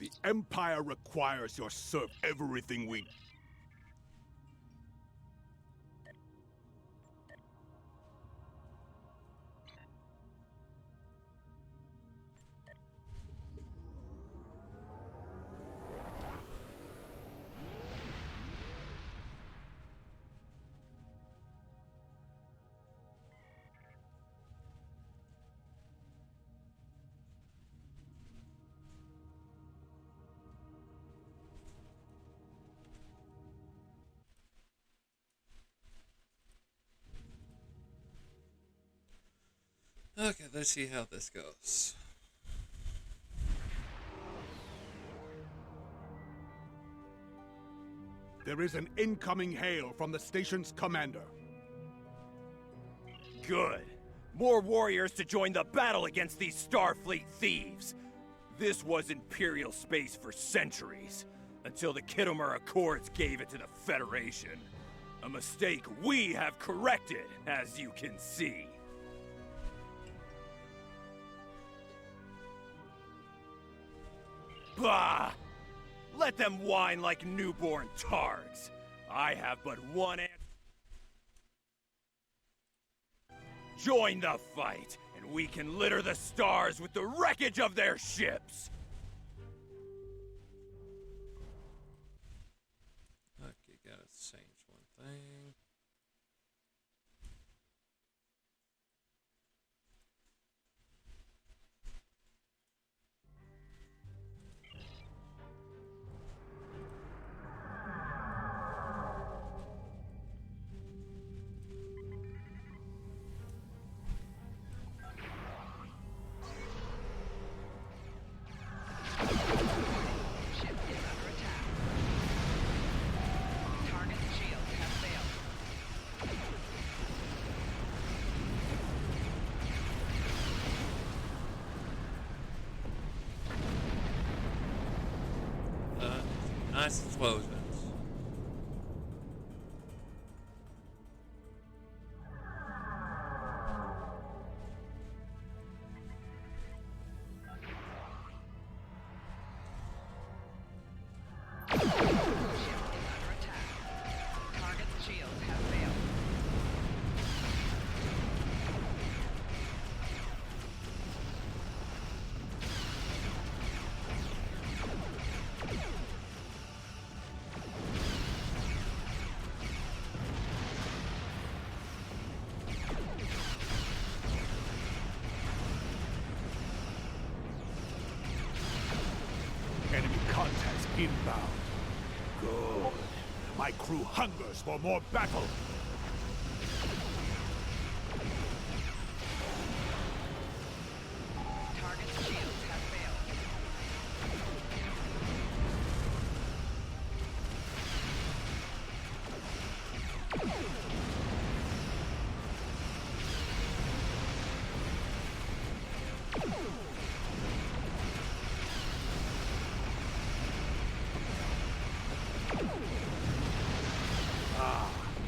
The Empire requires your serve everything we... Okay, let's see how this goes. There is an incoming hail from the station's commander. Good. More warriors to join the battle against these Starfleet thieves. This was Imperial space for centuries, until the Khitomer Accords gave it to the Federation. A mistake we have corrected, as you can see. Bah! Let them whine like newborn targs. I have but one answer. Join the fight, and we can litter the stars with the wreckage of their ships! Okay, gotta change one thing. Ship is under attack. Target shields have failed. Nice explosions. Ship is under attack. Target shields have failed. Enemy contacts inbound. Good. My crew hungers for more battle. Target shields have failed.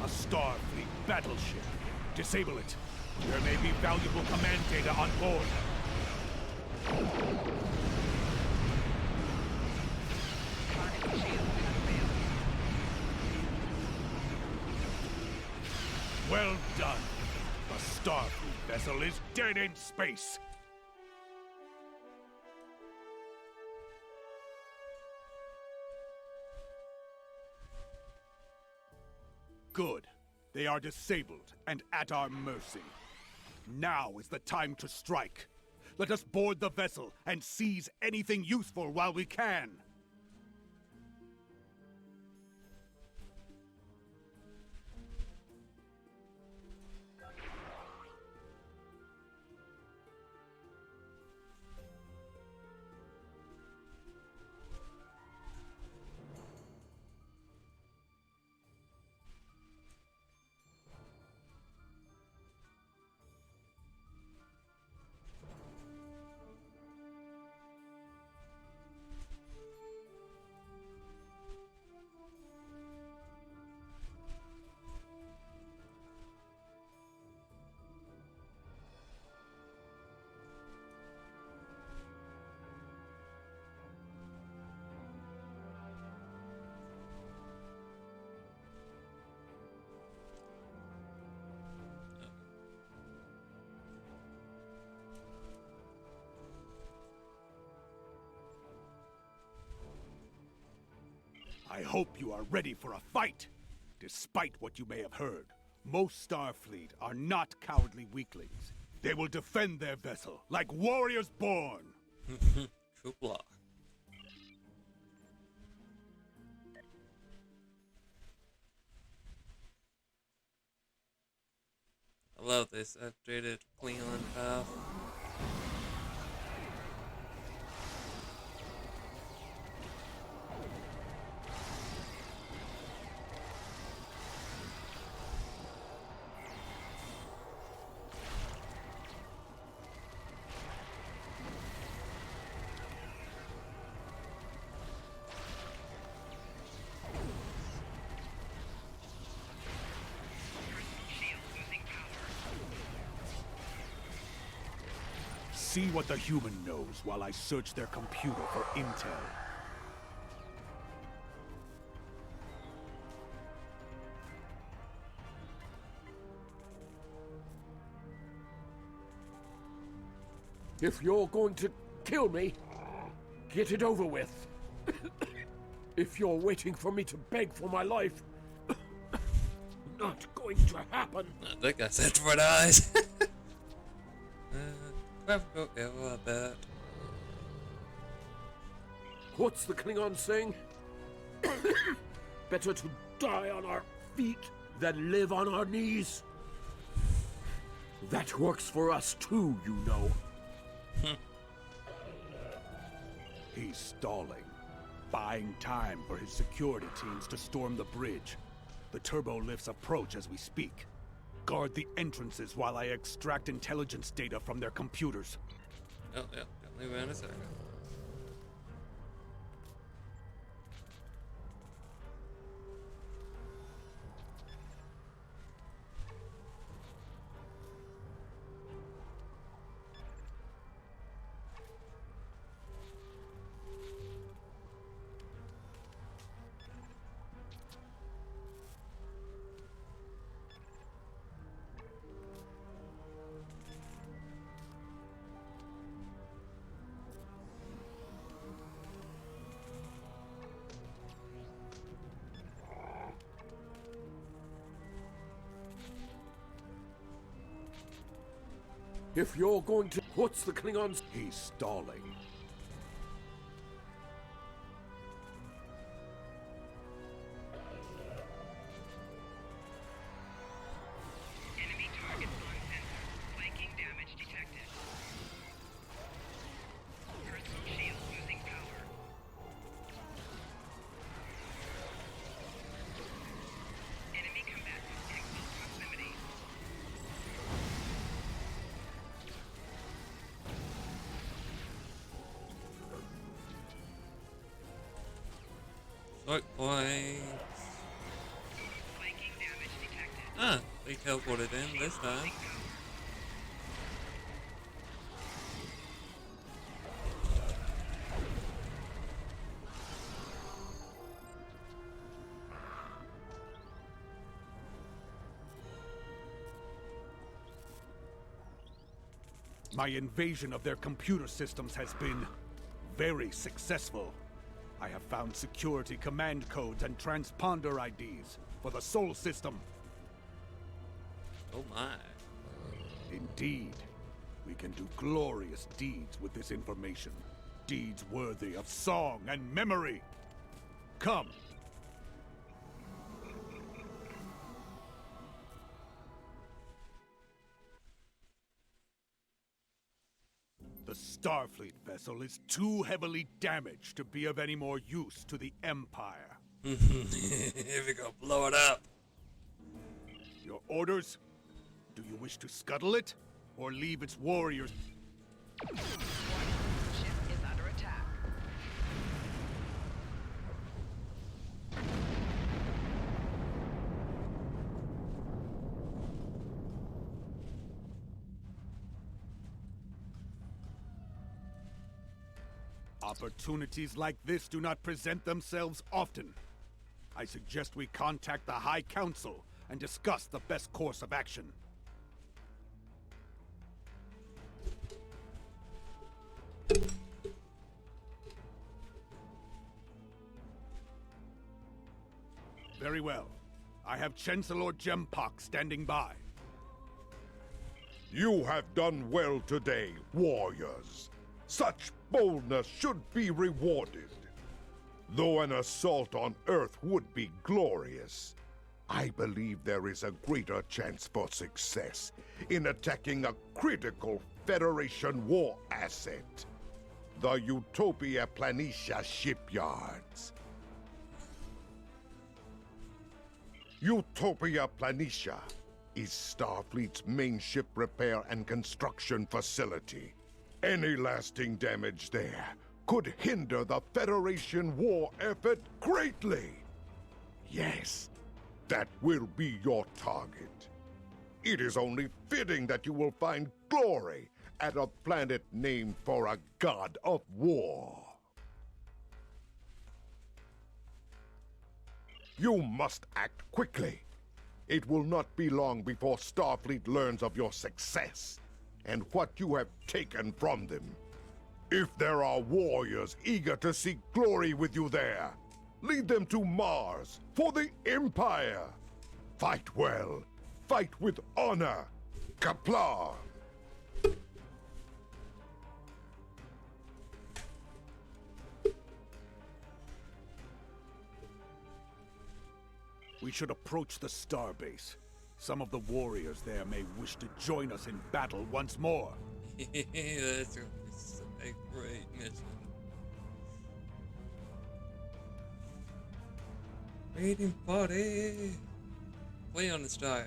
A Starfleet battleship. Disable it. There may be valuable command data on board. Target shields have failed. Well done. The Starfleet vessel is dead in space. Good. They are disabled and at our mercy. Now is the time to strike. Let us board the vessel and seize anything useful while we can. I hope you are ready for a fight. Despite what you may have heard, most Starfleet are not cowardly weaklings. They will defend their vessel like warriors born. Hoopla. I love this updated Klingon path. See what the human knows while I search their computer for intel. If you're going to kill me, get it over with. If you're waiting for me to beg for my life, not going to happen. I think I said red eyes. Graphical error, I bet. What's the Klingon saying? Better to die on our feet than live on our knees. That works for us too, you know. He's stalling, buying time for his security teams to storm the bridge. The turbo lifts approach as we speak. Guard the entrances while I extract intelligence data from their computers. Oh, yeah, don't leave it in a second. If you're going to... What's the Klingons? He's stalling. Enemy target on sensor. Flanking damage detected. Personal shield losing power. Enemy combatants in close proximity. Smoke points. Flanking damage detected. Ah, they teleported in this time. My invasion of their computer systems has been very successful. I have found security command codes and transponder IDs for the Sol system. Oh my. Indeed, we can do glorious deeds with this information. Deeds worthy of song and memory. Come. The Starfleet vessel is too heavily damaged to be of any more use to the Empire. If you go blow it up. Your orders? Do you wish to scuttle it, or leave its warriors? Ship is under attack. Opportunities like this do not present themselves often. I suggest we contact the High Council and discuss the best course of action. Very well. I have Chancellor Gempak standing by. You have done well today, warriors. Such boldness should be rewarded. Though an assault on Earth would be glorious, I believe there is a greater chance for success in attacking a critical Federation war asset. The Utopia Planitia shipyards. Utopia Planitia is Starfleet's main ship repair and construction facility. Any lasting damage there could hinder the Federation war effort greatly. Yes, that will be your target. It is only fitting that you will find glory at a planet named for a god of war. You must act quickly. It will not be long before Starfleet learns of your success and what you have taken from them. If there are warriors eager to seek glory with you there, lead them to Mars for the Empire. Fight well. Fight with honor. Kapla! We should approach the starbase. Some of the warriors there may wish to join us in battle once more. That's a great mission. Waiting party! Play on the style.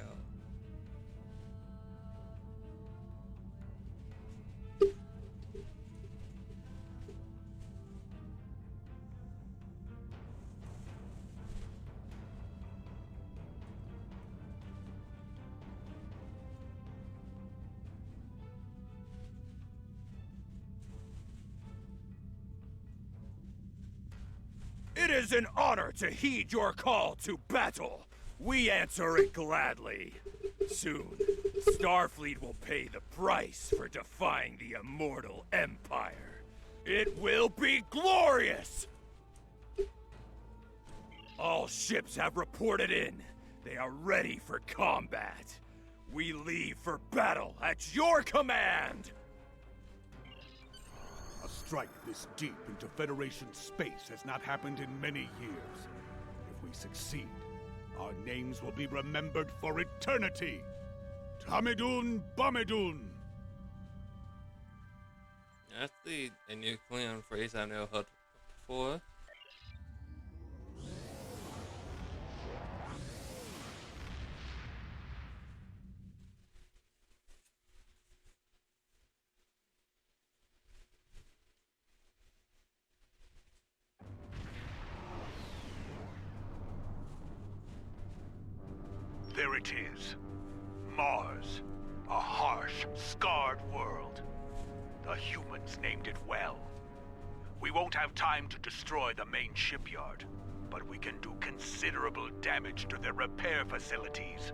It is an honor to heed your call to battle. We answer it gladly. Soon, Starfleet will pay the price for defying the immortal Empire. It will be glorious! All ships have reported in. They are ready for combat. We leave for battle at your command! A strike this deep into Federation space has not happened in many years. If we succeed, our names will be remembered for eternity. Tamidun Bamidun! That's a new Klingon phrase I never heard before. There it is. Mars. A harsh, scarred world. The humans named it well. We won't have time to destroy the main shipyard, but we can do considerable damage to their repair facilities.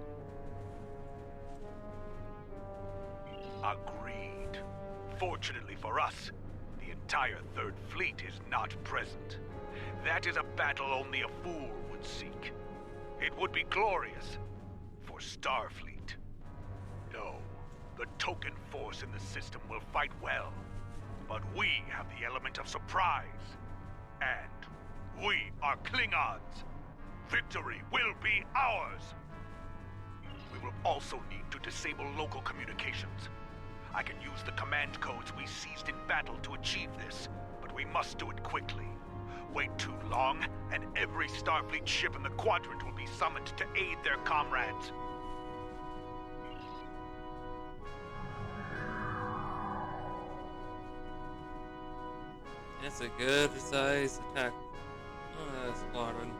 Agreed. Fortunately for us, the entire Third Fleet is not present. That is a battle only a fool would seek. It would be glorious for Starfleet. No, the token force in the system will fight well, but we have the element of surprise. And we are Klingons. Victory will be ours. We will also need to disable local communications. I can use the command codes we seized in battle to achieve this, but we must do it quickly. Wait too long, and every Starfleet ship in the quadrant will be summoned to aid their comrades. That's a good size attack. Squadron.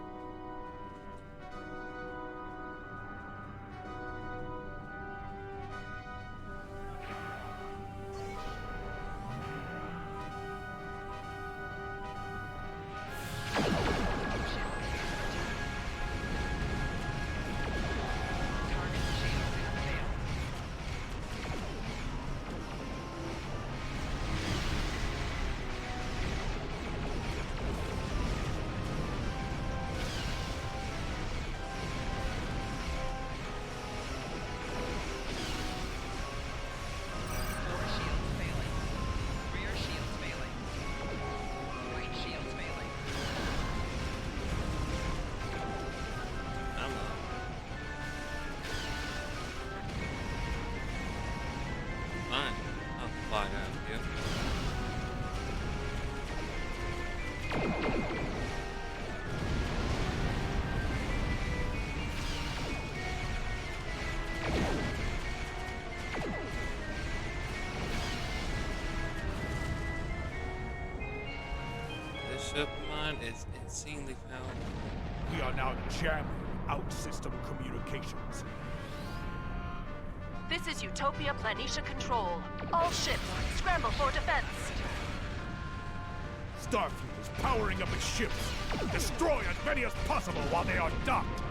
Target shields have failed. Klingon is insanely powerful. We are now jamming out-system communications. This is Utopia Planitia Control. All ships, scramble for defense. Starfleet is powering up its ships. Destroy as many as possible while they are docked.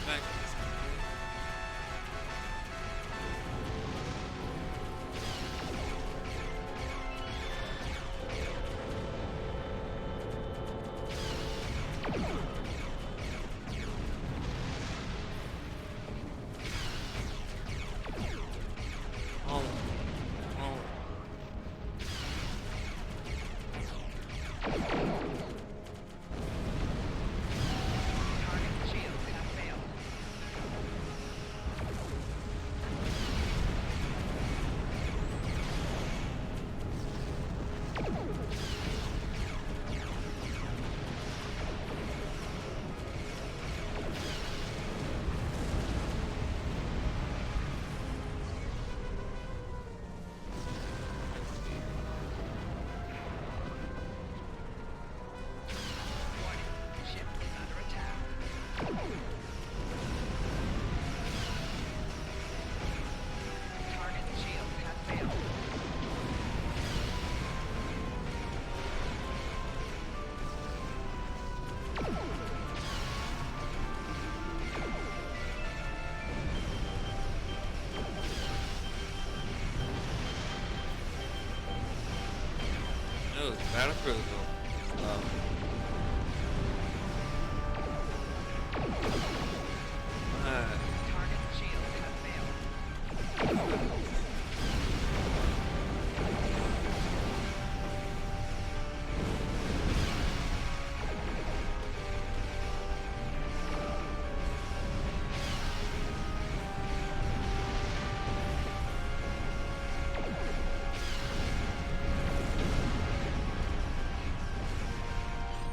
Back to this country. Oh. Oh. Target shields have failed. Warning, ship is under attack. Target shields have failed. No, it's battle cruiser. Target shields have failed.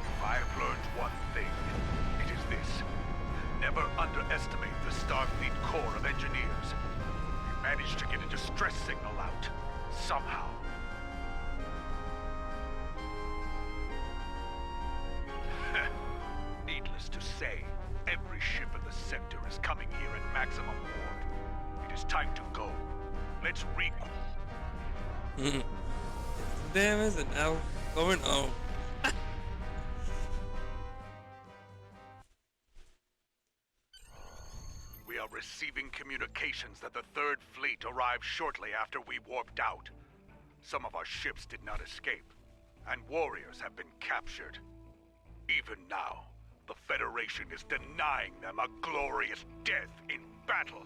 If I've learned one thing, it is this. Never underestimate the Starfleet Corps of Engineers. We managed to get a distress signal out. Somehow. Needless to say, every ship in the sector is coming here at maximum warp. It is time to go. Let's Damn, is it now going home? We are receiving communications that the Third Fleet arrived shortly after we warped out. Some of our ships did not escape, and warriors have been captured. Even now, the Federation is denying them a glorious death in battle.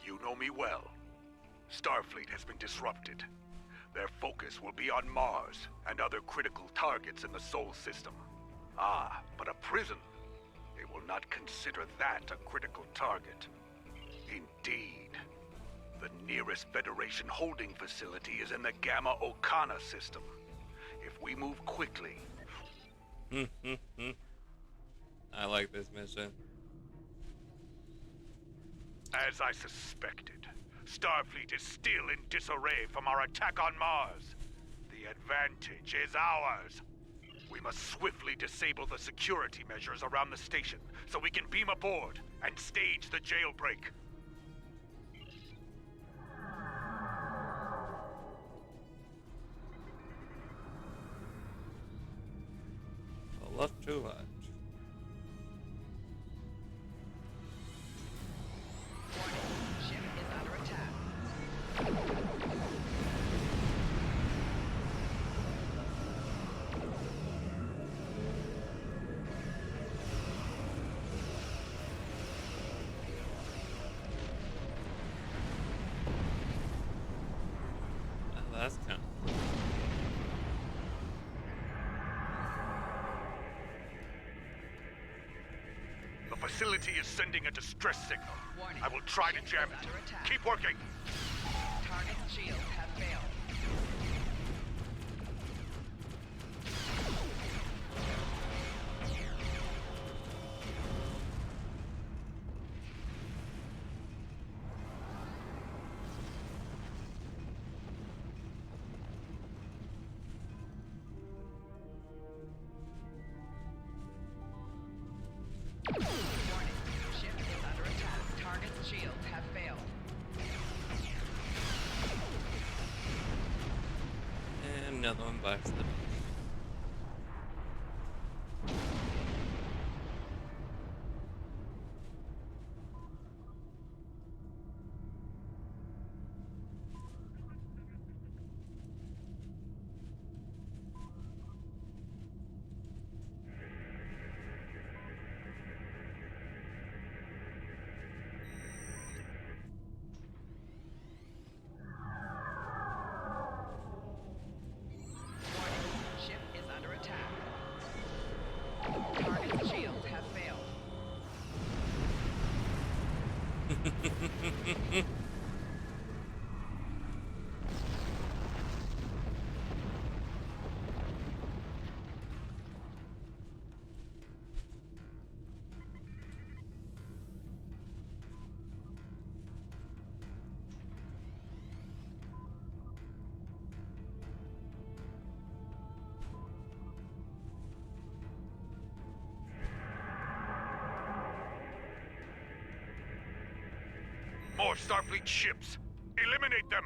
You know me well. Starfleet has been disrupted. Their focus will be on Mars and other critical targets in the Sol system. Ah, but a prison? They will not consider that a critical target. Indeed. The nearest Federation holding facility is in the Gamma Okana system. If we move quickly... I like this mission. As I suspected, Starfleet is still in disarray from our attack on Mars. The advantage is ours. We must swiftly disable the security measures around the station so we can beam aboard and stage the jailbreak. I love too much. Warning, ship is under attack. I That's kind of. The facility is sending a distress signal. Warning. I will try to Ship jam is it. under attack. Keep working. Target's shields have failed. Warning. Ship is under attack. Target's shields have failed. And another one by accident. Warning. Ship is under attack. Target's shields have failed. More Starfleet ships. Eliminate them.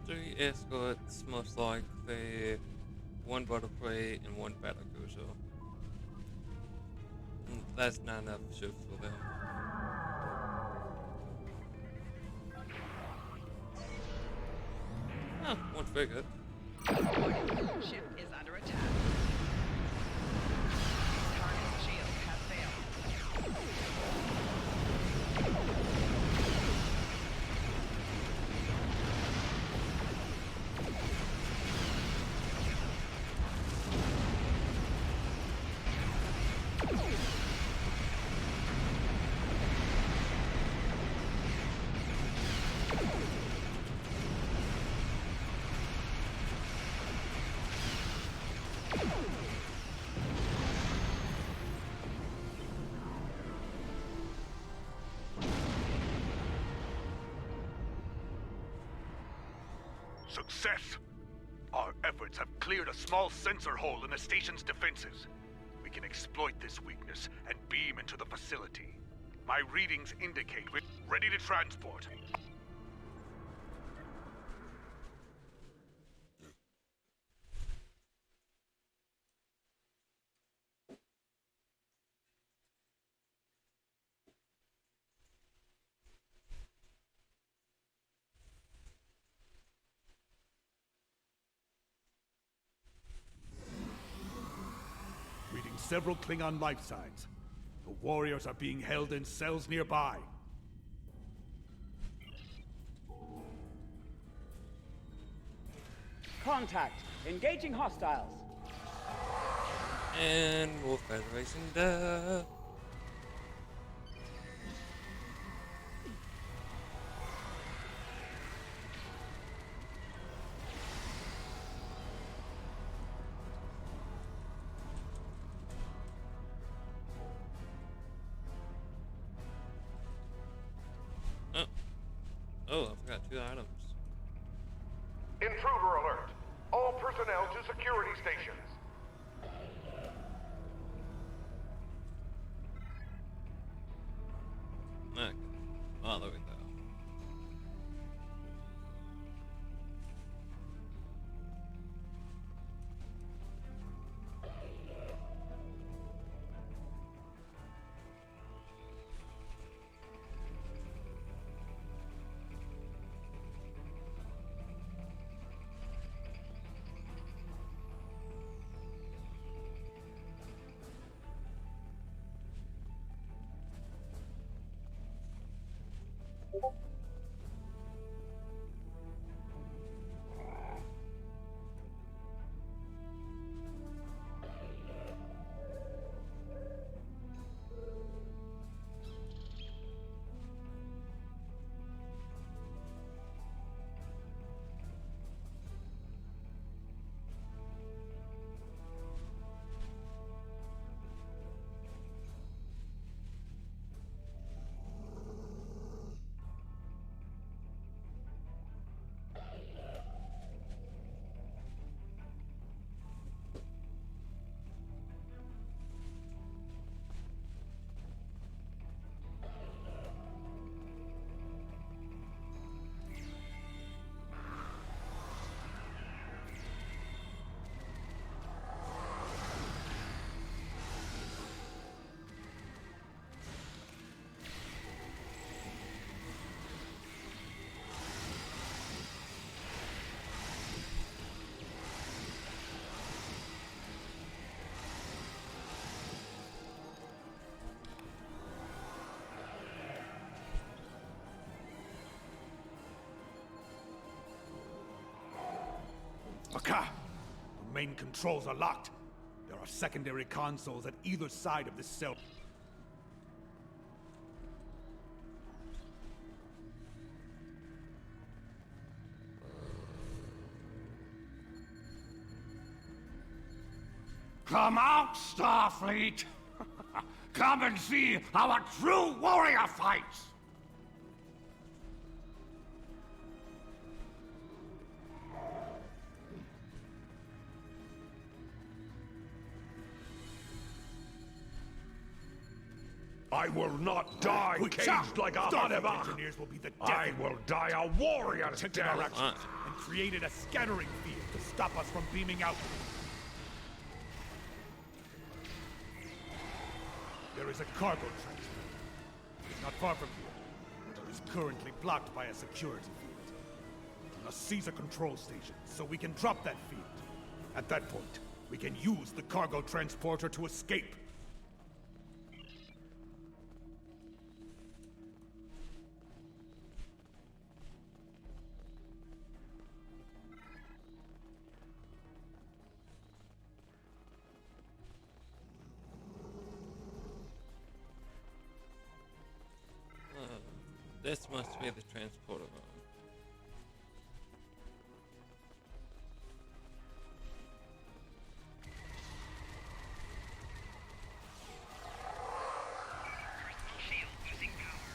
Three escorts, most likely. One battle prey and one battle cruiser. That's not enough ships for them. Oh, one frigate. Warning. Ship is under attack. Target's shields have failed. Success! Our efforts have cleared a small sensor hole in the station's defenses. We can exploit this weakness and beam into the facility. My readings indicate we're ready to transport. Reading several Klingon life signs. The warriors are being held in cells nearby. Contact. Engaging hostiles. And more Federation death. Oh, I forgot 2 items. Intruder alert! All personnel to security stations. Okay. Oh, there we go. Baka! The main controls are locked. There are secondary consoles at either side of this cell. Come out, Starfleet! Come and see how a true warrior fights! I will not die caged like a honeybot! Engineers will be the I death. will die a warrior's Took death! our actions and created a scattering field to stop us from beaming out. There is a cargo transfer. It's not far from here, but it is currently blocked by a security field. We must seize a control station so we can drop that field. At that point, we can use the cargo transporter to escape. This must be the transporter room. Shield losing power.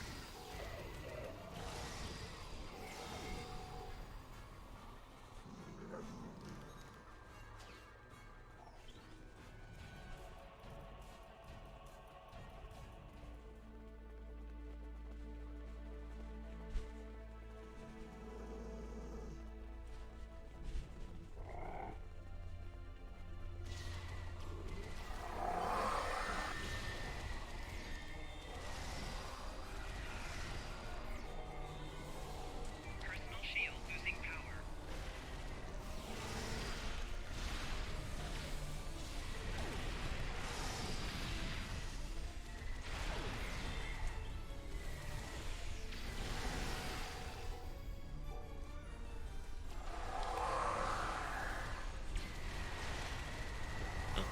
Personal shield losing power.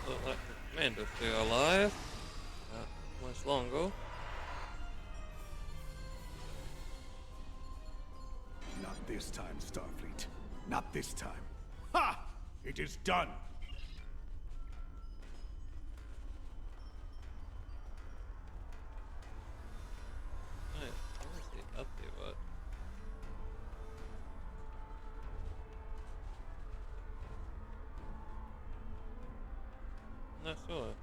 Look like the commando's still alive. Not much longer. Not this time, Starfleet. Not this time. Ha! It is done! Alright, honestly, up there, what? Not sure.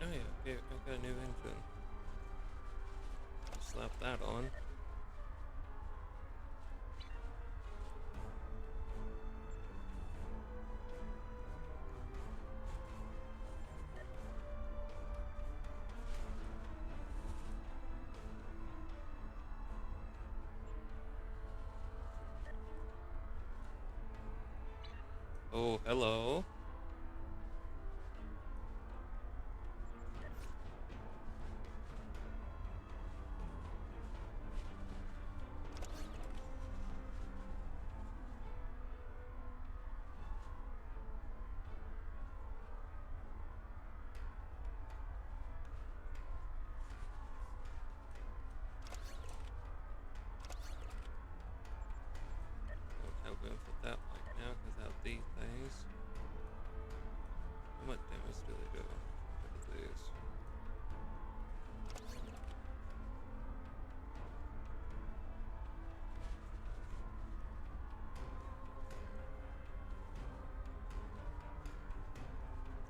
Oh yeah, okay, I've got a new engine. Slap that on. Oh, hello. How good with that like now without these things. How much damage do they do? Look at these.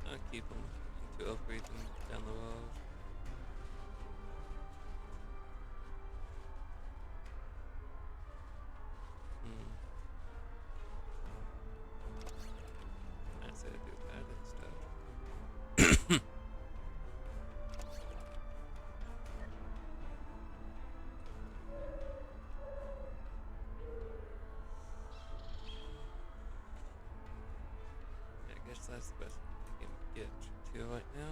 I'll keep them to upgrade them down the road. I said do that instead. I guess that's the best we can get. to right now.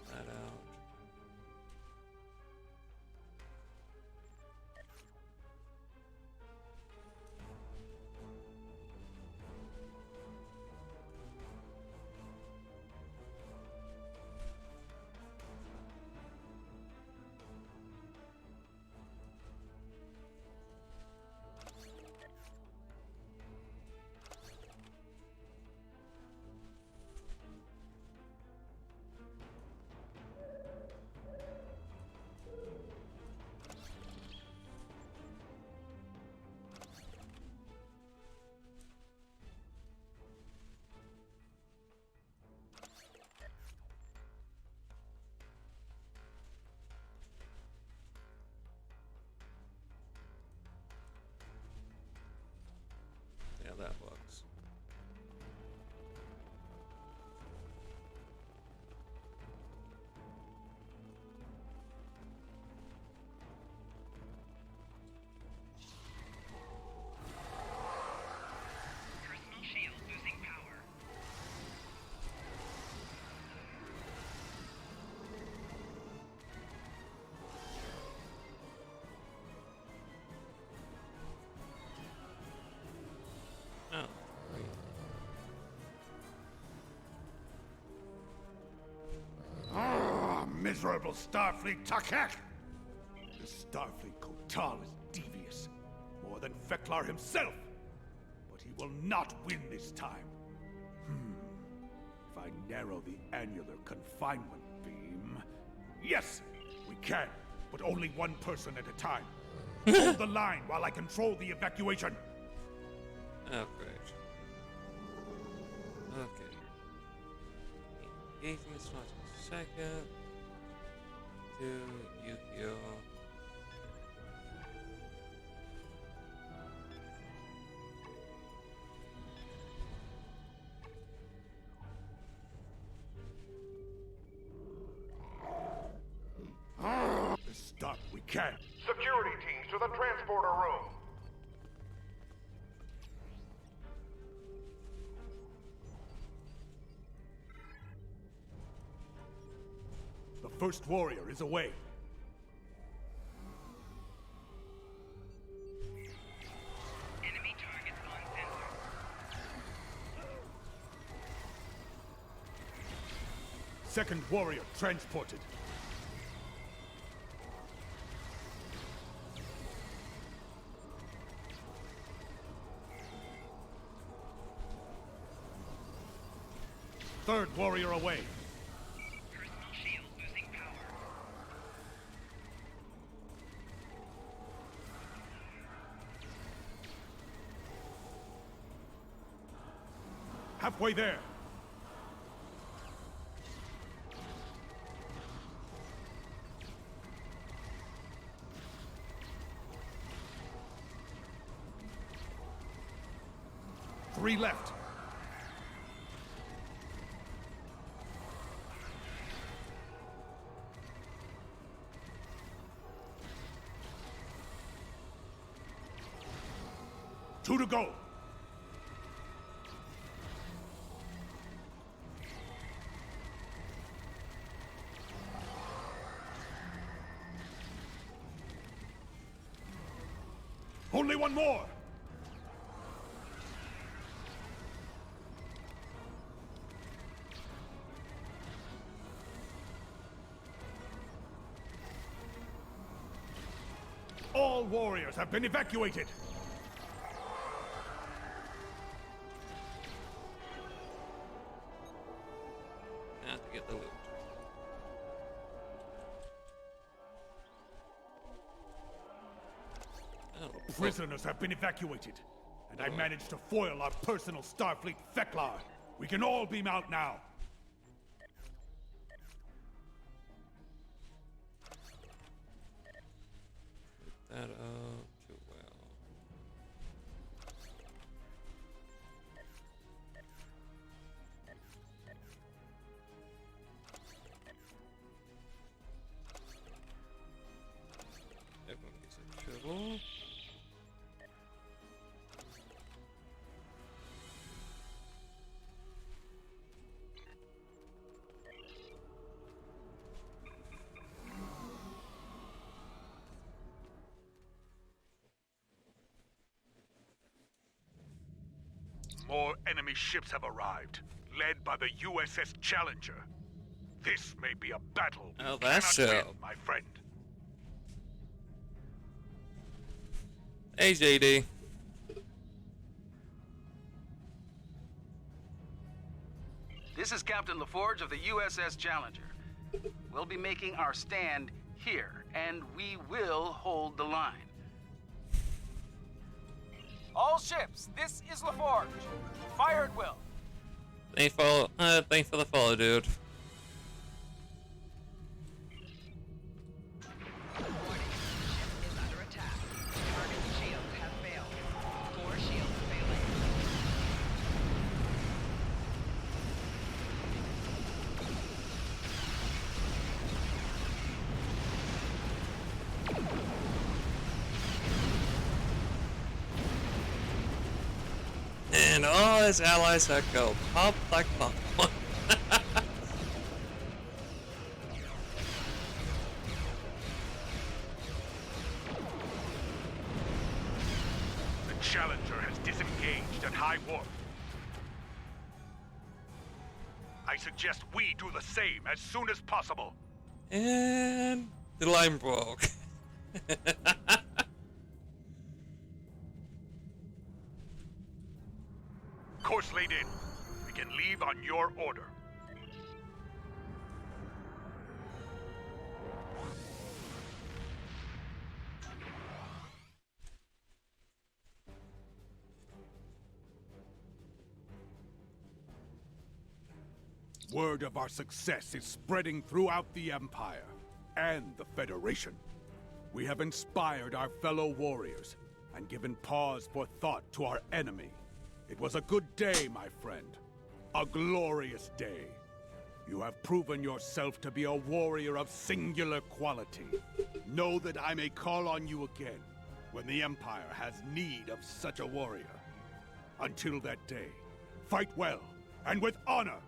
That out. Yeah, that works. Personal shield losing power. Oh, great. Ah, miserable Starfleet Takek! This Starfleet Kotal is devious, more than Feklar himself. But he will not win this time. If I narrow the annular confinement beam... Yes, we can, but only one person at a time. Hold the line while I control the evacuation. Oh, great. Okay. Engagement starts in a second. To Yukio. Stop, we can. Security teams to the transporter room. The first warrior is away. Enemy targets on sensor. Second warrior transported. Third warrior away. Personal shield losing power. Halfway there. Three left. Two to go. Only one more. All warriors have been evacuated. Prisoners have been evacuated, and I managed to foil our personal Starfleet Feklar. We can all beam out now. That up too well. Everyone gets a triple. More enemy ships have arrived, led by the USS Challenger. This may be a battle we Oh, that's cannot so. win, my friend. Hey, JD. This is Captain LaForge of the USS Challenger. We'll be making our stand here, and we will hold the line. All ships, this is LaForge. Fire at will. Thanks for the follow, dude. Warning. Ship is under attack. Target's shields have failed. 4 shields failing. And all his allies that go pop like popcorn. The Challenger has disengaged at high warp. I suggest we do the same as soon as possible. And the line broke. Course laid in. We can leave on your order. Word of our success is spreading throughout the Empire and the Federation. We have inspired our fellow warriors and given pause for thought to our enemy. It was a good day, my friend. A glorious day. You have proven yourself to be a warrior of singular quality. Know that I may call on you again when the Empire has need of such a warrior. Until that day, fight well and with honor.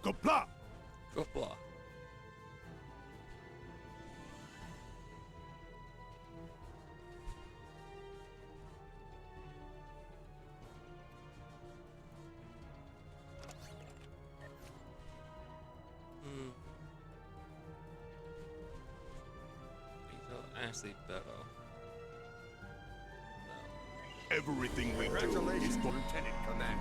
Gopla! Gopla. Actually better. Everything we do is for Lieutenant Commander.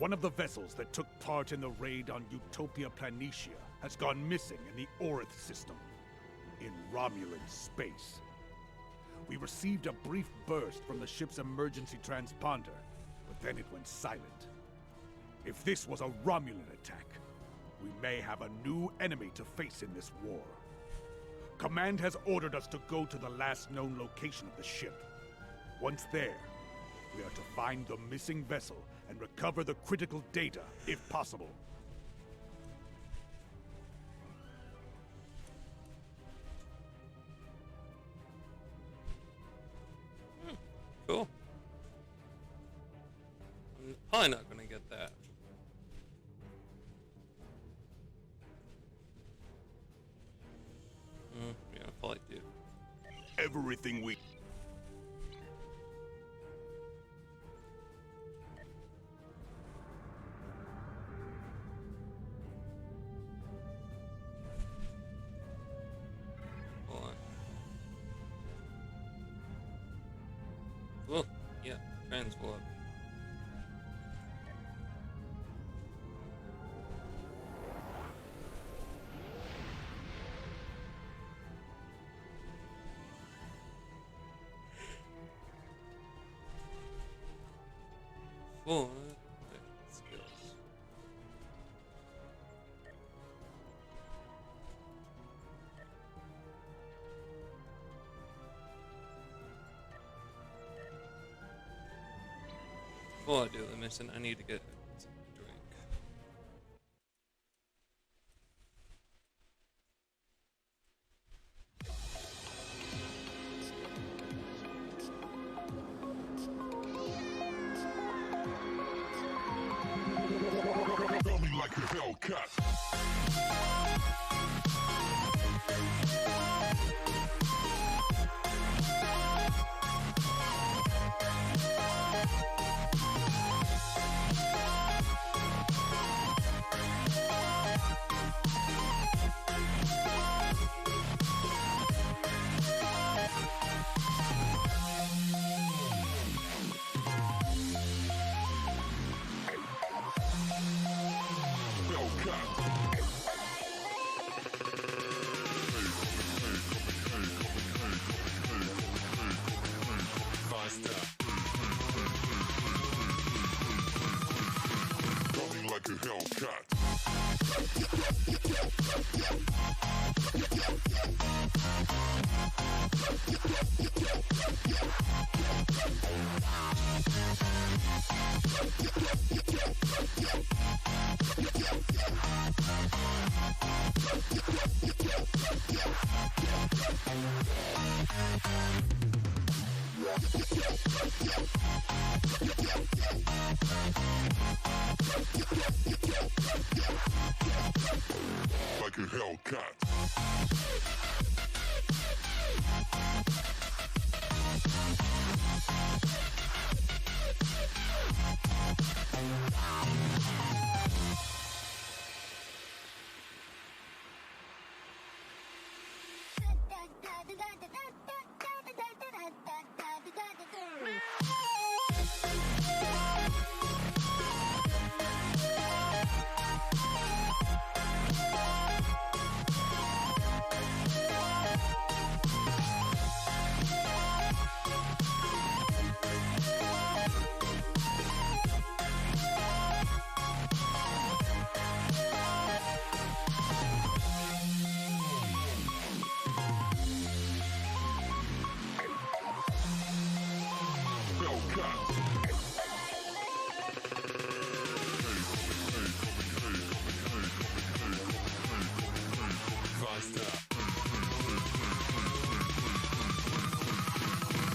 One of the vessels that took part in the raid on Utopia Planitia has gone missing in the Orith system, in Romulan space. We received a brief burst from the ship's emergency transponder, but then it went silent. If this was a Romulan attack, we may have a new enemy to face in this war. Command has ordered us to go to the last known location of the ship. Once there, we are to find the missing vessel and recover the critical data, if possible. Cool. I'm probably not gonna get that. Yeah, I'll probably do. Everything we... Hold on. Well, yeah, transport. Four skills. Before I do the mission, I need to get some drink. Coming like a Hellcat. Coming like a Hellcat. Like a Hellcat.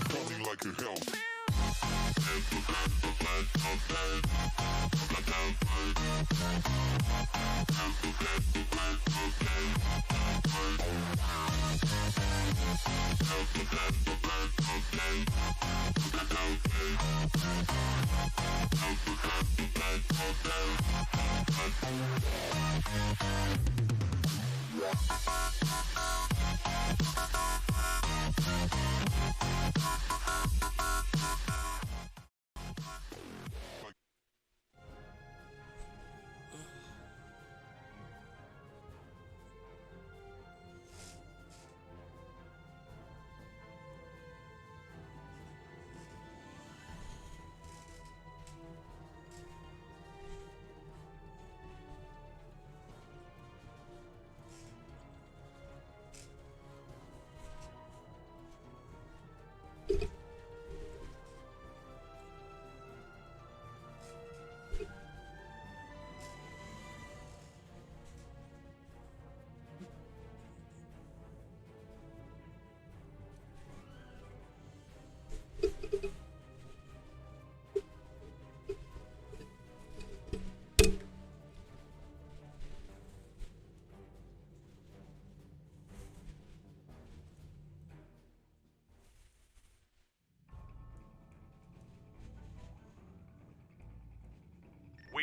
Coming like a Hellcat.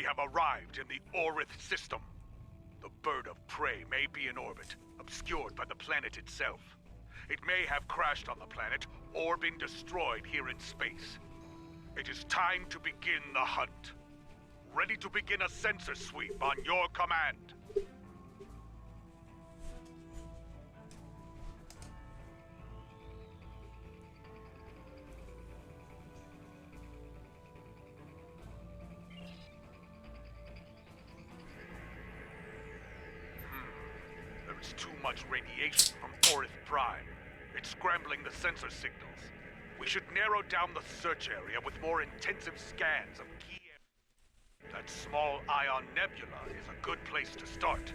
We have arrived in the Orith system. The bird of prey may be in orbit, obscured by the planet itself. It may have crashed on the planet, or been destroyed here in space. It is time to begin the hunt. Ready to begin a sensor sweep on your command. There is too much radiation from Orith Prime. It's scrambling the sensor signals. We should narrow down the search area with more intensive scans of key areas. That small ion nebula is a good place to start.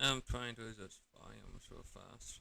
I'm trying to just fly him so fast.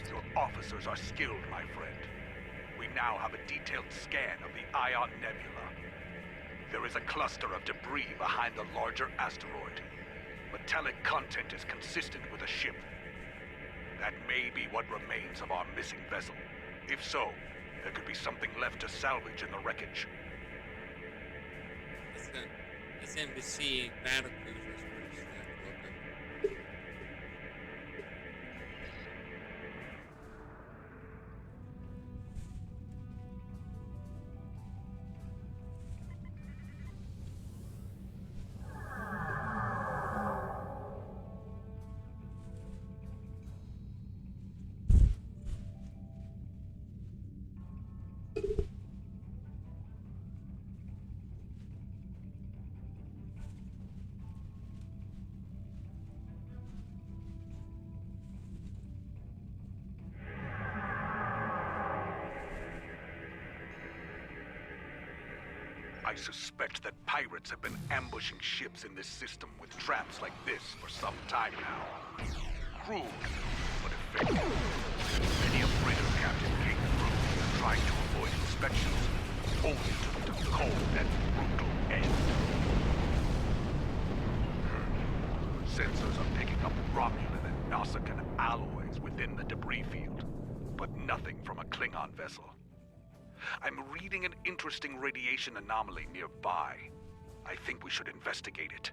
Your officers are skilled, my friend. We now have a detailed scan of the Ion Nebula. There is a cluster of debris behind the larger asteroid. Metallic content is consistent with a ship. That may be what remains of our missing vessel. If so, there could be something left to salvage in the wreckage. This NBC battle cruiser is pretty slick looking. I suspect that pirates have been ambushing ships in this system with traps like this for some time now. Cruel, but effective. Many a freighter captain came through trying to avoid inspections, only to the cold and brutal end. Sensors are picking up Romulan and Nausicaan alloys within the debris field, but nothing from a Klingon vessel. I'm reading an interesting radiation anomaly nearby. I think we should investigate it.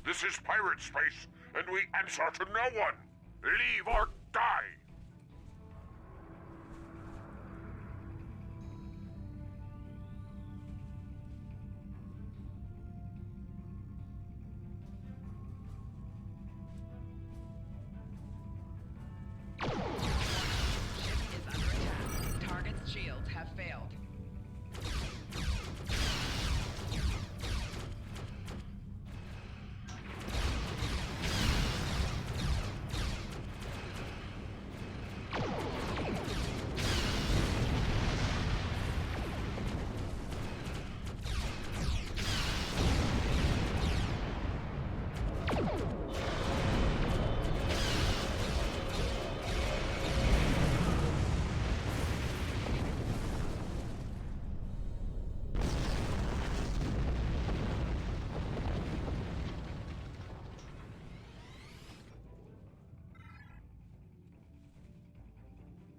This is pirate space, and we answer to no one. Leave or die. Ship is under attack. Target's shields have failed.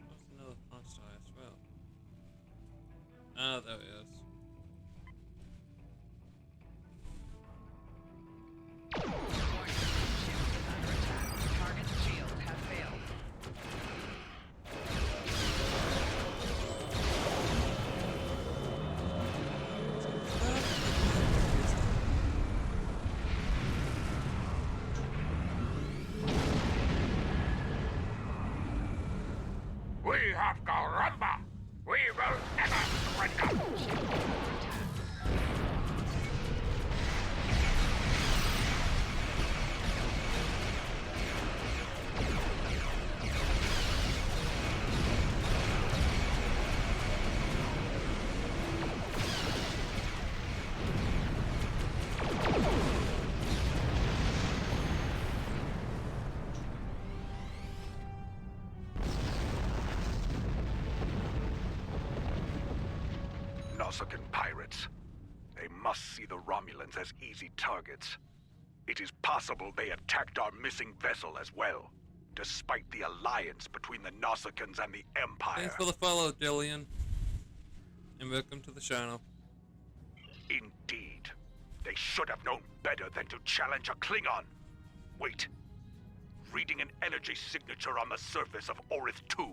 There's another hostile as well. Ah, there it is. Warning. Ship is under attack. Target's shields have failed. We have Garamba! We will never surrender! Nausicaan pirates. They must see the Romulans as easy targets. It is possible they attacked our missing vessel as well, despite the alliance between the Nausicans and the Empire. Thanks for the follow, Dillian. And welcome to the channel. Indeed. They should have known better than to challenge a Klingon. Wait. Reading an energy signature on the surface of Orith 2.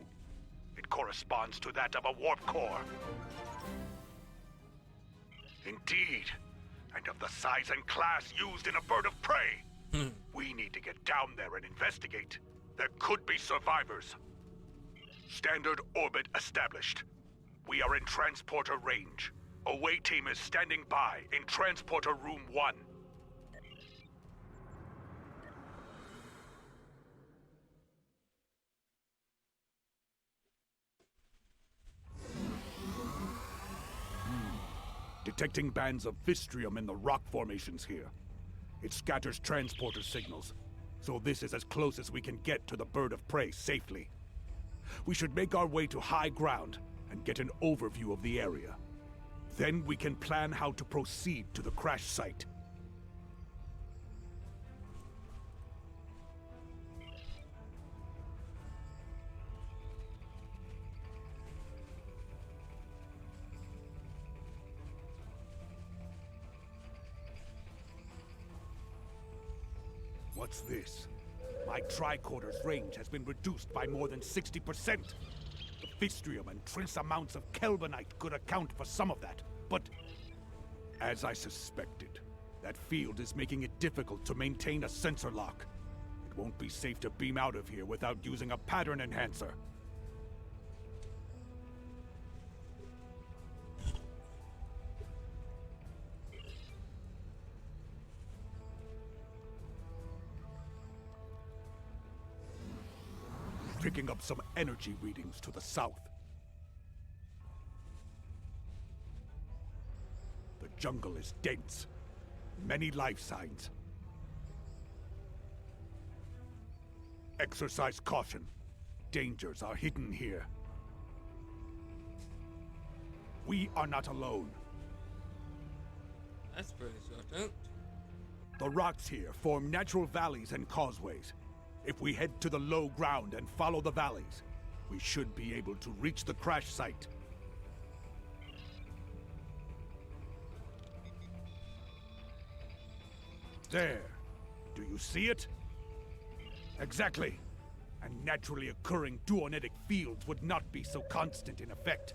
It corresponds to that of a warp core. Indeed. And of the size and class used in a bird of prey. We need to get down there and investigate. There could be survivors. Standard orbit established. We are in transporter range. Away team is standing by in transporter room 1. Detecting bands of Vistrium in the rock formations here. It scatters transporter signals, so this is as close as we can get to the bird of prey safely. We should make our way to high ground and get an overview of the area. Then we can plan how to proceed to the crash site. What's this? My tricorder's range has been reduced by more than 60%. The Vistrium and trace amounts of Kelbonite could account for some of that, but as I suspected, that field is making it difficult to maintain a sensor lock. It won't be safe to beam out of here without using a pattern enhancer. Picking up some energy readings to the south. The jungle is dense. Many life signs. Exercise caution. Dangers are hidden here. We are not alone. That's pretty certain. The rocks here form natural valleys and causeways. If we head to the low ground and follow the valleys, we should be able to reach the crash site. There. Do you see it? Exactly. And naturally occurring duonetic fields would not be so constant in effect.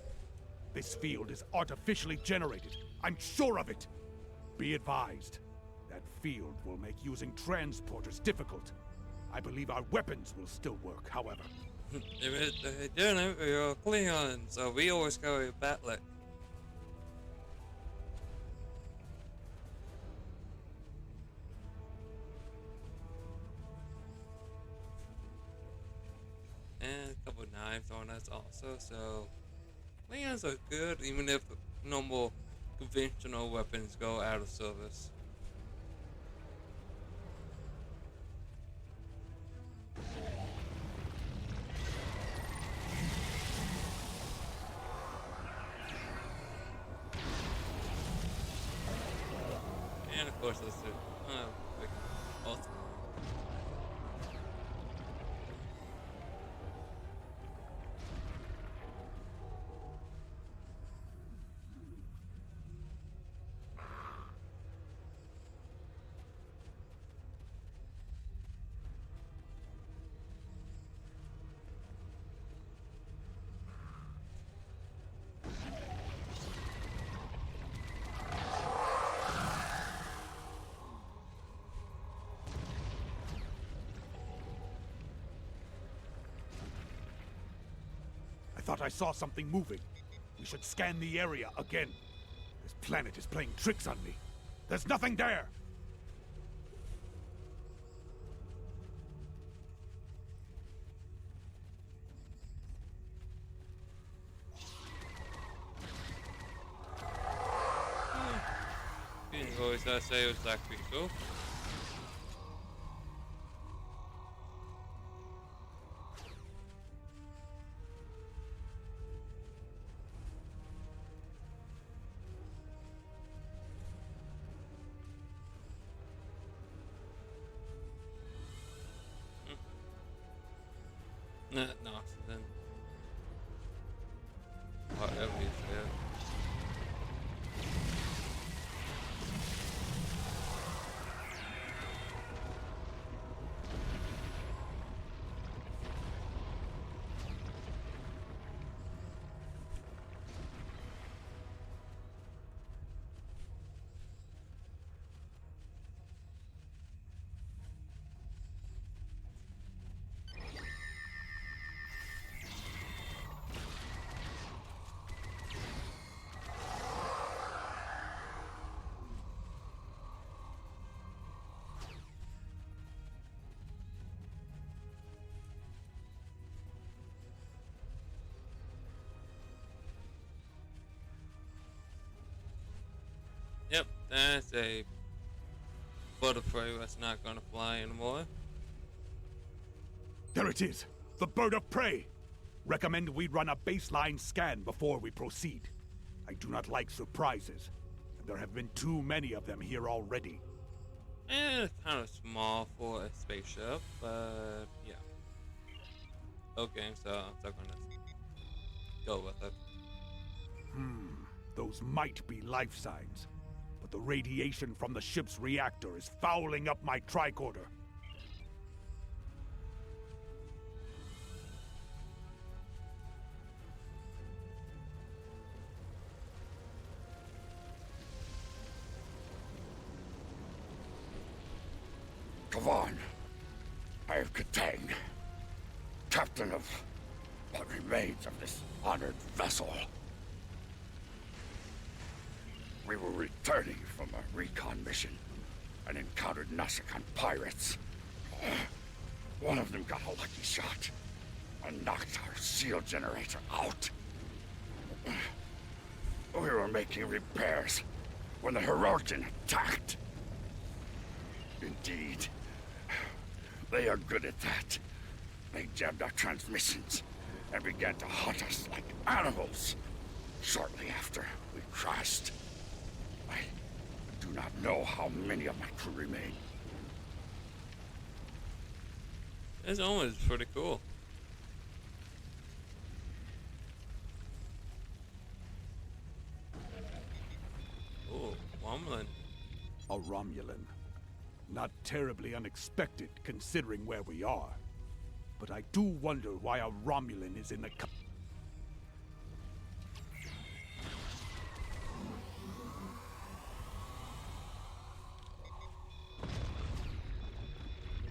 This field is artificially generated. I'm sure of it. Be advised. That field will make using transporters difficult. I believe our weapons will still work, however. They don't, you're Klingon, so we always carry a batlek. And a couple of knives on us also, so Klingons are good even if normal conventional weapons go out of service. And of course, let's do awesome. I thought I saw something moving. We should scan the area again. This planet is playing tricks on me. There's nothing there! You always say it was actually cool. No, then. Whatever you say. Yep, that's a butterfly that's not gonna fly anymore. There it is! The bird of prey! Recommend we run a baseline scan before we proceed. I do not like surprises, and there have been too many of them here already. It's kind of small for a spaceship, but yeah. Okay, so I'm still gonna go with it. Those might be life signs, but the radiation from the ship's reactor is fouling up my tricorder. Kavan, I am Katang, captain of what remains of this honored vessel. We were returning from a recon mission and encountered Nasakan pirates. One of them got a lucky shot and knocked our seal generator out. We were making repairs when the Herogen attacked. Indeed, they are good at that. They jammed our transmissions and began to hunt us like animals. Shortly after, we crashed. I do not know how many of my crew remain. This almost pretty cool. Oh, Romulan. A Romulan. Not terribly unexpected, considering where we are. But I do wonder why a Romulan is in the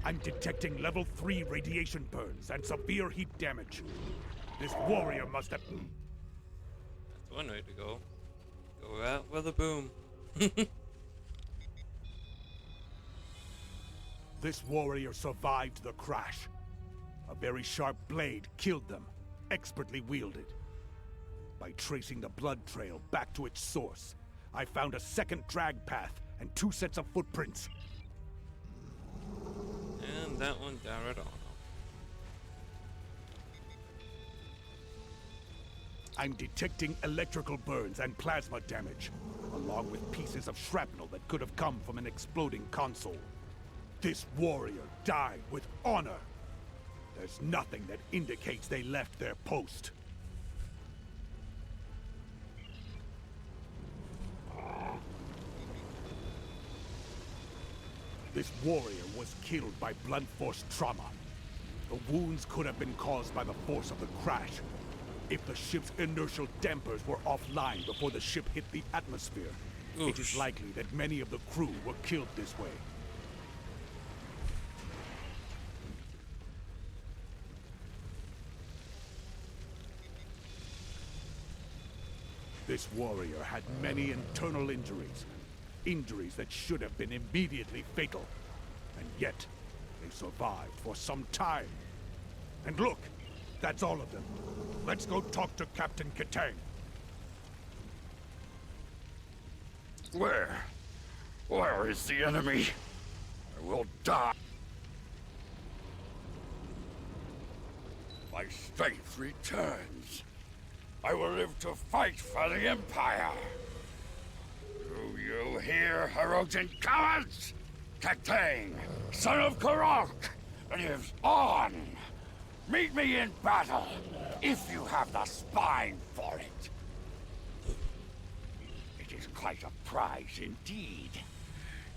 I'm detecting level 3 radiation burns and severe heat damage. This warrior must have... That's one way to go. Go out with a boom. This warrior survived the crash. A very sharp blade killed them, expertly wielded. By tracing the blood trail back to its source, I found a second drag path and 2 sets of footprints. And that one down right on. I'm detecting electrical burns and plasma damage, along with pieces of shrapnel that could have come from an exploding console. This warrior died with honor. There's nothing that indicates they left their post. This warrior was killed by blunt force trauma. The wounds could have been caused by the force of the crash. If the ship's inertial dampers were offline before the ship hit the atmosphere, it is likely that many of the crew were killed this way. This warrior had many internal injuries. Injuries that should have been immediately fatal. And yet, they survived for some time. And look, that's all of them. Let's go talk to Captain Kitang. Where? Where is the enemy? I will die. My strength returns. I will live to fight for the Empire. Do you hear, Hirogen cowards? Kitang, son of Karok, lives on. Meet me in battle, if you have the spine for it. It is quite a prize indeed.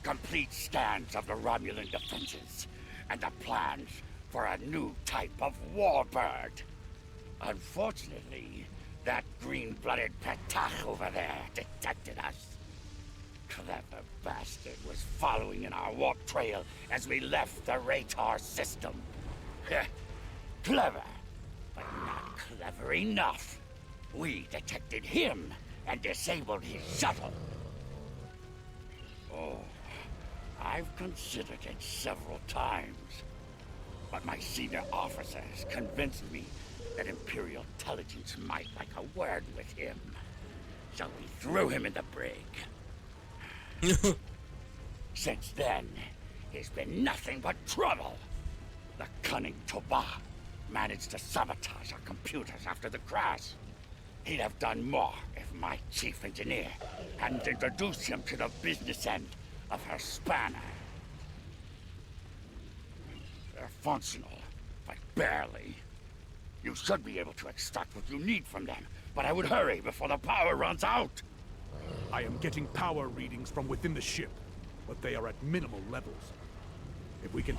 Complete scans of the Romulan defenses, and the plans for a new type of warbird. Unfortunately, that green-blooded Petach over there detected us. Clever bastard was following in our warp trail as we left the Ratar system. Clever, but not clever enough. We detected him and disabled his shuttle. Oh, I've considered it several times, but my senior officers convinced me that Imperial intelligence might like a word with him. So we threw him in the brig. Since then, he's been nothing but trouble. The cunning Toba managed to sabotage our computers after the crash. He'd have done more if my chief engineer hadn't introduced him to the business end of her spanner. They're functional, but barely. You should be able to extract what you need from them, but I would hurry before the power runs out. I am getting power readings from within the ship, but they are at minimal levels. If we can...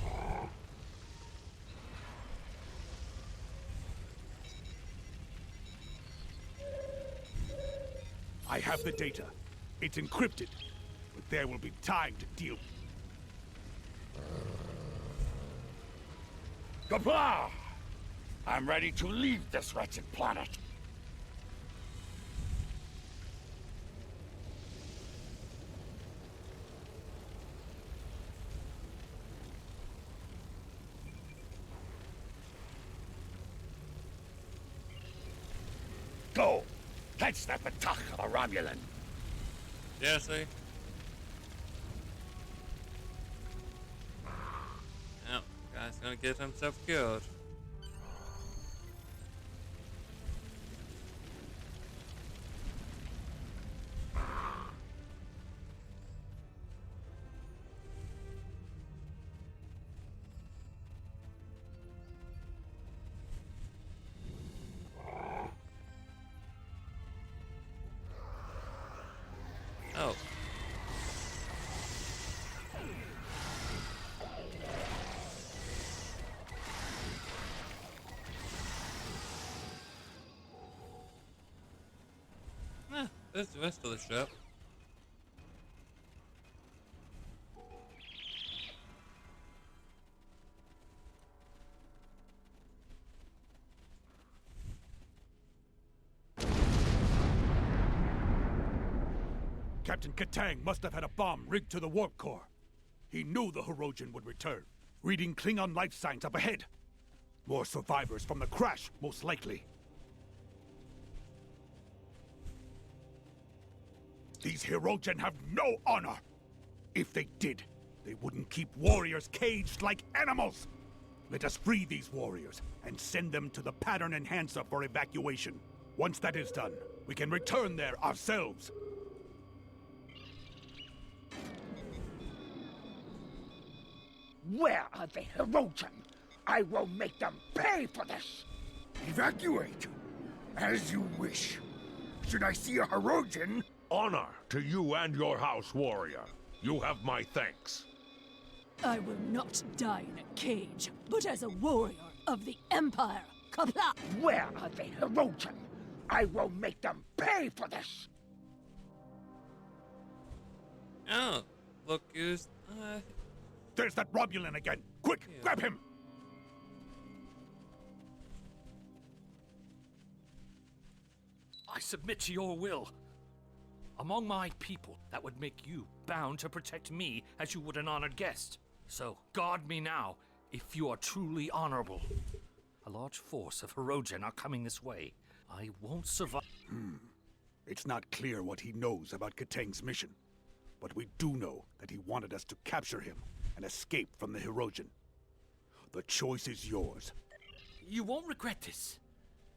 I have the data. It's encrypted, but there will be time to deal. Kapla! I'm ready to leave this wretched planet. Go! Catch that Petach of a Romulan! Seriously? No, guy's gonna get himself killed. Oh. There's the rest of the ship. Captain Katang must have had a bomb rigged to the warp core. He knew the Hirogen would return, reading Klingon life signs up ahead. More survivors from the crash, most likely. These Hirogen have no honor! If they did, they wouldn't keep warriors caged like animals! Let us free these warriors and send them to the pattern enhancer for evacuation. Once that is done, we can return there ourselves. Where are the Hirogen? I will make them pay for this! Evacuate! As you wish. Should I see a Hirogen? Honor to you and your house, warrior. You have my thanks. I will not die in a cage, but as a warrior of the Empire. Kapla! Where are the Hirogen? I will make them pay for this! Oh, look who's... There's that Romulan again! Quick, yeah. grab him! I submit to your will. Among my people, that would make you bound to protect me as you would an honored guest. So, guard me now, if you are truly honorable. A large force of Hirogen are coming this way. I won't survive. It's not clear what he knows about Katang's mission, but we do know that he wanted us to capture him and escape from the Hirogen. The choice is yours. You won't regret this.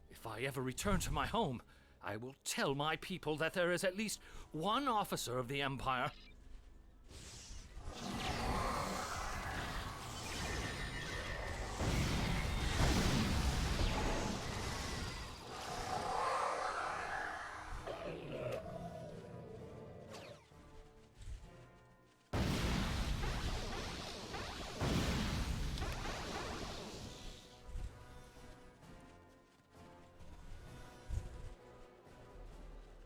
If I ever return to my home, I will tell my people that there is at least one officer of the Empire.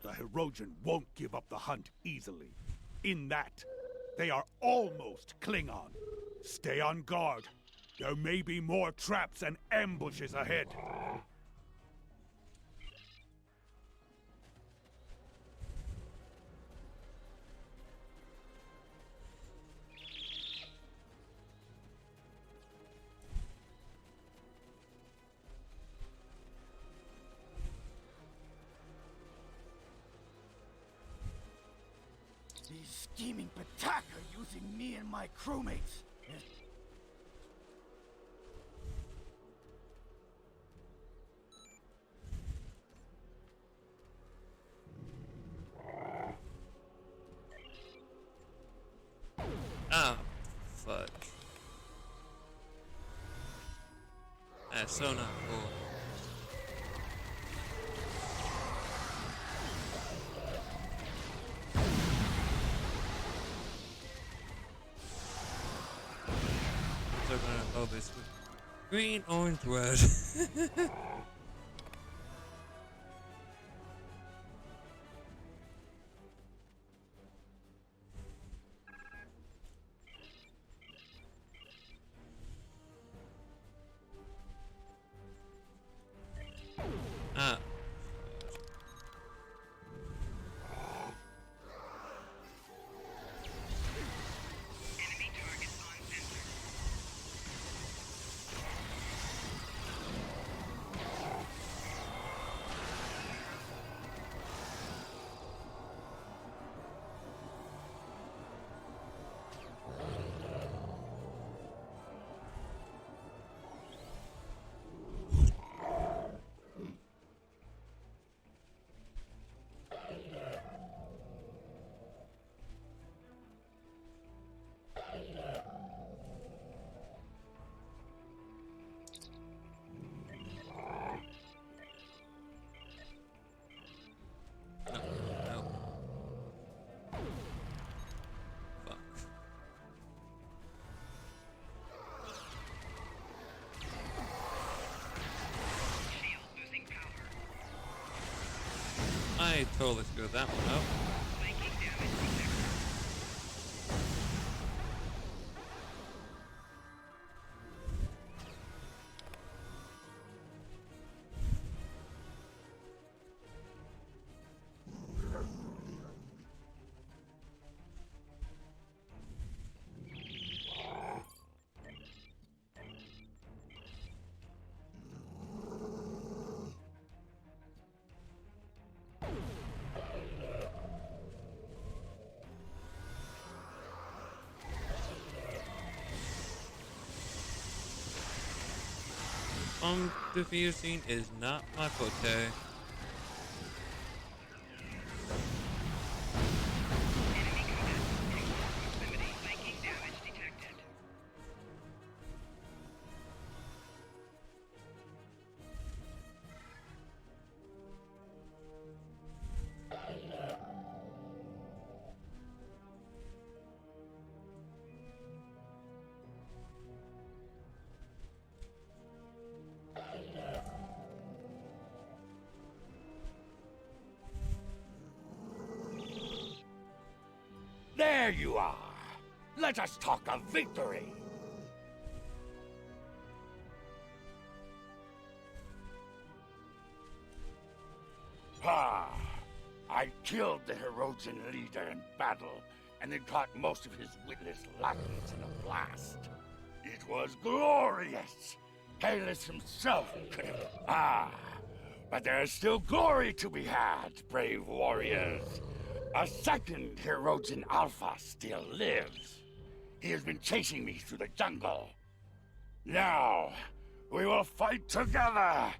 The Hirogen won't give up the hunt easily. In that, they are almost Klingon. Stay on guard. There may be more traps and ambushes ahead. These scheming Patak are using me and my crewmates. Oh, fuck. That's so not cool. So gonna oh this with green, orange, red. Ah. I totally screwed that one up. Diffusing is not my forte. There you are. Let us talk of victory. I killed the Herodian leader in battle, and then caught most of his witless lackeys in a blast. It was glorious. Halus himself could have... but there is still glory to be had, brave warriors. A second Herodian Alpha still lives. He has been chasing me through the jungle. Now, we will fight together.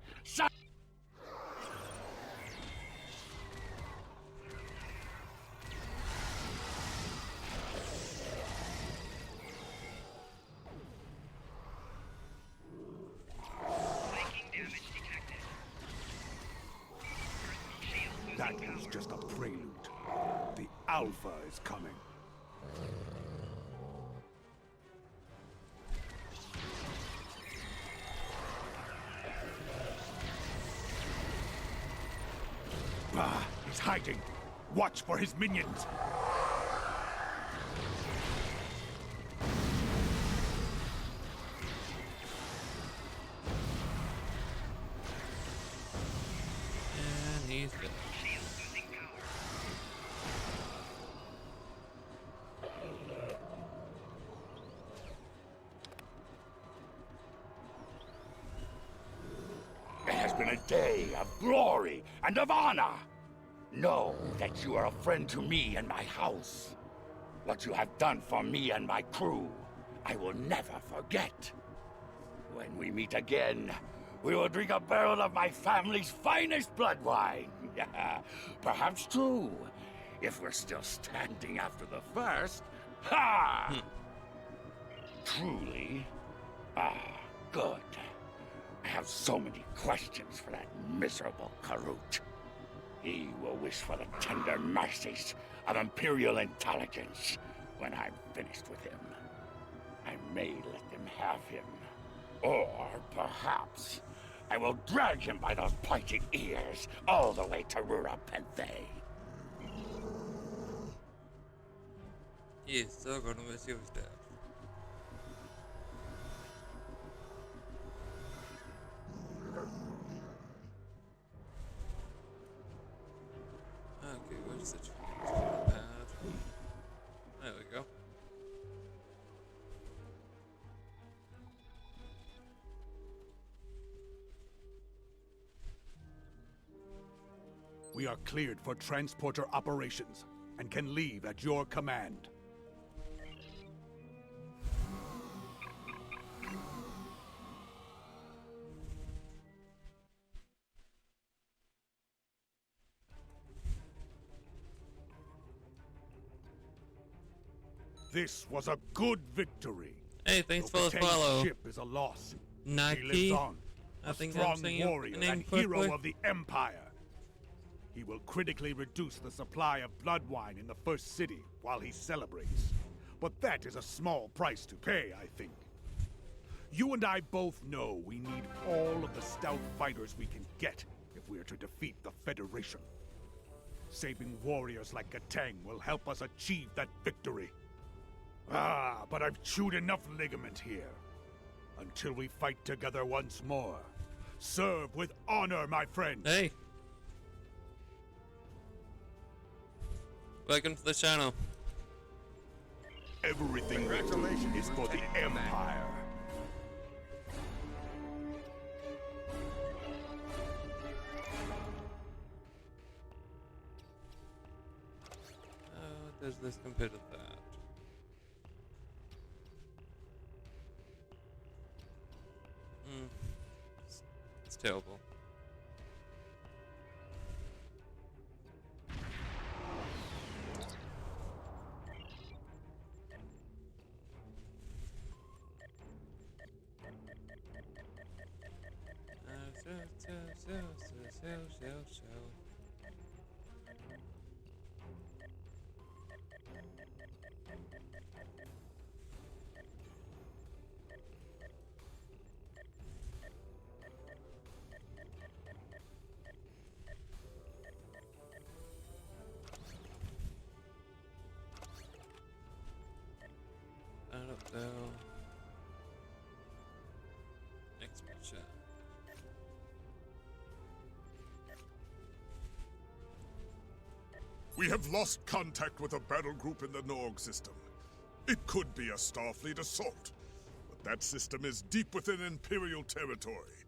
That is just a prelude. The Alpha is coming. He's hiding. Watch for his minions. And he's good. It has been a day of glory and of honor. Know that you are a friend to me and my house. What you have done for me and my crew, I will never forget. When we meet again, we will drink a barrel of my family's finest blood wine. Perhaps two, if we're still standing after the first. Ha! Truly? Good. I have so many questions for that miserable Karut. He will wish for the tender mercies of Imperial intelligence when I'm finished with him. I may let them have him. Or perhaps I will drag him by those pointed ears all the way to Rura Penthe. He is so gonna miss you, Dad. Okay, where's the pad? There we go. We are cleared for transporter operations and can leave at your command. This was a good victory. Hey, thanks for the Tan's follow. ship is a loss. Nike. He lives on. I A think I'm strong saying your warrior name and correctly. hero of the Empire. He will critically reduce the supply of blood wine in the first city while he celebrates. But that is a small price to pay, I think. You and I both know we need all of the stout fighters we can get if we are to defeat the Federation. Saving warriors like Gatang will help us achieve that victory. Ah, but I've chewed enough ligament here. Until we fight together once more. Serve with honor, my friends. Hey. Welcome to the channel. Everything is for the Empire. How does this compare to that? It's terrible. So. I don't know. Expert chat. We have lost contact with a battle group in the Norg system. It could be a Starfleet assault, but that system is deep within Imperial territory.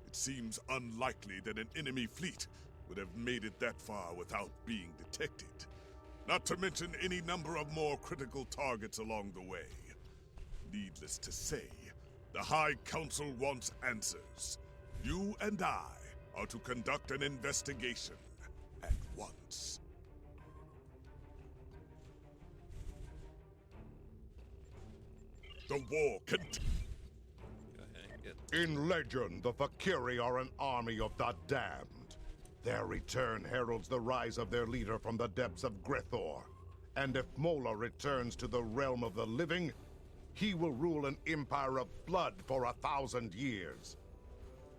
It seems unlikely that an enemy fleet would have made it that far without being detected. Not to mention any number of more critical targets along the way. Needless to say, the High Council wants answers. You and I are to conduct an investigation at once. The war continues. In legend, the Fakiri are an army of the damned. Their return heralds the rise of their leader from the depths of Grethor. And if Mola returns to the realm of the living, he will rule an empire of blood for 1,000 years.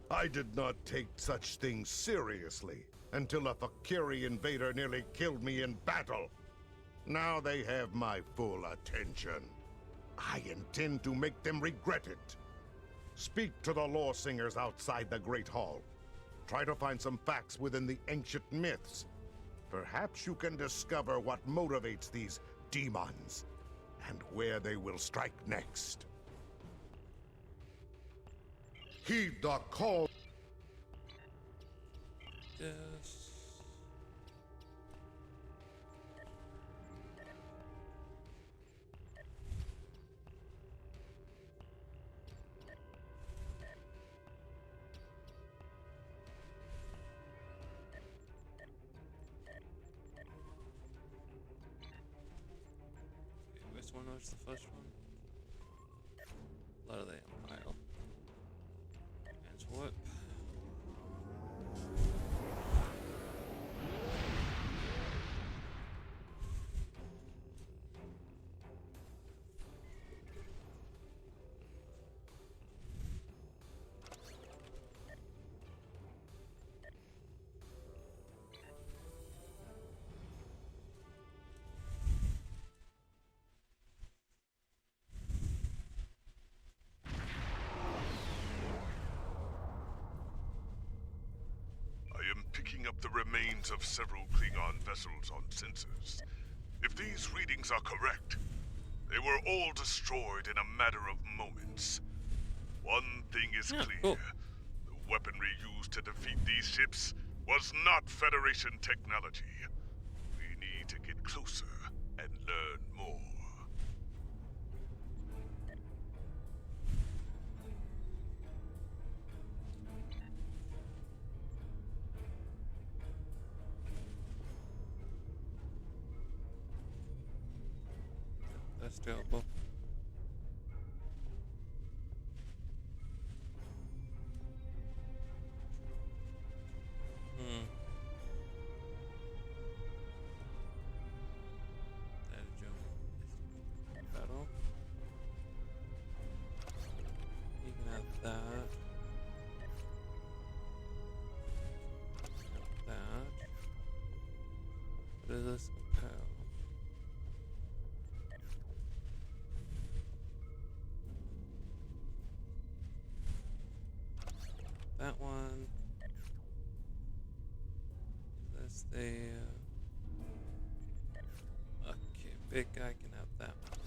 I did not take such things seriously until a Fakiri invader nearly killed me in battle. Now they have my full attention. I intend to make them regret it. Speak to the lore singers outside the Great Hall. Try to find some facts within the ancient myths. Perhaps you can discover what motivates these demons, and where they will strike next. Heed the call. Yes. Which one was the first one? Blood of the Empire. Antwerp. Picking up the remains of several Klingon vessels on sensors. If these readings are correct, they were all destroyed in a matter of moments. One thing is clear. Cool. The weaponry used to defeat these ships was not Federation technology. We need to get closer and learn more. That's terrible. Battle. You can have that. Have that. this? Oh. That one. That's the. Okay, big guy can have that one.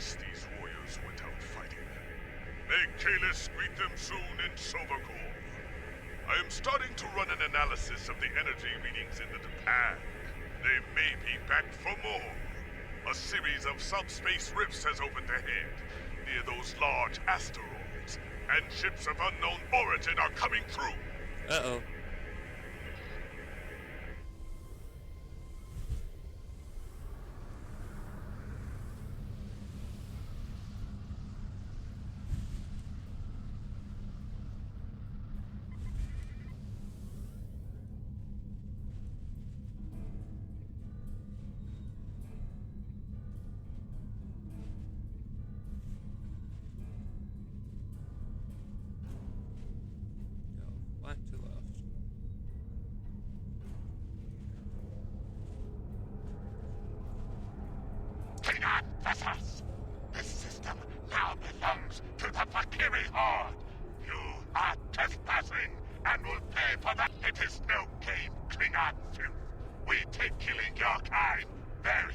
These warriors went out fighting. May Kalis greet them soon in Silvercore. I am starting to run an analysis of the energy readings in the Japan. They may be back for more. A series of subspace rifts has opened ahead, near those large asteroids, and ships of unknown origin are coming through. Uh-oh. Flat to left. Klingon vessels! This system now belongs to the Valkyrie Horde! You are trespassing and will pay for that! It is no game, Klingon filth! We take killing your kind very,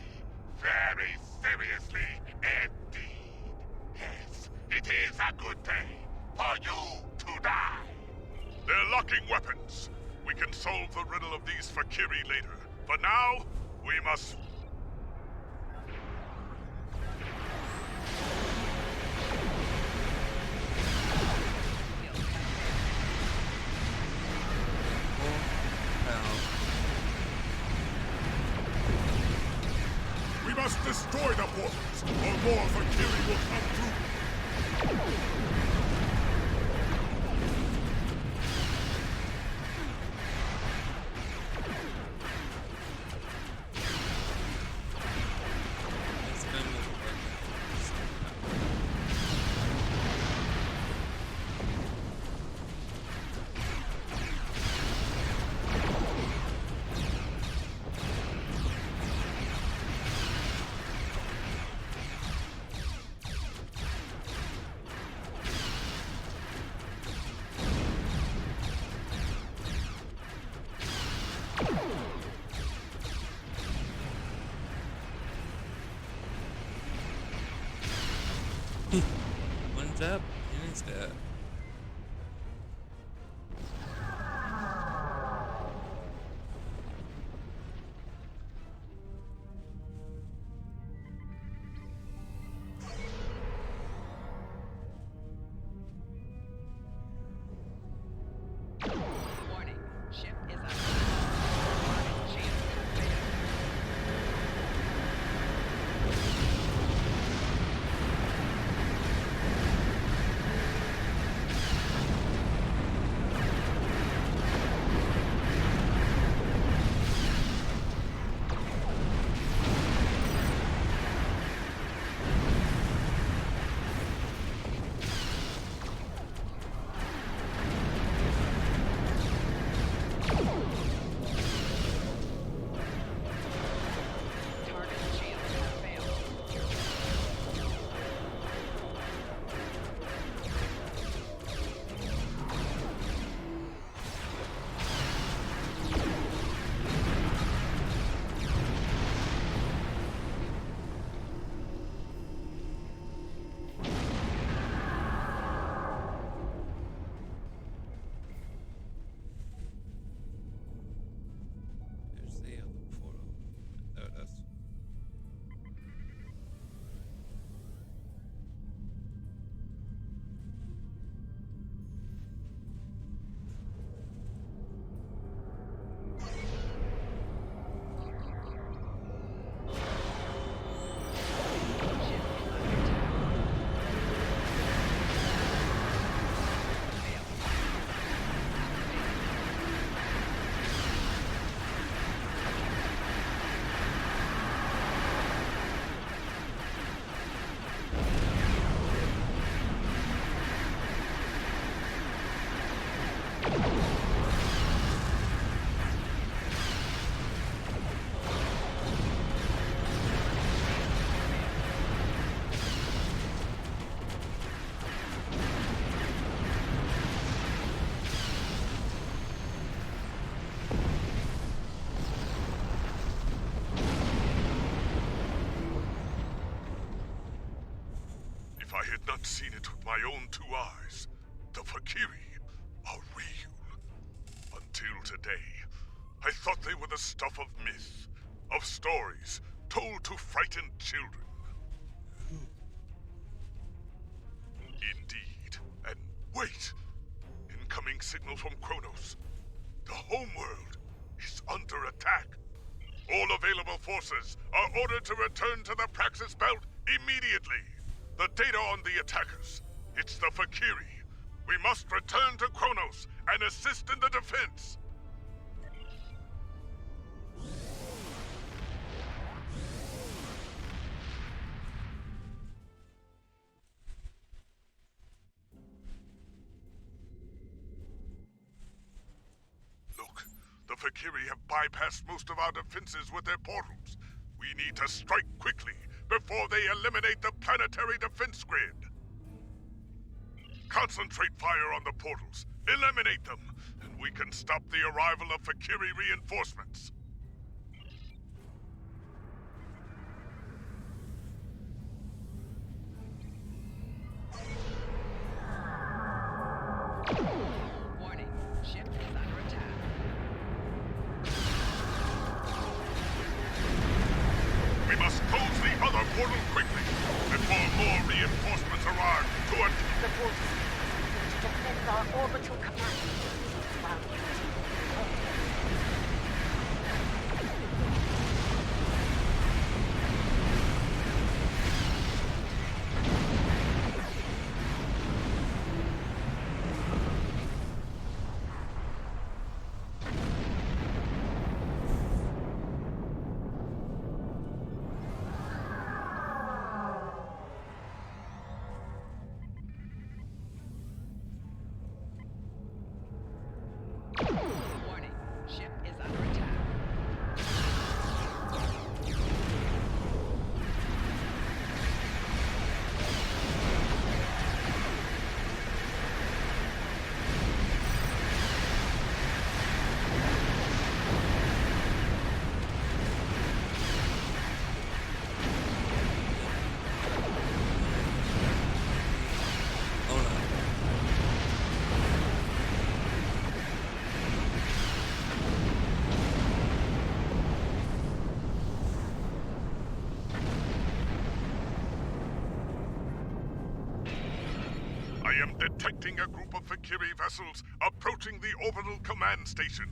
very seriously indeed! Yes, it is a good day for you to die! They're locking weapons. We can solve the riddle of these Valkyrie later. For now, we must... We must destroy the portals, or more Valkyrie will come through. One's up, and it's dead. Warning. Ship is under attack. Shields have failed. not seen it with my own 2 eyes. The Fakiri are real. Until today, I thought they were the stuff of myth, of stories told to frighten children. Indeed. And wait! Incoming signal from Kronos. The homeworld is under attack. All available forces are ordered to return to the Praxis Belt immediately. The data on the attackers. It's the Fakiri. We must return to Kronos and assist in the defense. Look, the Fakiri have bypassed most of our defenses with their portals. We need to strike quickly before they eliminate the planetary defense grid. Concentrate fire on the portals, eliminate them, and we can stop the arrival of Fakiri reinforcements. Warning, ship is under attack. We must close the other portal quickly before more reinforcements arrive to attack. The force to defend our orbital capacity while using Warning, ship is under attack. Oh no. I am detecting a group of Fakiri vessels approaching the orbital command station.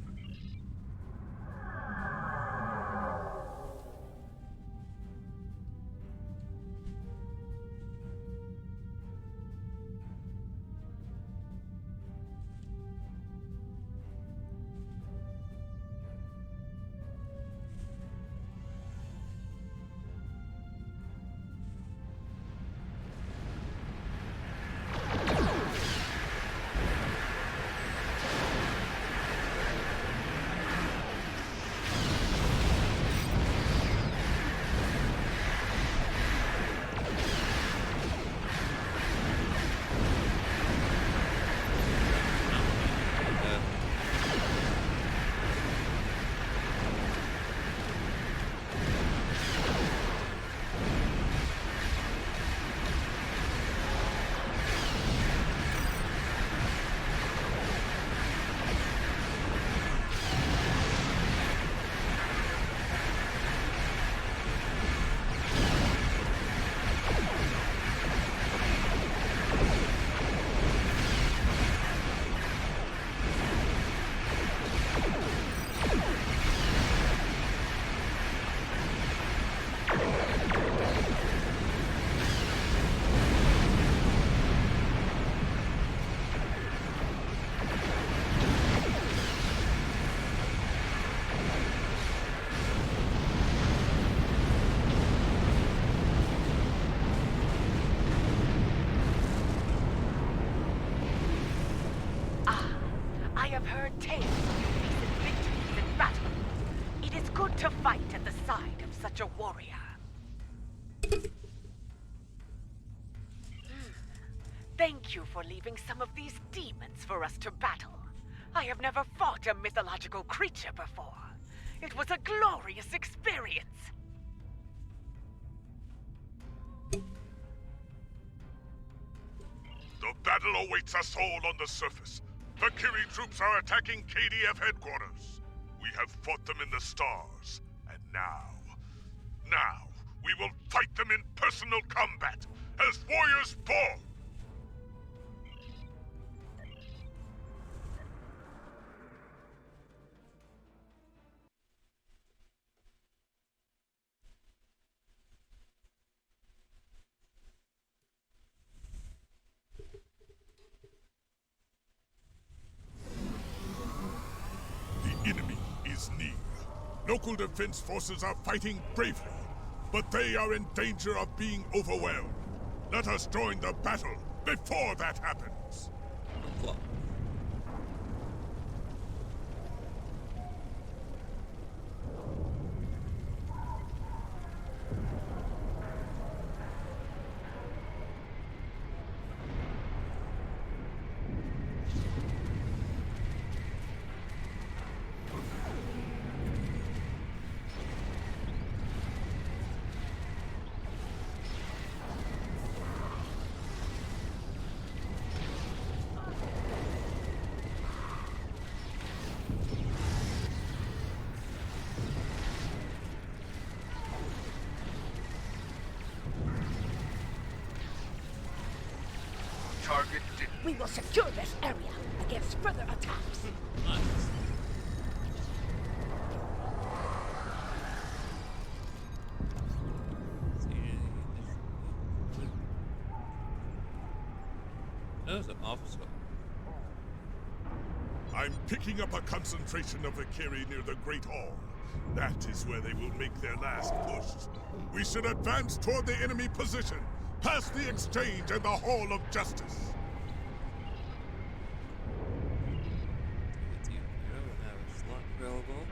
I have heard tales of recent victories in battle. It is good to fight at the side of such a warrior. Thank you for leaving some of these demons for us to battle. I have never fought a mythological creature before. It was a glorious experience. awaits us all on the surface. Valkyrie troops are attacking KDF headquarters. We have fought them in the stars, and now, we will fight them in personal combat, as warriors born! The enemy is near. Local defense forces are fighting bravely, but they are in danger of being overwhelmed. Let us join the battle before that happens. Target We will secure this area against further attacks. That was an officer. I'm picking up a concentration of Valkyrie near the Great Hall. That is where they will make their last push. We should advance toward the enemy position, past the exchange and the Hall of Justice. Available.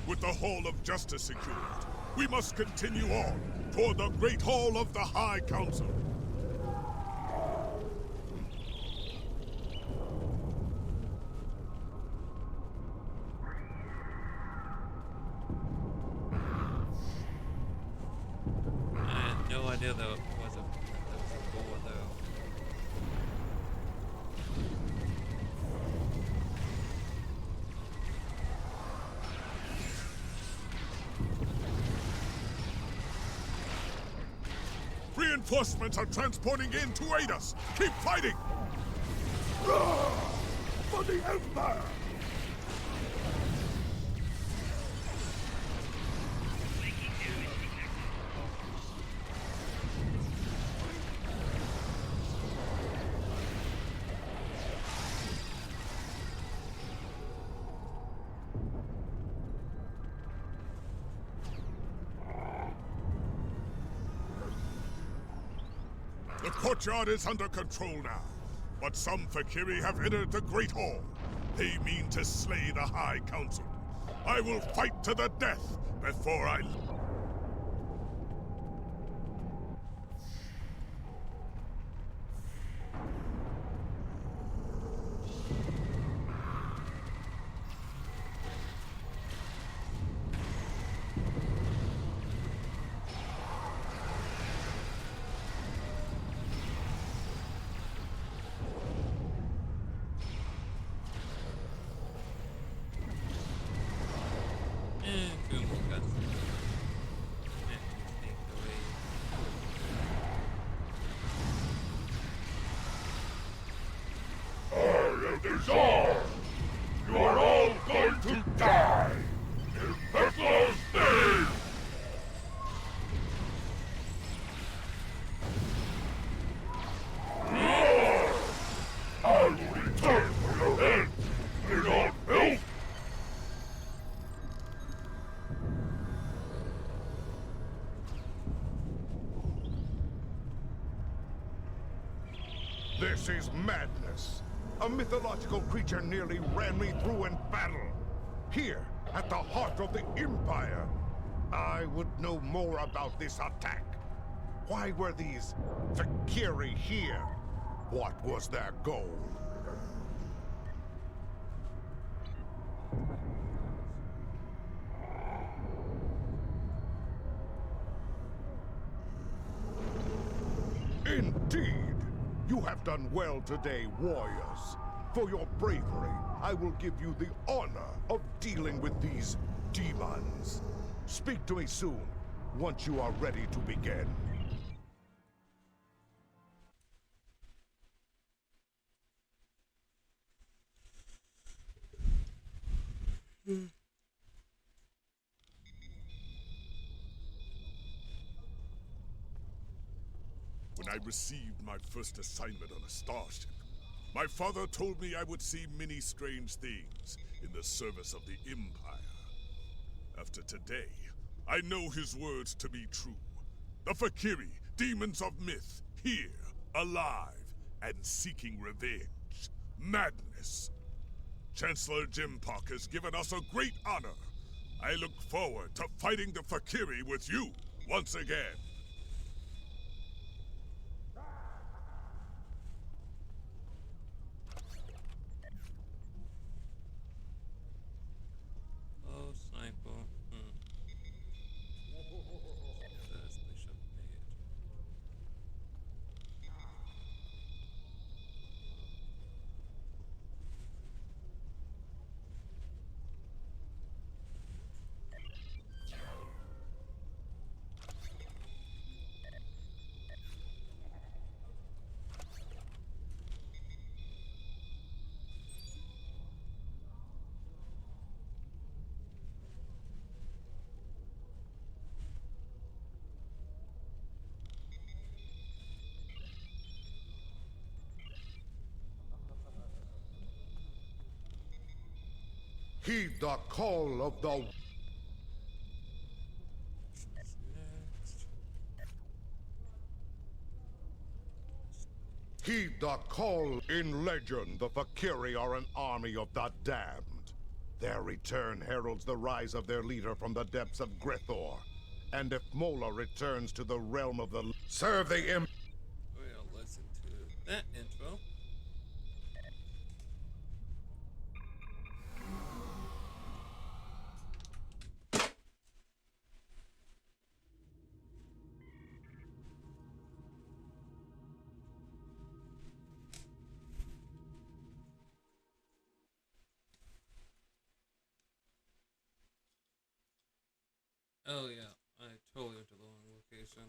With the Hall of Justice secured, we must continue on toward the Great Hall of the High Council. I had no idea that was a door though. Reinforcements are transporting in to aid us. Keep fighting! For the Empire! The courtyard is under control now, but some Valkyrie have entered the Great Hall. They mean to slay the High Council. I will fight to the death before I... This is madness. A mythological creature nearly ran me through in battle. Here, at the heart of the Empire. I would know more about this attack. Why were these Valkyrie here? What was their goal? Indeed! You have done well today, warriors. For your bravery, I will give you the honor of dealing with these demons. Speak to me soon, once you are ready to begin. When I received my first assignment on a starship, my father told me I would see many strange things in the service of the Empire. After today, I know his words to be true. The Valkyrie, demons of myth, here, alive, and seeking revenge. Madness. Chancellor Jimpock has given us a great honor. I look forward to fighting the Valkyrie with you once again. Oh, sniper. That's Bishop made. Heed the call of the... Next. Heed the call. In legend, the Valkyrie are an army of the damned. Their return heralds the rise of their leader from the depths of Grethor. And if Mola returns to the realm of the... Serve the Imp... We'll listen to that intro. Oh yeah, I totally went to the wrong location.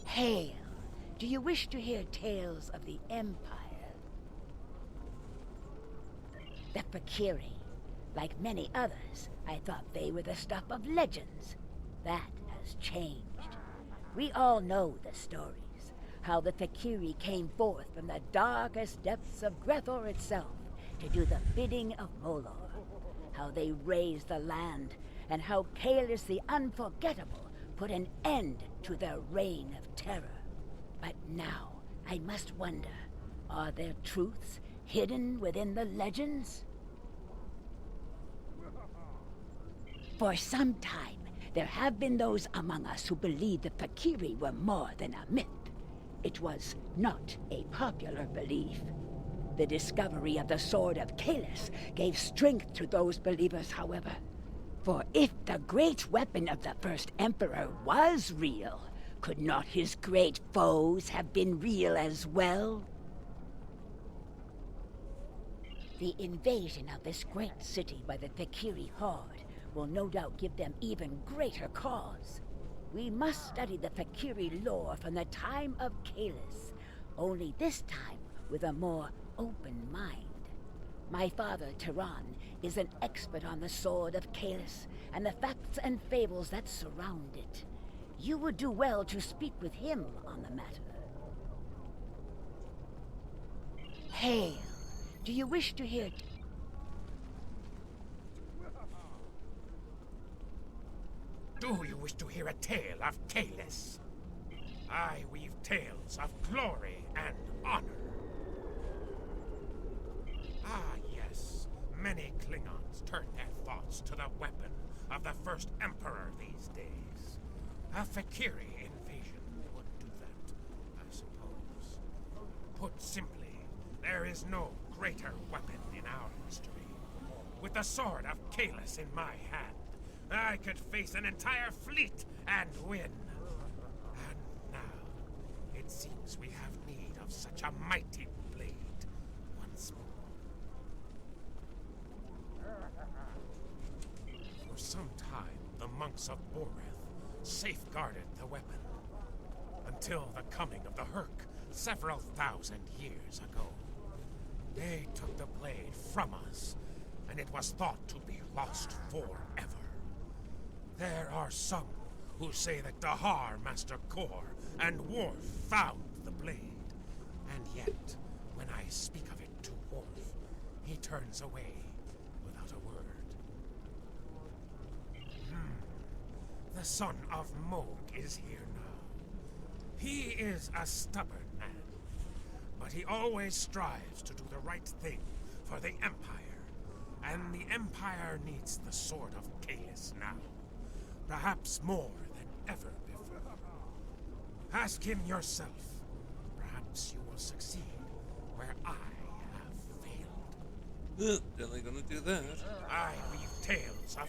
Hail! Do you wish to hear tales of the Empire? The Valkyrie. Like many others, I thought they were the stuff of legends. That has changed. We all know the stories. How the Valkyrie came forth from the darkest depths of Grethor itself to do the bidding of Molor. How they raised the land, and how Kalis the Unforgettable put an end to their reign of terror. But now, I must wonder, are there truths hidden within the legends? For some time, there have been those among us who believe the Fakiri were more than a myth. It was not a popular belief. The discovery of the Sword of Kalis gave strength to those believers, however. For if the great weapon of the first Emperor was real, could not his great foes have been real as well? The invasion of this great city by the Fakiri horde will no doubt give them even greater cause. We must study the Fakiri lore from the time of Kalis, only this time with a more open mind. My father, Tehran, is an expert on the Sword of Kalis and the facts and fables that surround it. You would do well to speak with him on the matter. Hail! Do you wish to hear... Do you wish to hear a tale of Kalis? I weave tales of glory and honor. Ah, yes. Many Klingons turn their thoughts to the weapon of the first Emperor these days. A Fakiri invasion would do that, I suppose. Put simply, there is no greater weapon in our history. With the Sword of Kalis in my hand, I could face an entire fleet and win. And now, it seems we have need of such a mighty blade once more. For some time, the monks of Boreth safeguarded the weapon, until the coming of the Herc several thousand years ago. They took the blade from us, and it was thought to be lost forever. There are some who say that Dahar, Master Kor, and Worf found the blade. And yet, when I speak of it to Worf, he turns away without a word. The son of Moog is here now. He is a stubborn man, but he always strives to do the right thing for the Empire. And the Empire needs the Sword of Kalis now. Perhaps more than ever before. Ask him yourself. Perhaps you will succeed where I have failed. Definitely gonna do that. I weave tales of...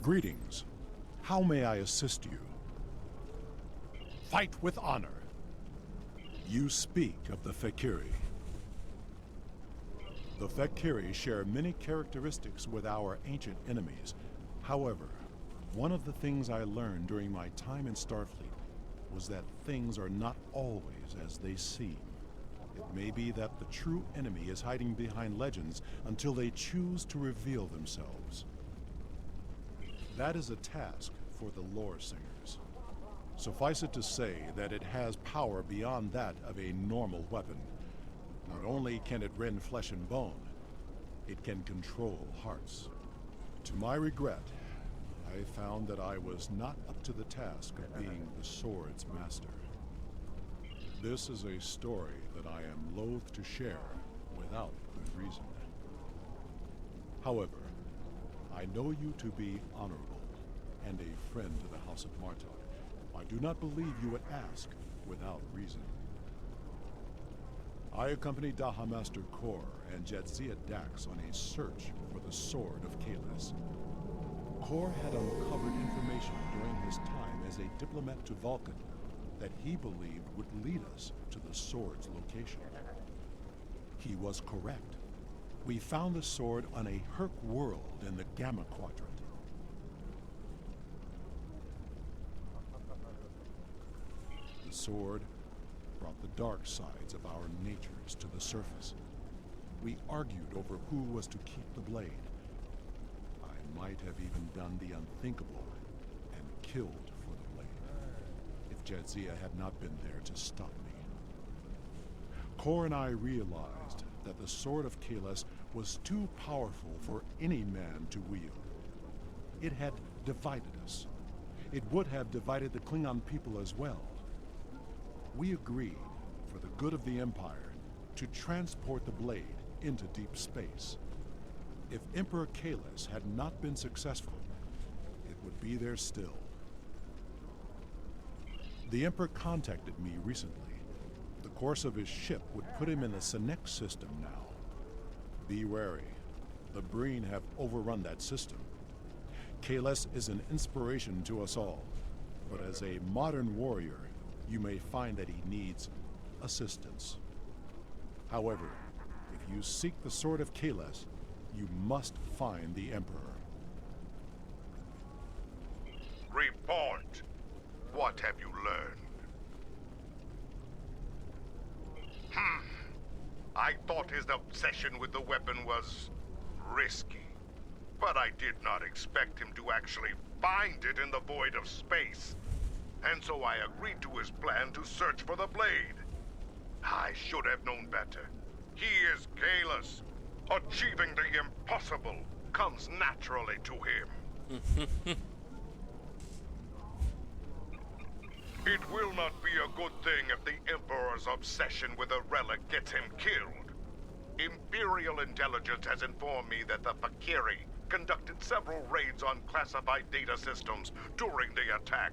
Greetings. How may I assist you? Fight with honor. You speak of the Fakiri. The Fakiri share many characteristics with our ancient enemies. However, one of the things I learned during my time in Starfleet was that things are not always as they seem. It may be that the true enemy is hiding behind legends until they choose to reveal themselves. That is a task for the lore singers. Suffice it to say that it has power beyond that of a normal weapon. Not only can it rend flesh and bone, it can control hearts. To my regret, I found that I was not up to the task of being the sword's master. This is a story that I am loath to share without good reason. However, I know you to be honorable and a friend to the House of Martok. I do not believe you would ask without reason. I accompanied Daha Master Kor and Jadzia Dax on a search for the Sword of Kalis. Kor had uncovered information during his time as a diplomat to Vulcan that he believed would lead us to the sword's location. He was correct. We found the sword on a Herc world in the Gamma Quadrant. The sword brought the dark sides of our natures to the surface. We argued over who was to keep the blade. I might have even done the unthinkable and killed for the blade, if Jadzia had not been there to stop me. Kor and I realized that the Sword of Kalis was too powerful for any man to wield. It had divided us. It would have divided the Klingon people as well. We agreed for the good of the Empire, to transport the blade into deep space. If Emperor Kahless had not been successful, it would be there still. The Emperor contacted me recently. The course of his ship would put him in the Senex system now. Be wary. The Breen have overrun that system. Kahless is an inspiration to us all, but as a modern warrior, you may find that he needs assistance. However, if you seek the sword of Kahless, you must find the Emperor. Report. What have you learned? I thought his obsession with the weapon was risky, but I did not expect him to actually find it in the void of space. And so I agreed to his plan to search for the blade. I should have known better. He is Kahless. Achieving the impossible comes naturally to him. It will not be a good thing if the Emperor's obsession with a relic gets him killed. Imperial intelligence has informed me that the Fakiri conducted several raids on classified data systems during the attack.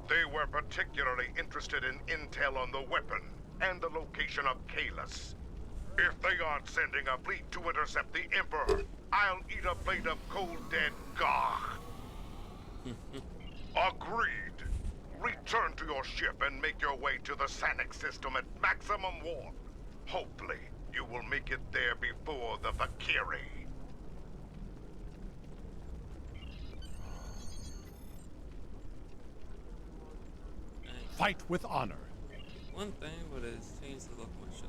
They were particularly interested in intel on the weapon and the location of Kahless. If they aren't sending a fleet to intercept the Emperor, I'll eat a plate of cold dead gagh. Agreed. Return to your ship and make your way to the Sanic system at maximum warp. Hopefully, you will make it there before the Fakiri. Fight with honor. One thing, but it's changed the look of my ship.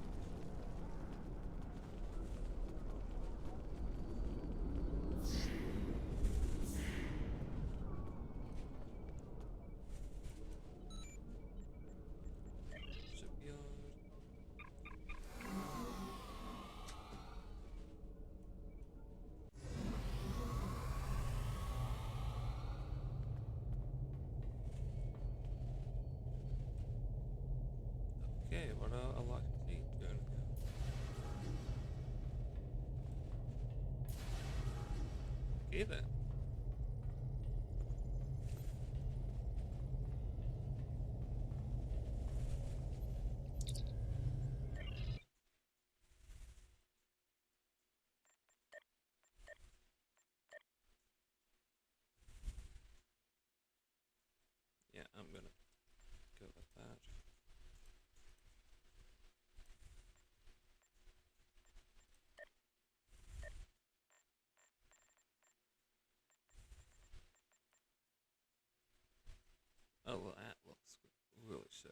Okay, what a lot to see doing here. Okay then. Yeah, I'm gonna go with that. Oh, well, that looks really sick.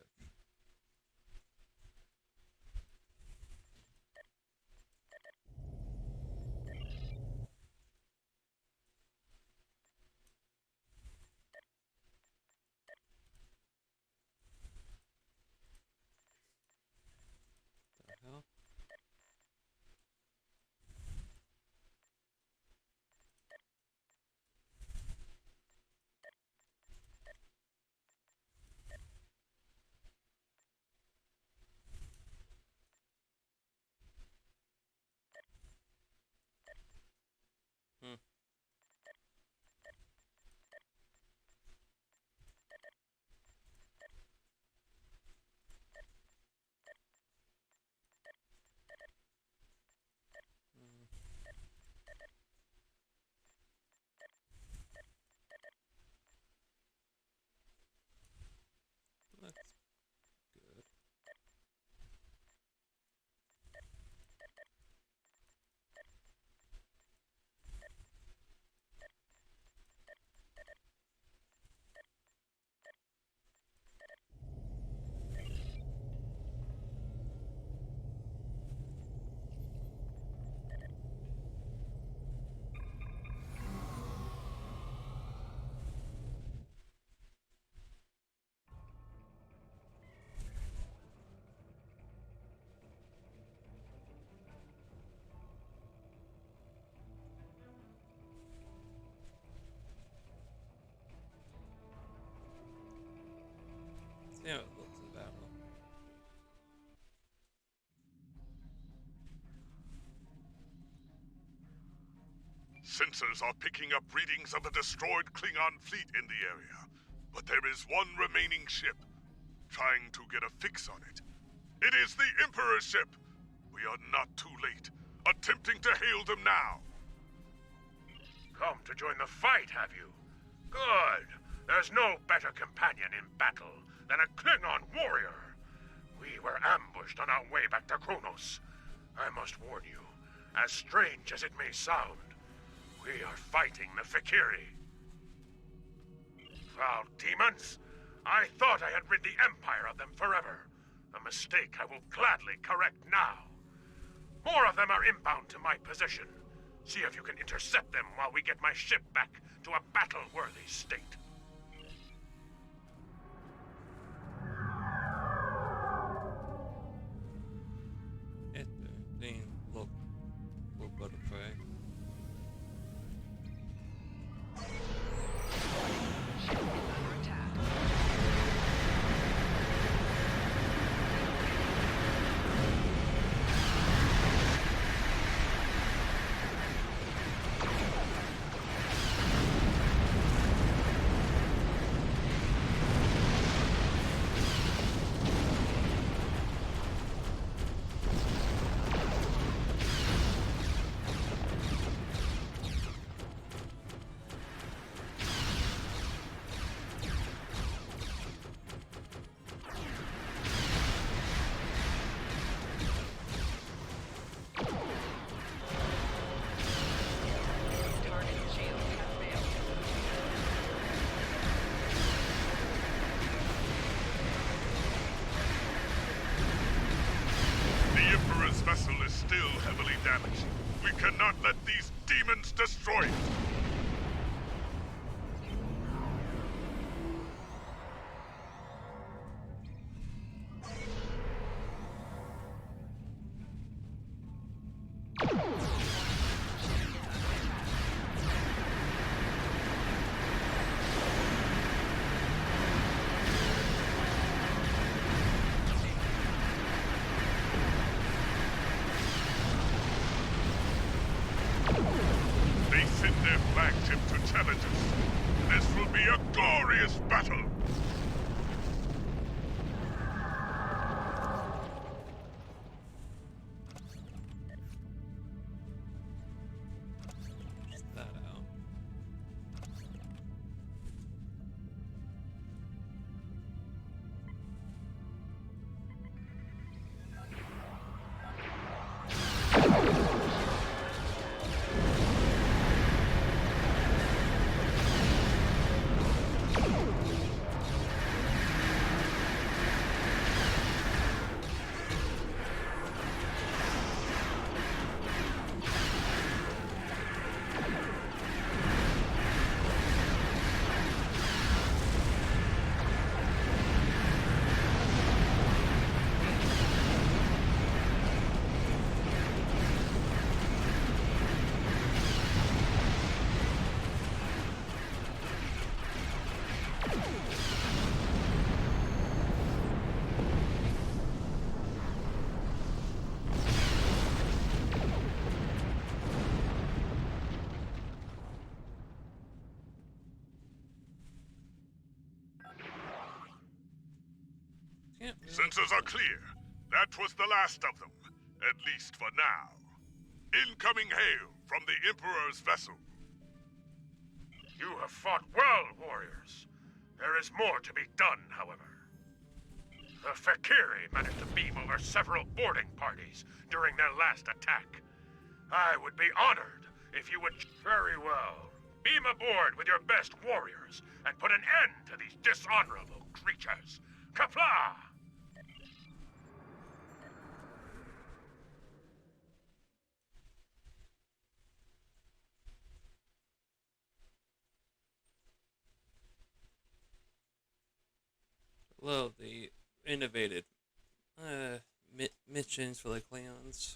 The hell? Hmm. Sensors are picking up readings of a destroyed Klingon fleet in the area. But there is one remaining ship. Trying to get a fix on it. It is the Emperor's ship. We are not too late. Attempting to hail them now. Come to join the fight, have you? Good. There's no better companion in battle than a Klingon warrior. We were ambushed on our way back to Kronos. I must warn you, as strange as it may sound, we are fighting the Fakiri. Foul demons! I thought I had rid the Empire of them forever. A mistake I will gladly correct now. More of them are inbound to my position. See if you can intercept them while we get my ship back to a battle-worthy state. Then look for butterfly. Vessel is still heavily damaged. We cannot let these demons destroy it. Their flagship to challenge us. This will be a glorious battle! Check that out. Sensors are clear. That was the last of them, at least for now. Incoming hail from the Emperor's vessel. You have fought well, warriors. There is more to be done, however. The Fakiri managed to beam over several boarding parties during their last attack. I would be honored if you would... Very well. Beam aboard with your best warriors and put an end to these dishonorable creatures. Kapla! Love the innovative missions for the Klingons.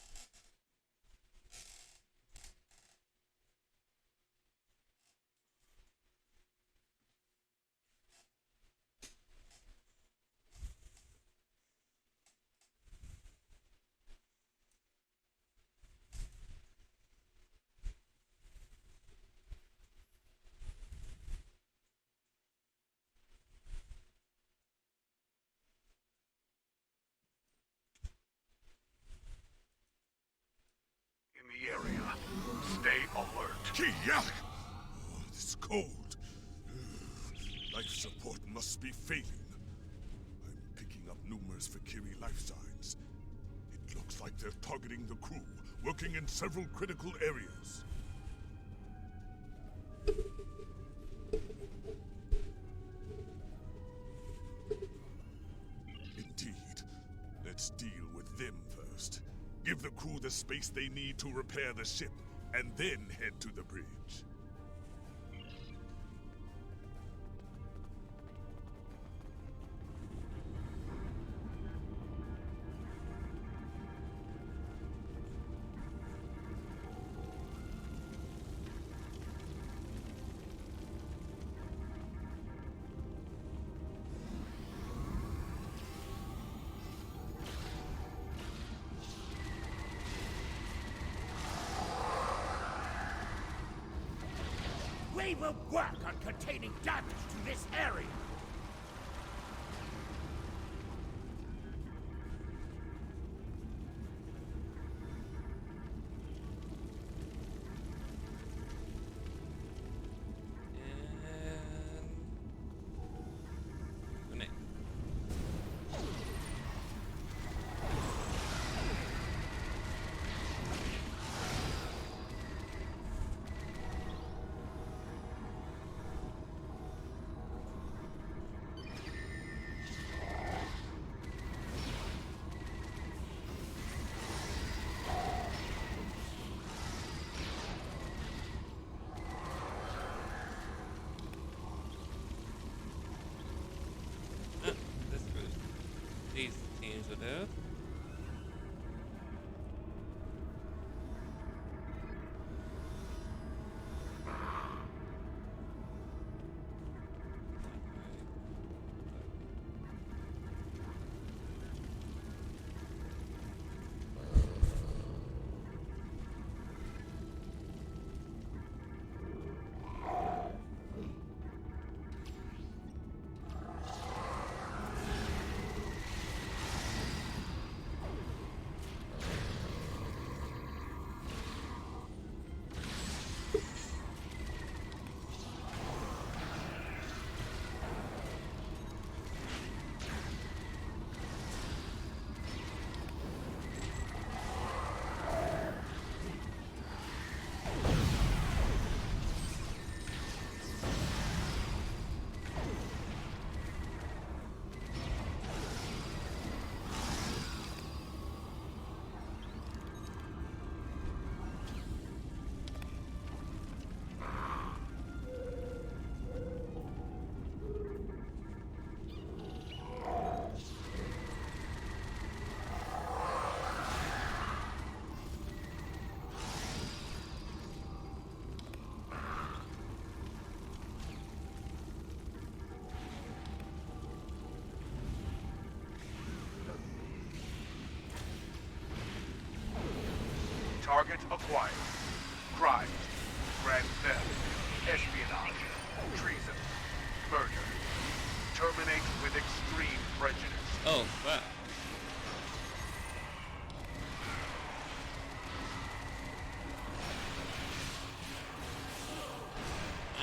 Kia! Oh, this cold. Life support must be failing. I'm picking up numerous Fakiri life signs. It looks like they're targeting the crew, working in several critical areas. Indeed. Let's deal with them first. Give the crew the space they need to repair the ship, and then head to the bridge. We will work on containing damage to this area. These teams are there. Target acquired. Crime, grand theft, espionage, treason, murder. Terminate with extreme prejudice. Oh, wow.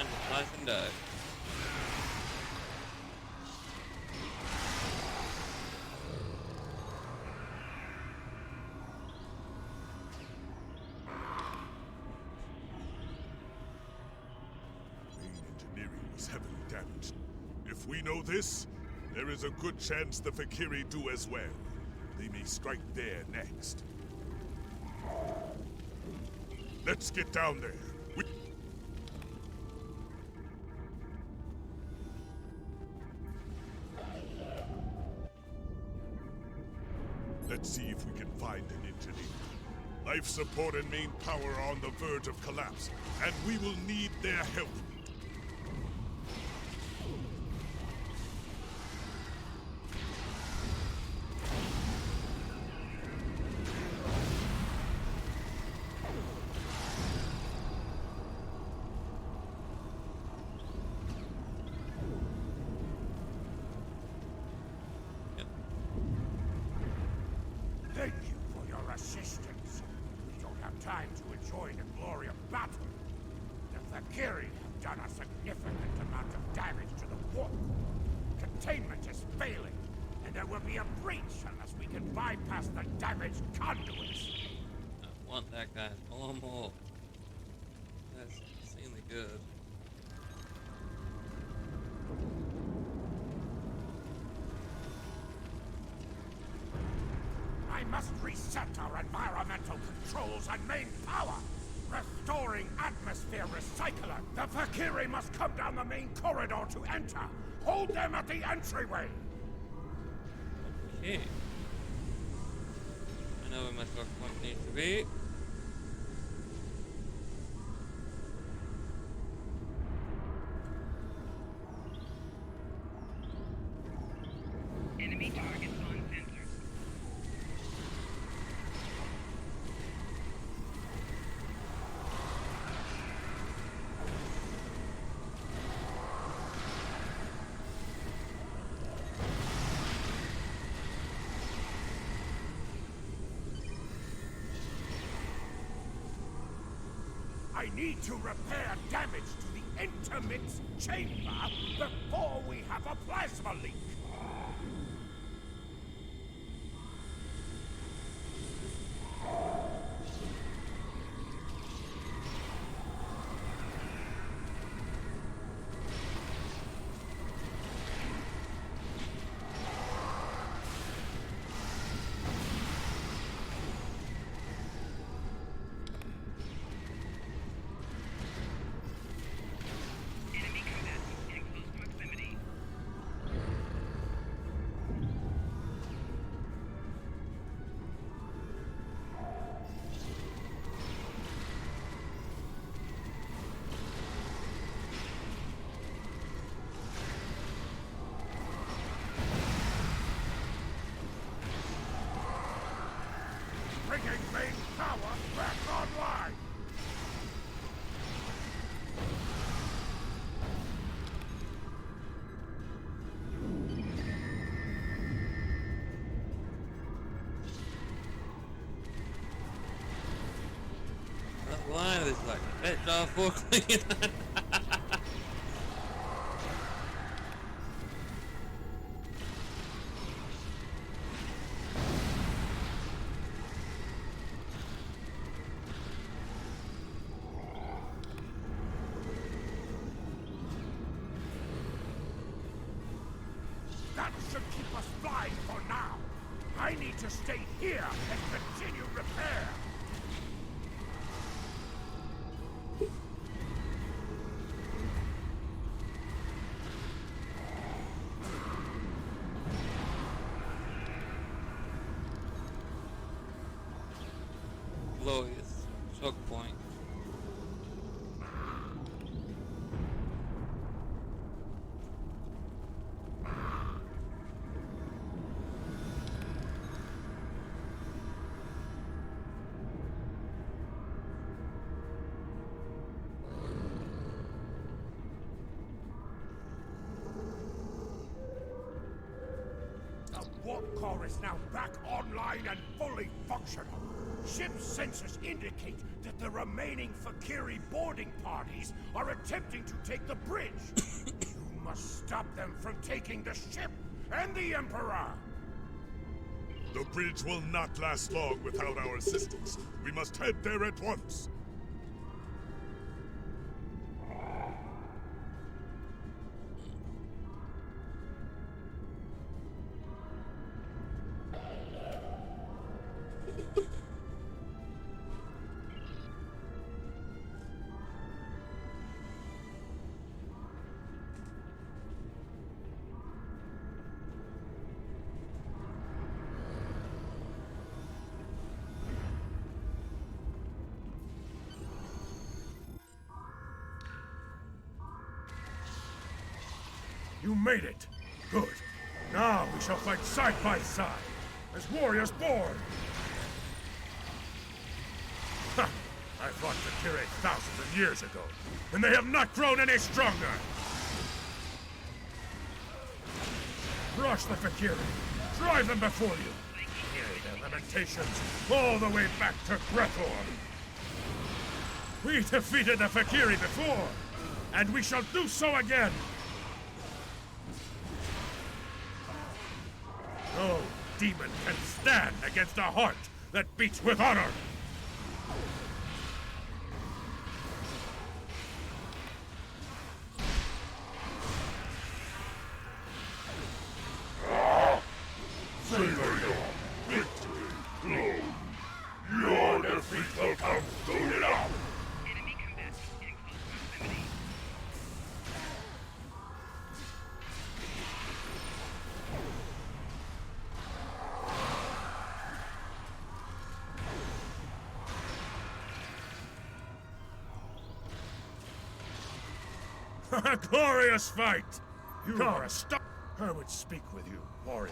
And slice and die. Heavily damaged. If we know this, there is a good chance the Fakiri do as well. They may strike there next. Let's get down there. Let's see if we can find an engineer. Life support and main power are on the verge of collapse, and we will need their help. Thank you for your assistance. We don't have time to enjoy the glory of battle. Fakiri have done a significant amount of damage to the warp. Containment is failing, and there will be a breach unless we can bypass the damaged conduits. I want that, guys. More. That's insanely good. I must reset our environmental controls and main power. Restoring atmosphere recycler. The Fakiri must come down the main corridor to enter. Hold them at the entryway. Okay. I know we must go point needs to be. Enemy targets on sensors. I need to repair damage to the intermix chamber before we have a plasma leak. Bringing main power back online! That line is like that job for Klingon. That should keep us flying for now. I need to stay here and continue repair. Glorious choke point. The warp core is now back online and fully functional. Ship sensors indicate that the remaining Fakiri boarding parties are attempting to take the bridge. You must stop them from taking the ship and the Emperor. The bridge will not last long without our assistance. We must head there at once. You made it. Good. Now we shall fight side by side, as warriors born. Ha! I fought Fakiri thousands of years ago, and they have not grown any stronger. Crush the Fakiri. Drive them before you. Carry their limitations all the way back to Grethor. We defeated the Fakiri before. and we shall do so again! No demon can stand against a heart that beats with honor! Savor your victory, Clone. Your defeat will come soon enough. Enemy combatants in close proximity. A glorious fight! You are a star. I would speak with you, warrior.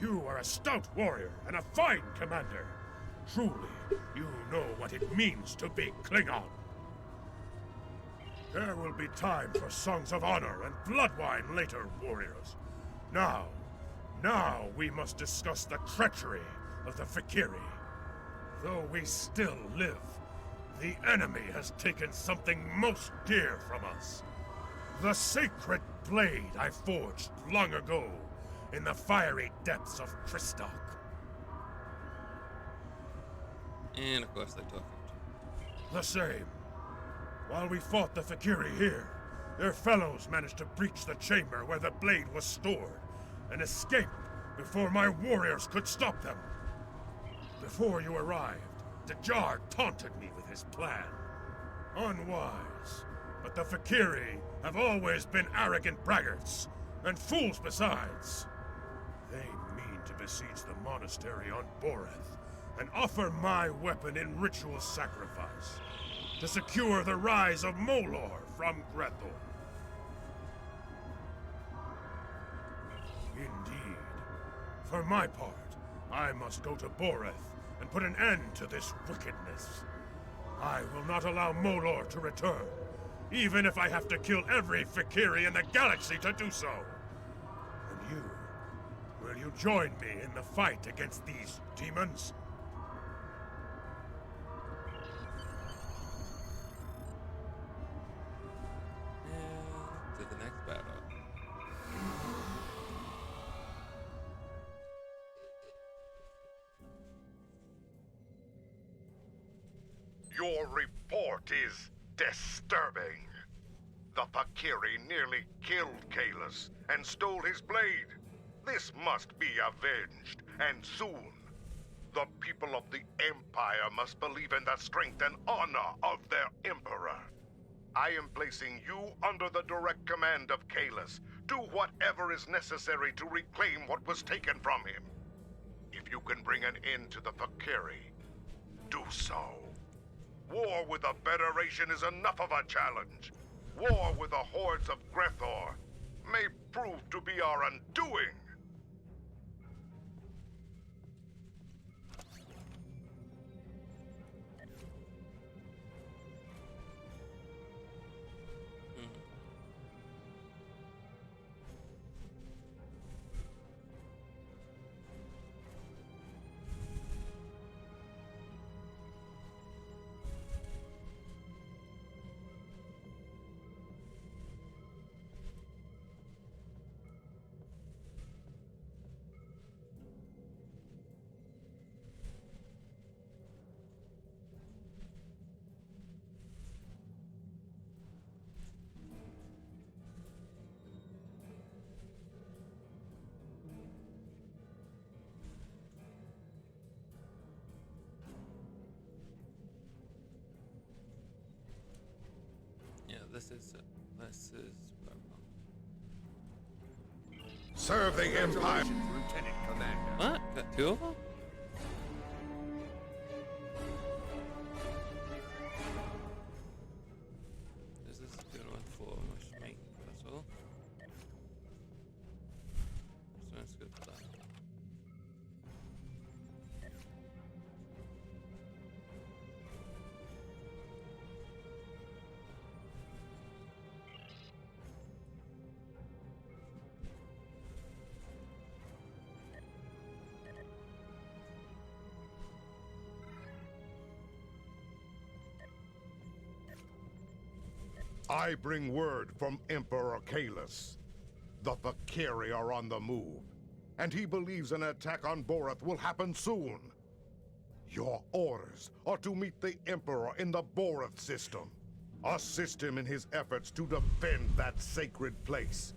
You are a stout warrior and a fine commander. Truly, you know what it means to be Klingon. There will be time for songs of honor and blood wine later, warriors. Now we must discuss the treachery of the Fikiri. Though we still live, the enemy has taken something most dear from us. The sacred blade I forged long ago in the fiery depths of Christok. And of course they took it. The same. While we fought the Fikiri here, their fellows managed to breach the chamber where the blade was stored and escape before my warriors could stop them. Before you arrived, Dajar taunted me with his plan. Unwise, but the Fikiri have always been arrogant braggarts, and fools besides. They mean to besiege the monastery on Boreth and offer my weapon in ritual sacrifice to secure the rise of Molor from Grethor. Indeed. For my part, I must go to Boreth and put an end to this wickedness. I will not allow Molor to return, even if I have to kill every Fikiri in the galaxy to do so. And you, will you join me in the fight against these demons? To the next battle. Your report is disturbing. The Fakiri nearly killed Kahlus and stole his blade. This must be avenged, and soon. The people of the Empire must believe in the strength and honor of their Emperor. I am placing you under the direct command of Kahlus. Do whatever is necessary to reclaim what was taken from him. If you can bring an end to the Fakiri, do so. War with the Federation is enough of a challenge. War with the hordes of Grethor may prove to be our undoing. This is Serve the Empire, Lieutenant Commander. what? Got two of them? This is a good one for my mate vessel. I bring word from Emperor Kalis. The Fakiri are on the move, and he believes an attack on Borath will happen soon. Your orders are to meet the Emperor in the Borath system. Assist him in his efforts to defend that sacred place.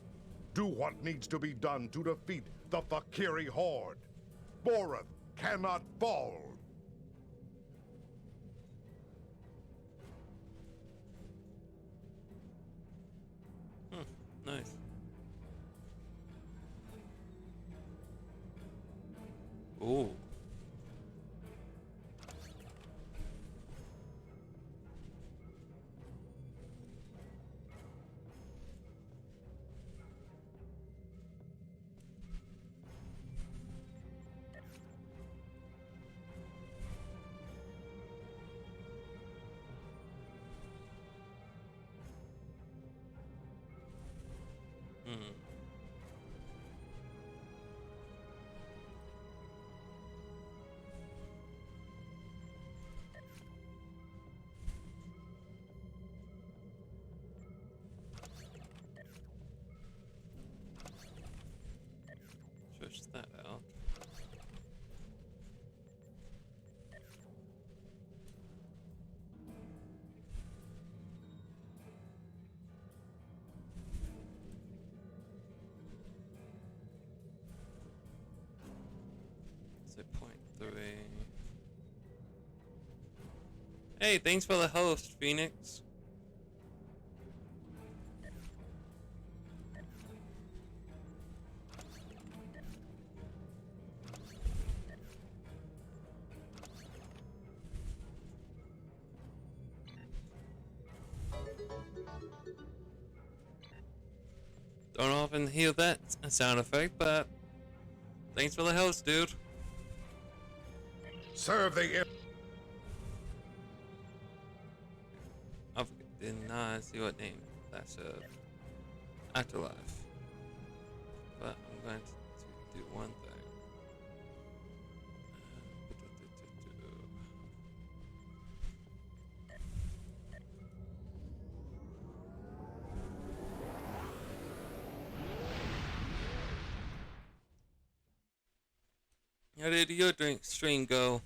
Do what needs to be done to defeat the Fakiri horde. Borath cannot fall. Nice. Ooh. Switch that out. Say 0.3. Hey, thanks for the host, Phoenix. Don't often hear that sound effect, but thanks for the host, dude. Serve the I did not see what name that's Afterlife. But I'm going to do one thing. How did your stream go?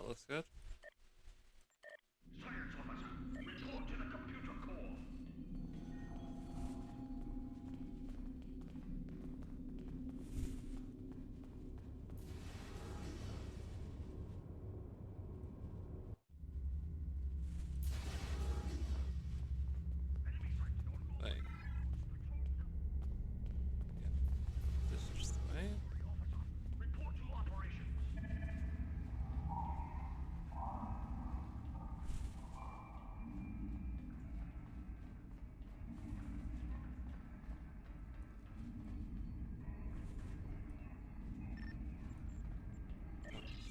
looks good. Wait. Yeah. This is the way.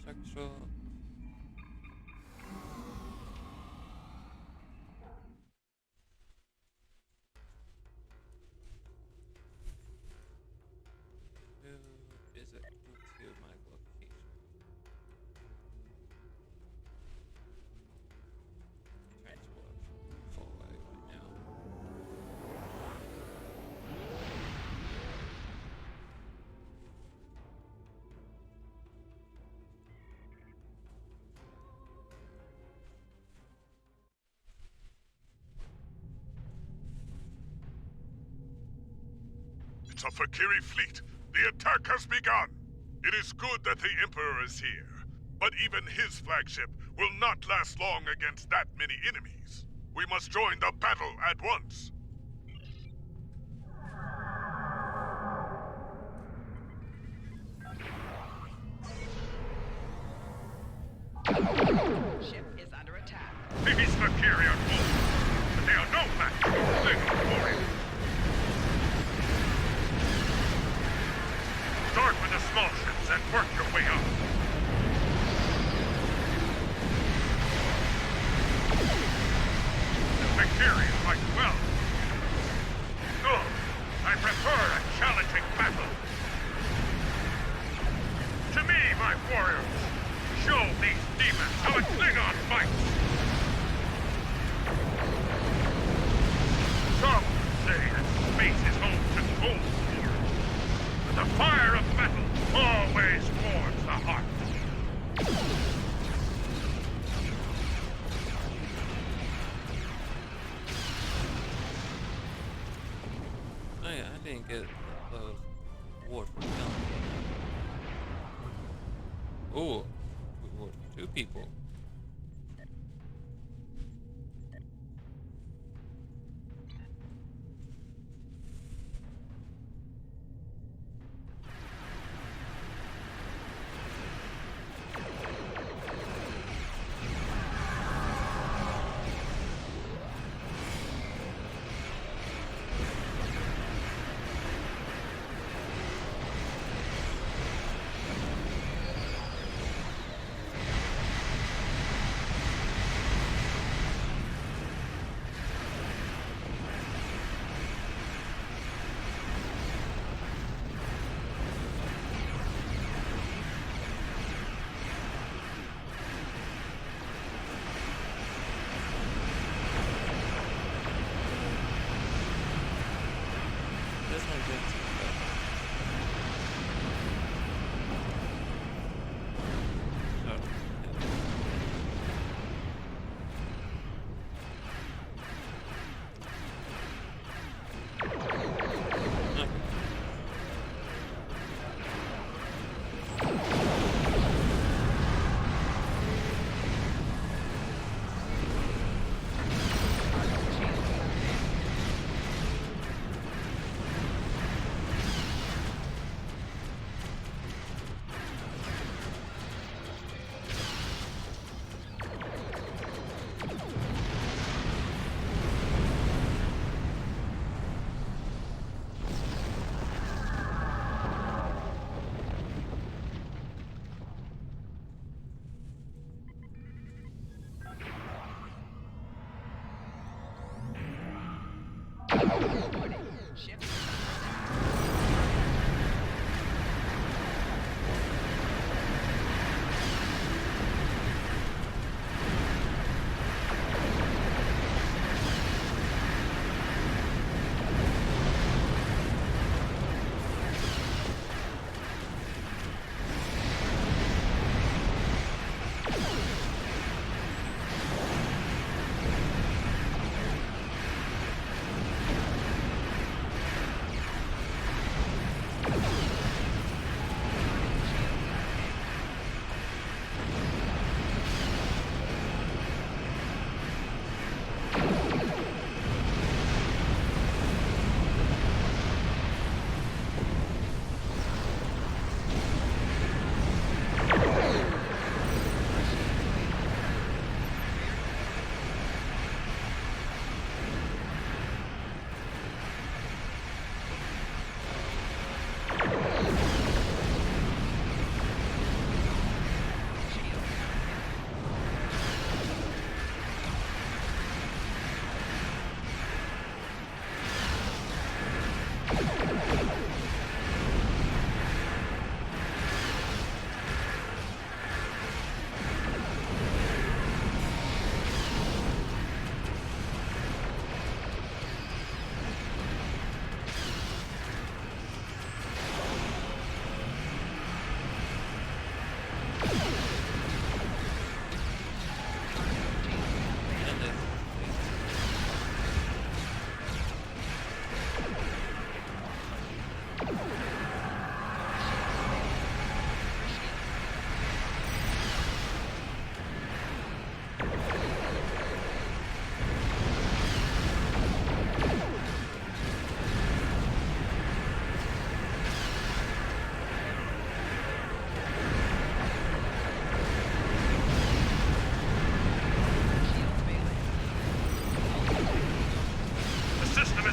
Sexual. Who is it into my location? Transport forward right now. It's a Fakiri fleet. The attack has begun. It is good that the Emperor is here, but even his flagship will not last long against that many enemies. We must join the battle at once. Ship is under attack. These Fakiri are bold, but they are no match for Klingon warriors. Start with the small ships and work your way up. The Fakiri fight well. Good. I prefer a challenging battle. To me, my warriors, show these demons how a Klingon fights. Some say that space is home to cold war. But the fire of battle always warms the heart. Oh yeah, I didn't get those awards for film. Oh, award for 2 people. This one didn't seem good. Ship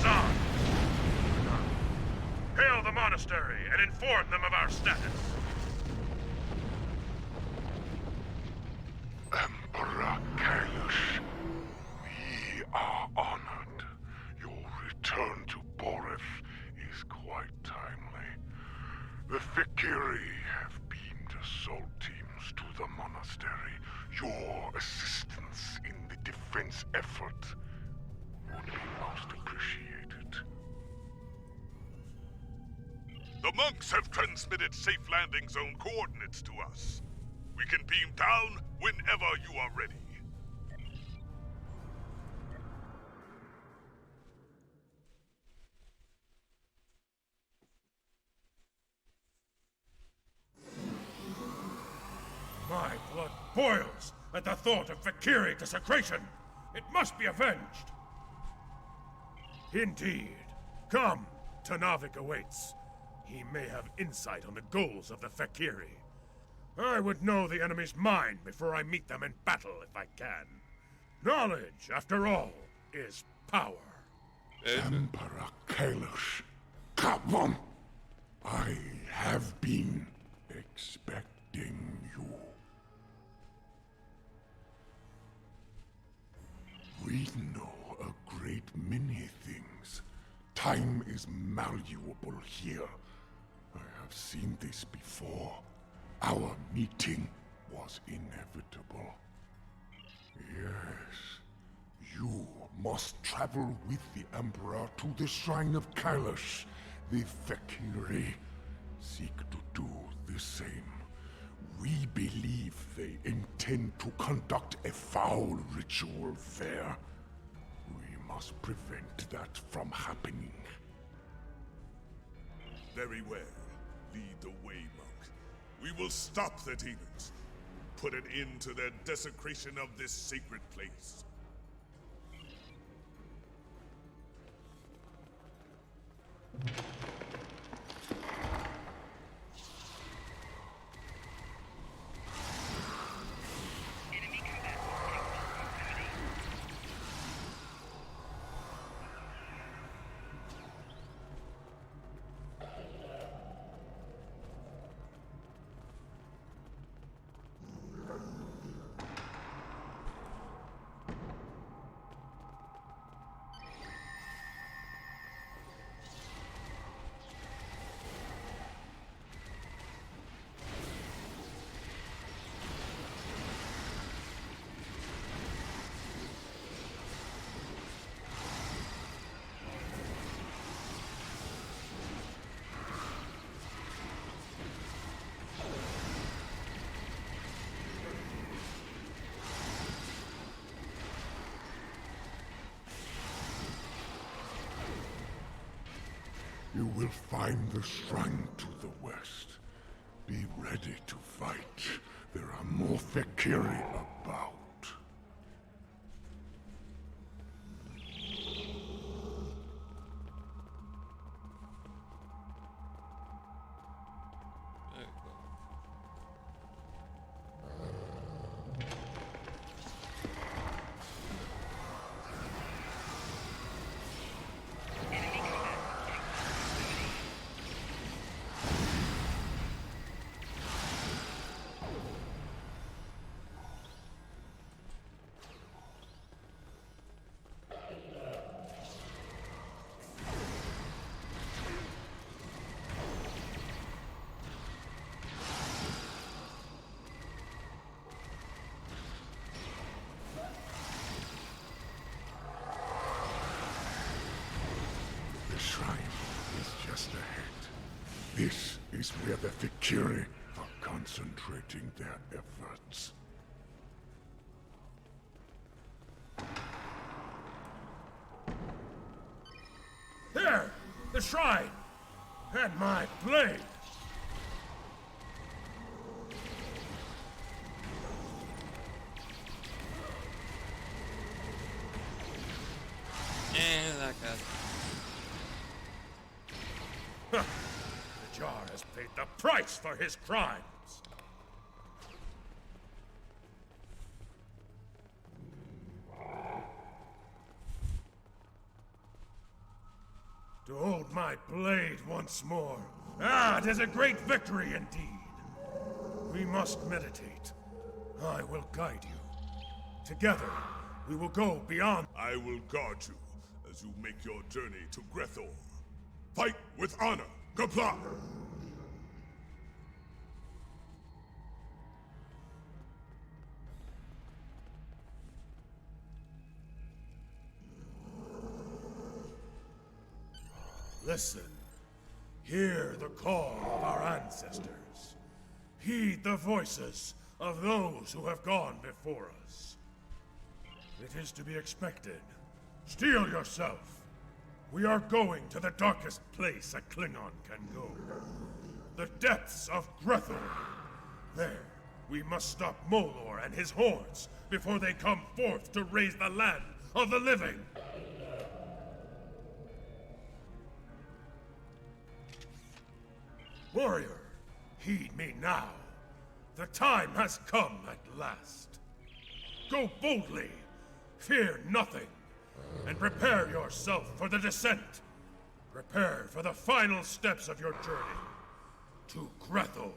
is on! Hail the monastery and inform them of our status. Emperor Kalush, we are honored. Your return to Boreth is quite timely. The Fikiri have beamed assault teams to the monastery. Your assistance in the defense effort would be most appreciated. The monks have transmitted safe landing zone coordinates to us. We can beam down whenever you are ready. My blood boils at the thought of Fikiri desecration. It must be avenged. Indeed. Come, Tanavik awaits. He may have insight on the goals of the Fikiri. I would know the enemy's mind before I meet them in battle if I can. Knowledge, after all, is power. Emperor Kalush, come on! I have been expecting you. We know a great many things. Time is malleable here. I have seen this before. Our meeting was inevitable. Yes, you must travel with the Emperor to the Shrine of Kailash. The Fikiri seek to do the same. We believe they intend to conduct a foul ritual there. We must prevent that from happening. Very well. Lead the way, monk. We will stop the demons. Put an end to their desecration of this sacred place. You will find the shrine to the west. Be ready to fight. There are more Fikiri about. The shrine is just ahead. This is where the Fikiri are concentrating their efforts. There! The shrine! And my blade! And that guy. The jar has paid the price for his crimes! to hold my blade once more. Ah, it is a great victory indeed. We must meditate. I will guide you. Together, we will go beyond. I will guard you as you make your journey to Grethor. Fight with honor. Comply! Listen. Hear the call of our ancestors. Heed the voices of those who have gone before us. It is to be expected. Steel yourself. We are going to the darkest place a Klingon can go. The depths of Grethor. There, we must stop Molor and his hordes before they come forth to raise the land of the living. Warrior, heed me now. The time has come at last. Go boldly, fear nothing, and prepare yourself for the descent. Prepare for the final steps of your journey to Grethor.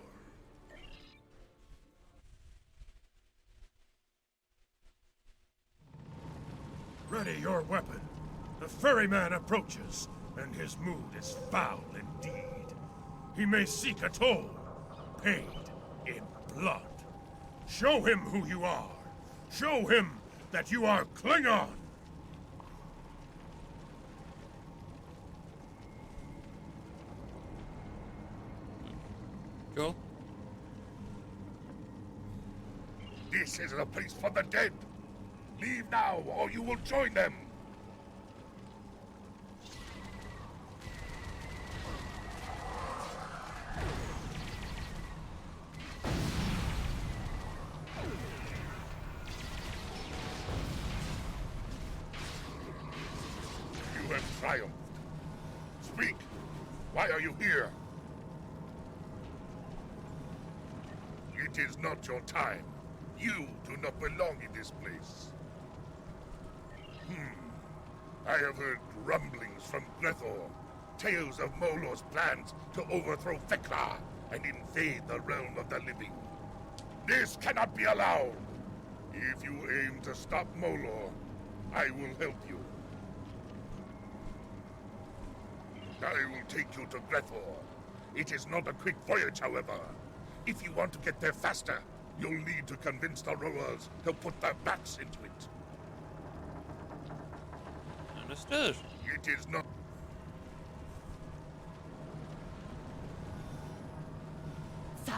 Ready your weapon. The ferryman approaches, and his mood is foul indeed. He may seek a toll, paid in blood. Show him who you are. Show him that you are Klingon. Cool. This is a place for the dead. Leave now, or you will join them. You have triumphed. Speak. Why are you here? It is not your time. You do not belong in this place. I have heard rumblings from Grethor, tales of Molor's plans to overthrow Thekla and invade the realm of the living. This cannot be allowed. If you aim to stop Molor, I will help you. I will take you to Grethor. It is not a quick voyage, however. If you want to get there faster, you'll need to convince the rowers to put their backs into it. Understood. It is not... So,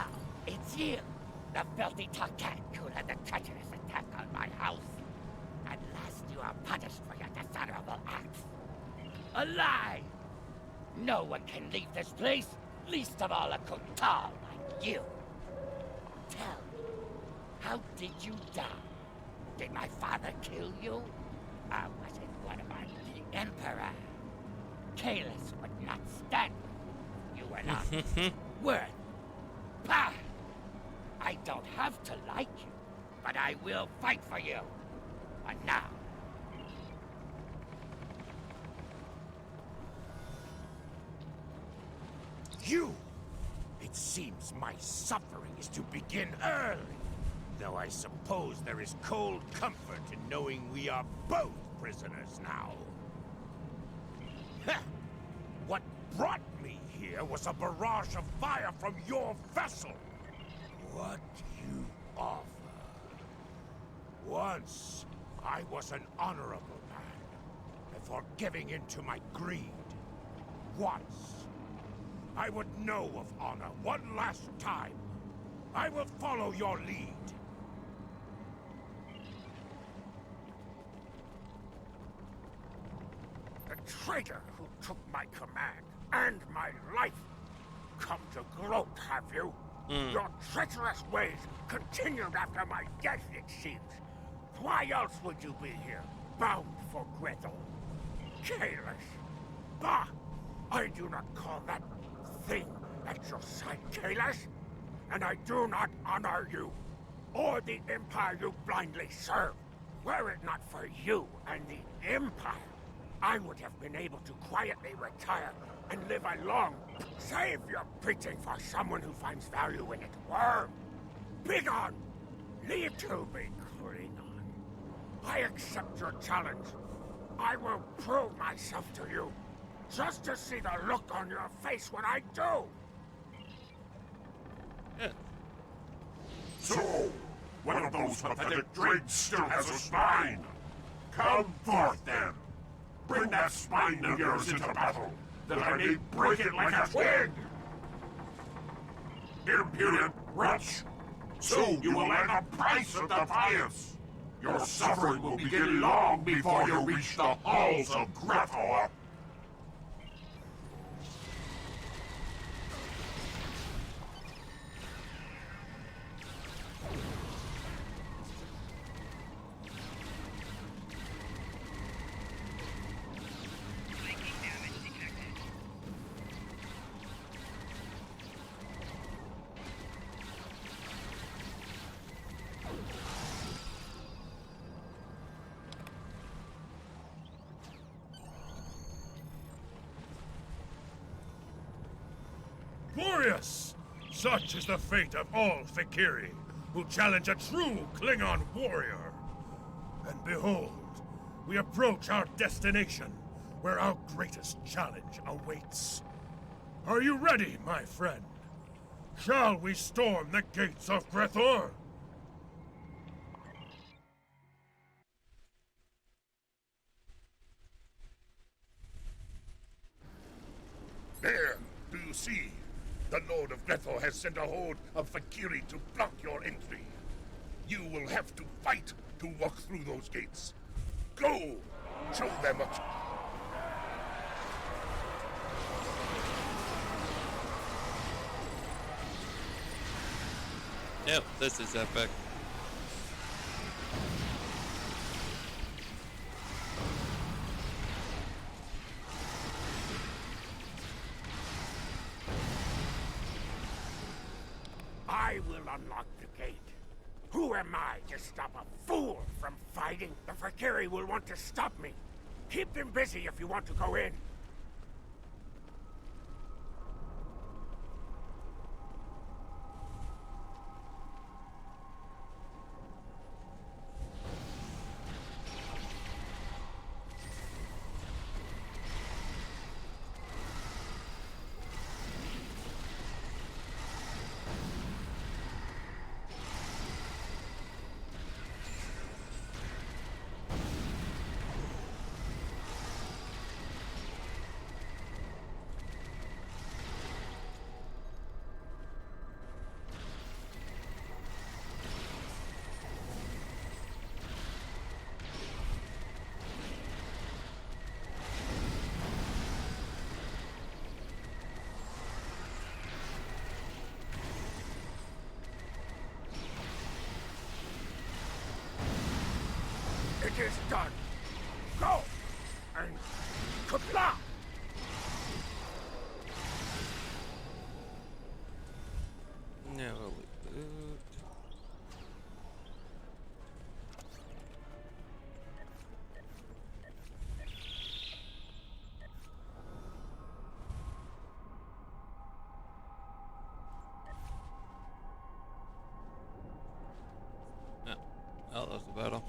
it's you, the filthy Tarkat who led the treacherous attack on my house. At last you are punished for your dishonorable acts. A lie! No one can leave this place, least of all a Kotal like you. Tell me, how did you die? Did my father kill you? Or was it one of our... the Emperor? Kalis would not stand with you. You were not worth. Bah! I don't have to like you, but I will fight for you. And now... You! It seems my suffering is to begin early. Though I suppose there is cold comfort in knowing we are both prisoners now. Heh! What brought me here was a barrage of fire from your vessel. What you offer? Once, I was an honorable man, before giving in to my greed. Once, I would know of honor one last time. I will follow your lead. The traitor who took my command and my life. Come to gloat, have you? Your treacherous ways continued after my death, it seems. Why else would you be here, bound for Grethor? Kalis. Bah! I do not call that thing at your side Kalis, and I do not honor you, or the Empire you blindly serve. Were it not for you and the Empire, I would have been able to quietly retire and live a long... Save your preaching for someone who finds value in it, worm! Begone! Leave to me, Klingon. I accept your challenge. I will prove myself to you, just to see the look on your face when I do! So, one of those pathetic dregs still has a spine! Come forth, then! Bring that spine of yours into battle, that I may break it like a twig! Impudent wretch! Soon you will earn the price of defiance! Your suffering will begin long before you reach the halls of Grethor! Glorious! Such is the fate of all Fakiri who challenge a true Klingon warrior. And behold, we approach our destination, where our greatest challenge awaits. Are you ready, my friend? Shall we storm the gates of Grethor? There, do you see? The Lord of Grethor has sent a horde of Fakiri to block your entry. You will have to fight to walk through those gates. Go! Show them a... Yep, this is epic. I will unlock the gate. Who am I to stop a fool from fighting? The Fakiri will want to stop me. Keep them busy if you want to go in. It is done. Go! And kapla! Now we boot. No. Oh, that was the battle.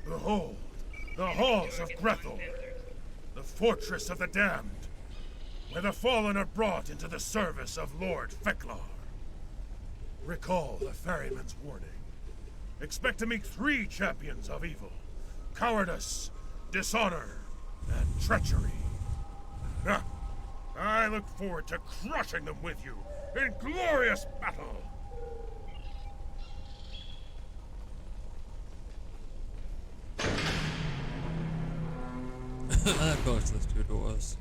Behold, the halls of Grethor, the fortress of the damned, where the fallen are brought into the service of Lord Feklar. Recall the ferryman's warning. Expect to meet 3 champions of evil: cowardice, dishonor, and treachery. I look forward to crushing them with you in glorious battle! Of course, there's two doors.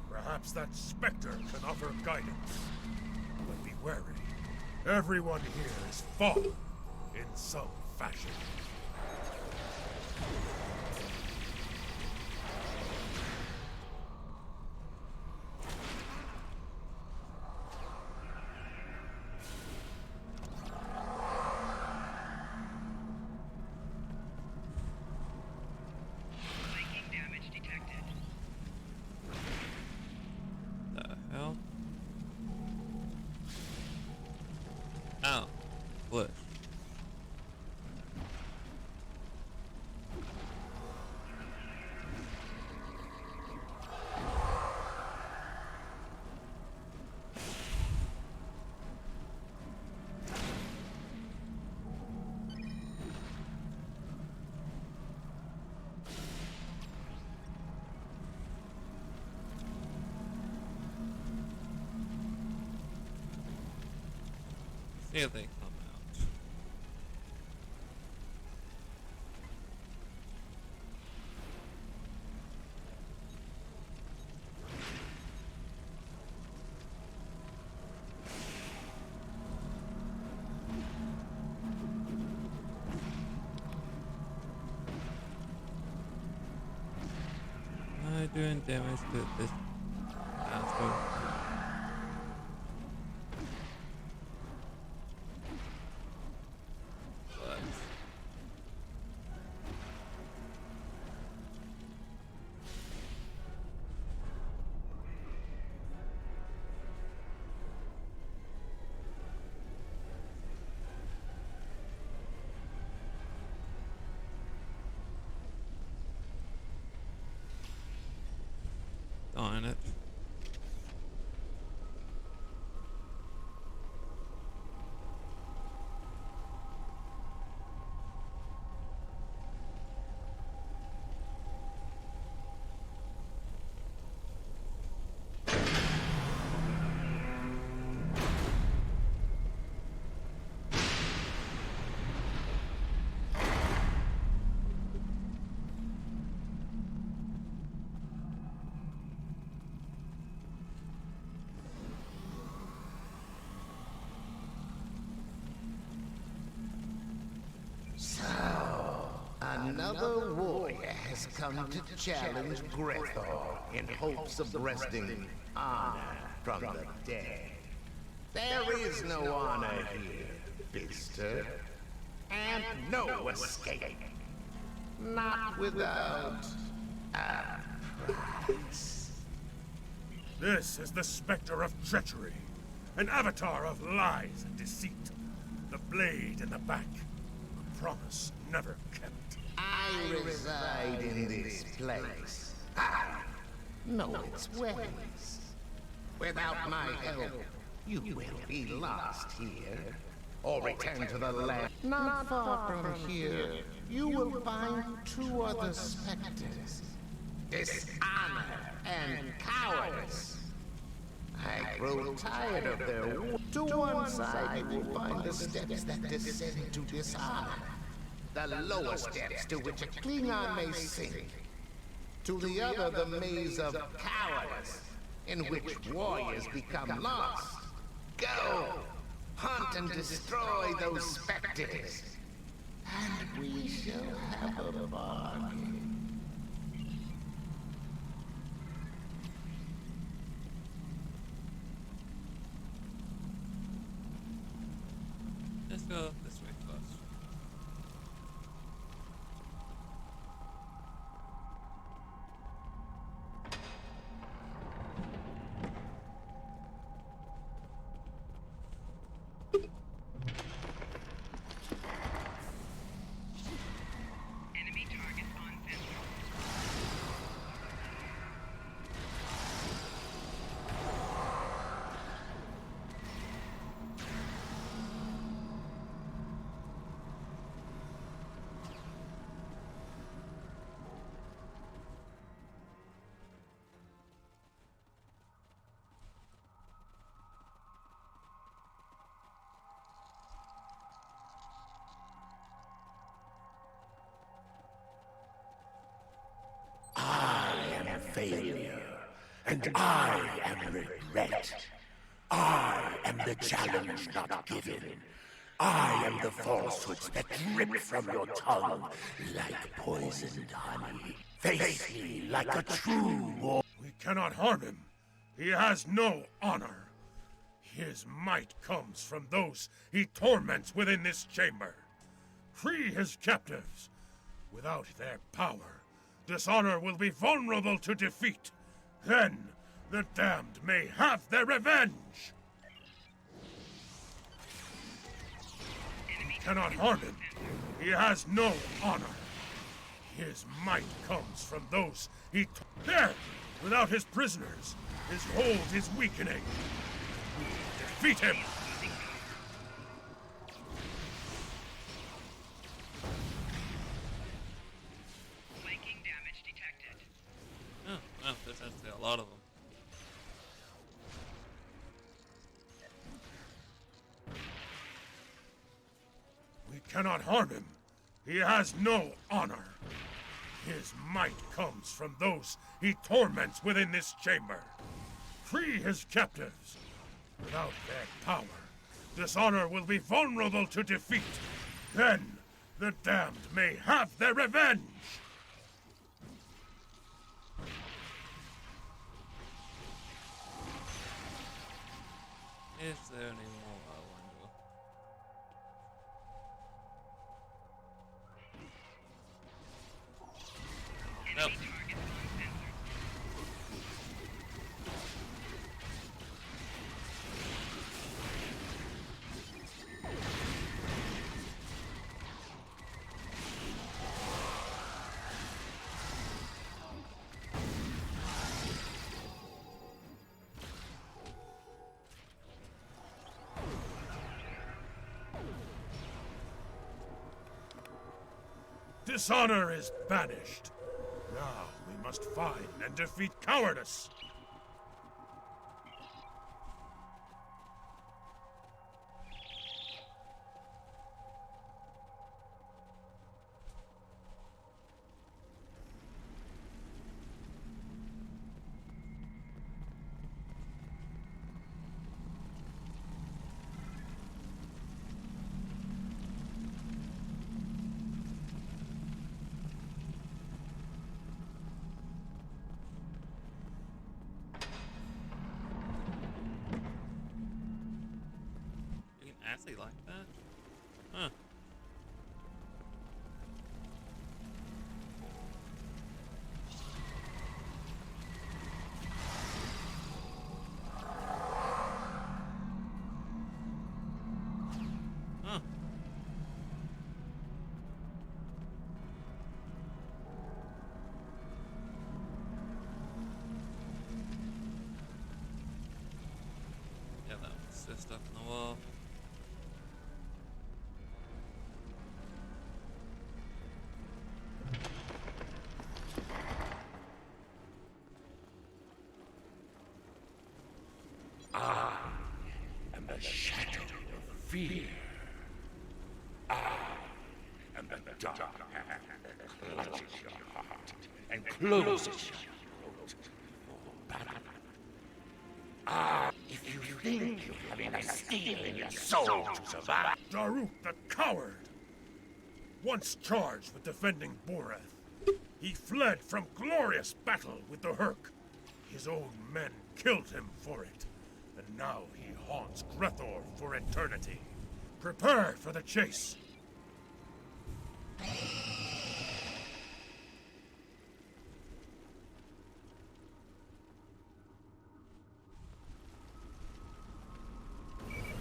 Perhaps that specter can offer guidance. But be wary. Everyone here is fallen in some fashion. Oh, look. See if they come out. Am I doing damage to this asshole? Darn it. So, another warrior has come to challenge Grethor in hopes of wresting honor from the dead. There is no honor here, Bister, and no escape. Not without a price. This is the specter of treachery, an avatar of lies and deceit. The blade in the back, a promise never kept. I reside in this place. I know its ways. Without my help, you will be lost here, or return to the land. Not far from here, you will find two other specters. Dishonor and cowardice. I grow tired of their To one side, you will find the steps that descend to dishonor. The lower steps to which a Klingon may sink. To the other, the maze of cowardice, in which warriors become lost. Go! Hunt and destroy those specters, and we shall have a bargain. Let's go this way first. Enemy target on failure, and I am regret. I am the challenge not given. I am the falsehoods that drip from your tongue like poisoned honey. Face me like a true warrior. We cannot harm him. He has no honor. His might comes from those he torments within this chamber. Free his captives. Without their power, dishonor will be vulnerable to defeat. Then, the damned may have their revenge! We cannot harm him. He has no honor. His might comes from those he... There! Without his prisoners, his hold is weakening. We will defeat him! Flanking damage detected. Oh, wow, there's actually a lot of them. We cannot harm him. He has no honor. His might comes from those he torments within this chamber. Free his captives. Without their power, dishonor will be vulnerable to defeat. Then, the damned may have their revenge! Is there any more, I wonder? Nope. Dishonor is banished. Now we must find and defeat cowardice. You can actually like that? Huh. Huh. Yeah, that was just stuff in the wall. I am the shadow of fear. I am the dark hand that clutches your heart and closes your throat for battle. If you think you have enough steel in your soul to survive... Daruk the coward! Once charged with defending Boreth, he fled from glorious battle with the Hurk. His own men killed him for it, and now he haunts Grethor for eternity. Prepare for the chase!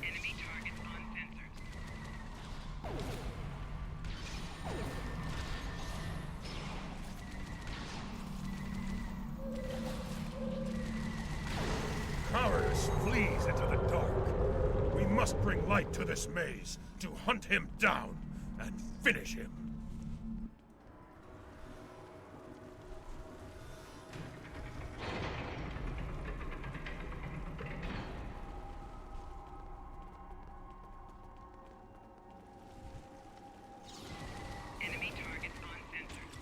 Enemy targets on sensors. Cowardice flees into the dark. We must bring light to this maze to hunt him down and finish him. Enemy targets on sensors.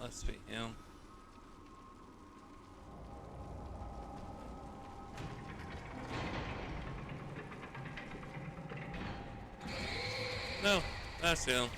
Must be him. No, that's him.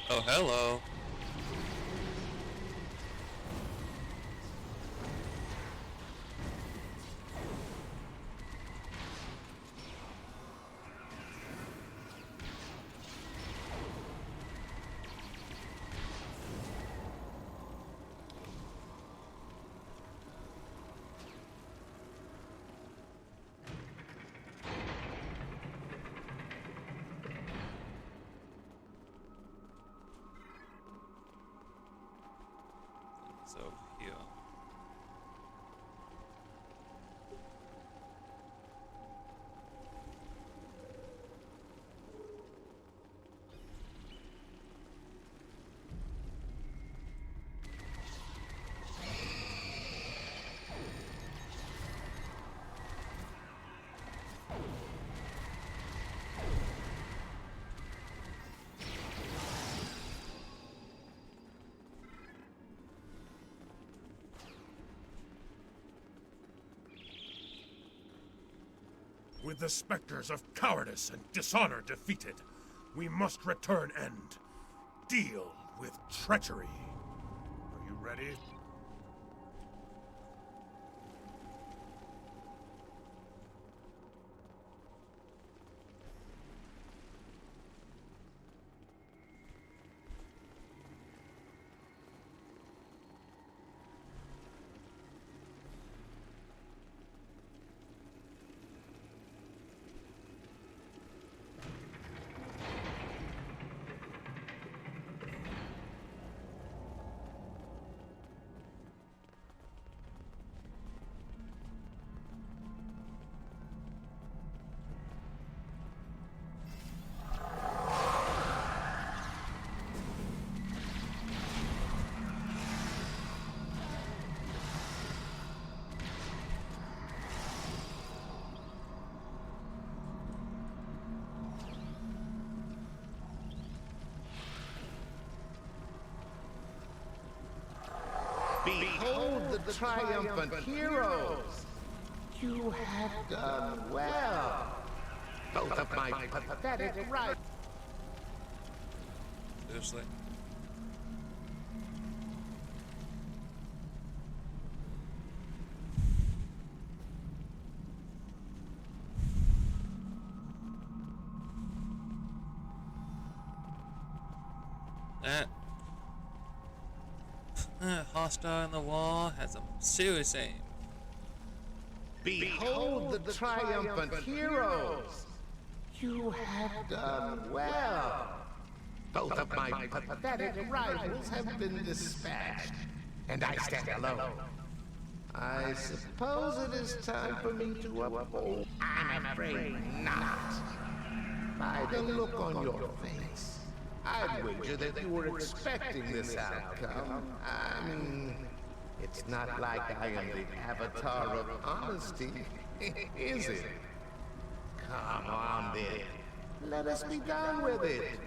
Oh, hello. Over here. With the specters of cowardice and dishonor defeated, we must return and deal with treachery. Are you ready? Behold the triumphant heroes! You have done well. Both of my pathetic rivals. Seriously? That hostile in the wall has a serious aim. Behold the triumphant heroes! You have done well. Both of my pathetic rivals have been dispatched, and I stand alone. I suppose it is time for me to uphold. I'm afraid not. By the look on your face, I'd wager that you were expecting this outcome. I mean, it's not like I am the avatar of honesty, is it? Come on, then. Let us be done with it.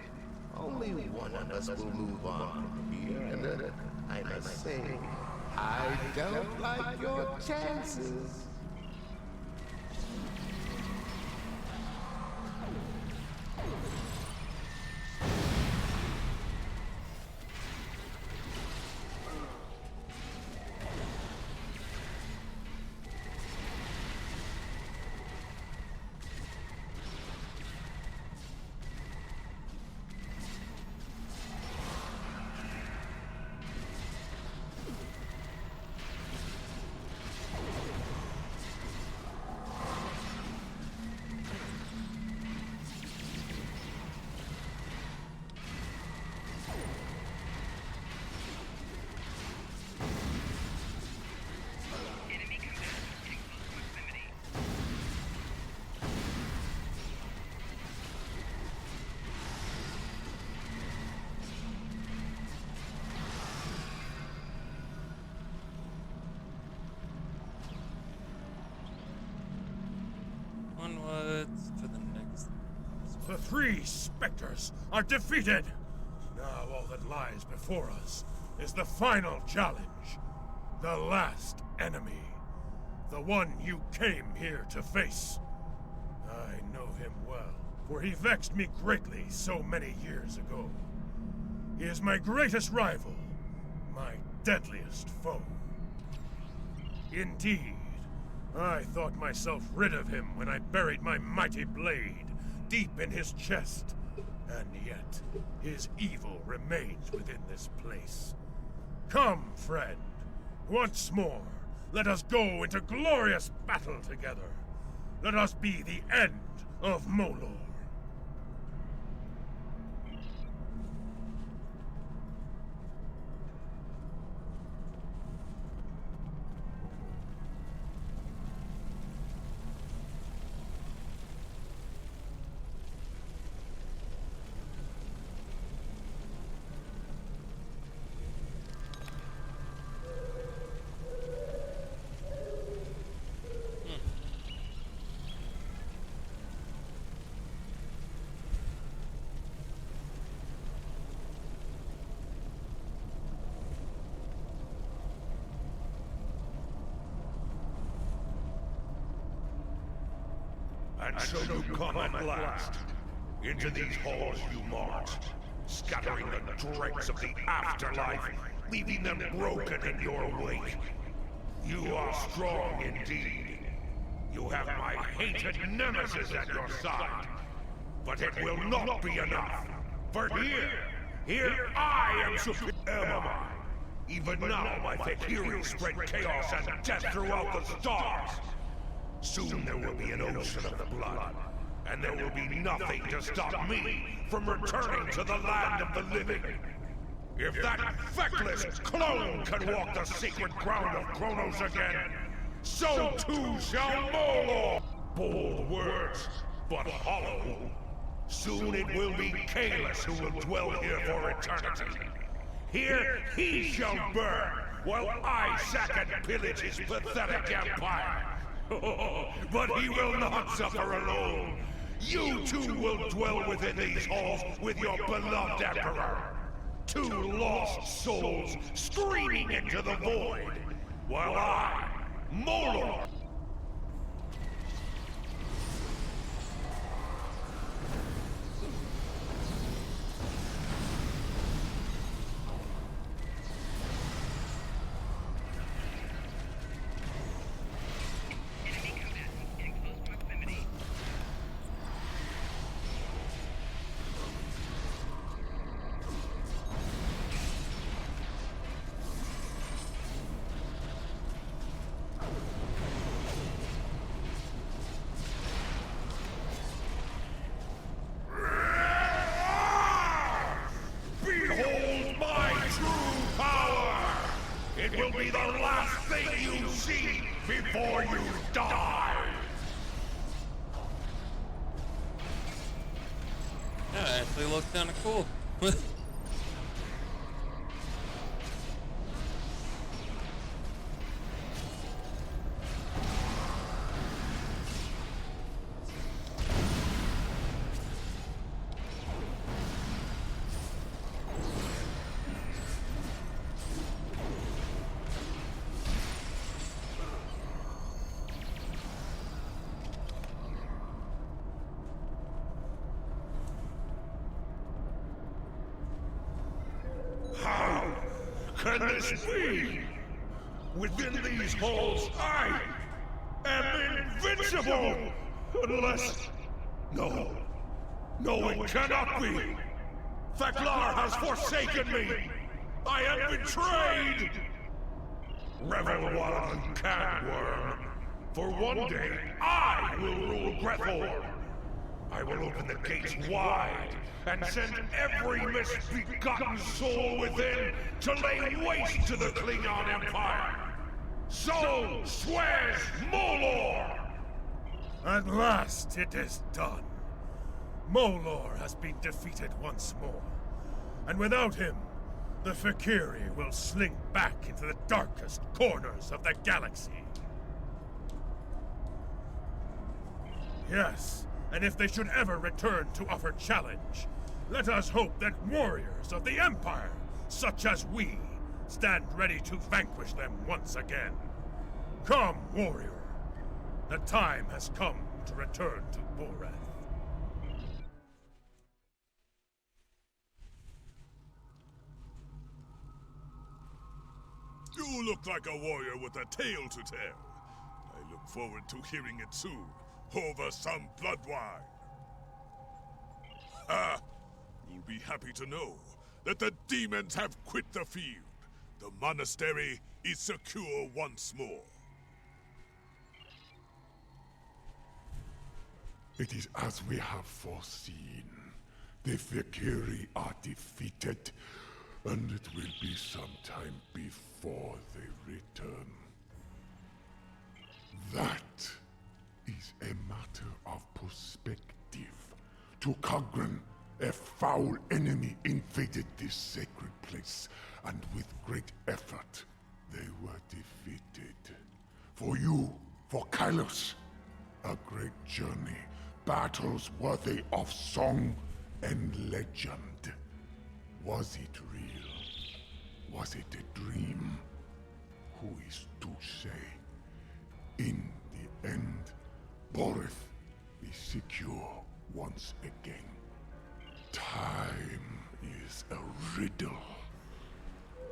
Only one of us will move on from here, and I must say, I don't like your chances. What's for the next? The three specters are defeated! Now all that lies before us is the final challenge. The last enemy. The one you came here to face. I know him well, for he vexed me greatly so many years ago. He is my greatest rival, my deadliest foe. Indeed, I thought myself rid of him when I buried my mighty blade deep in his chest. And yet, his evil remains within this place. Come, friend. Once more, let us go into glorious battle together. Let us be the end of Molor. And so you come at last. Into these halls you march, scattering the dregs of the afterlife, leaving them broken in your wake. You are strong indeed. You have my hated nemesis at your side. But it will not be enough. For here I am supreme. Am I? Even now my Fakiri spread chaos and death throughout the stars. Soon there will be an ocean of blood, and there will be nothing to stop me from returning to the land of the living. If that feckless clone can walk the sacred ground of Kronos again, so too shall Molor! Bold words, but hollow. Soon it will be Kalis who will dwell here for eternity. Here he shall burn, while I sack and pillage his pathetic empire. But he will not suffer alone. You too will dwell within these halls with your beloved Emperor. Two lost souls screaming into the void, while I, Molor, will be the last thing you see before you die! That actually looks kinda cool. How can this be? Within these halls, I am invincible! Unless... No. No, it cannot be! Thaklar has forsaken me! I am betrayed! Revel while you can, worm. For one day, I will rule Grethor! I will open the gates wide and send every misbegotten soul within to lay waste to the Klingon Empire. So swears Molor! At last it is done. Molor has been defeated once more. And without him, the Fakiri will slink back into the darkest corners of the galaxy. Yes, and if they should ever return to offer challenge, let us hope that warriors of the Empire, such as we, stand ready to vanquish them once again. Come, warrior. The time has come to return to Boreth. You look like a warrior with a tale to tell. I look forward to hearing it soon, over some blood wine. Ah! You'll be happy to know that the demons have quit the field. The monastery is secure once more. It is as we have foreseen. The Fakiri are defeated, and it will be some time before they return. That is a matter of perspective. To Cogran, a foul enemy invaded this sacred place, and with great effort, they were defeated. For you, for Kylos, a great journey, battles worthy of song and legend. Was it real? Was it a dream? Who is to say? In the end, Boreth is secure once again. Time is a riddle.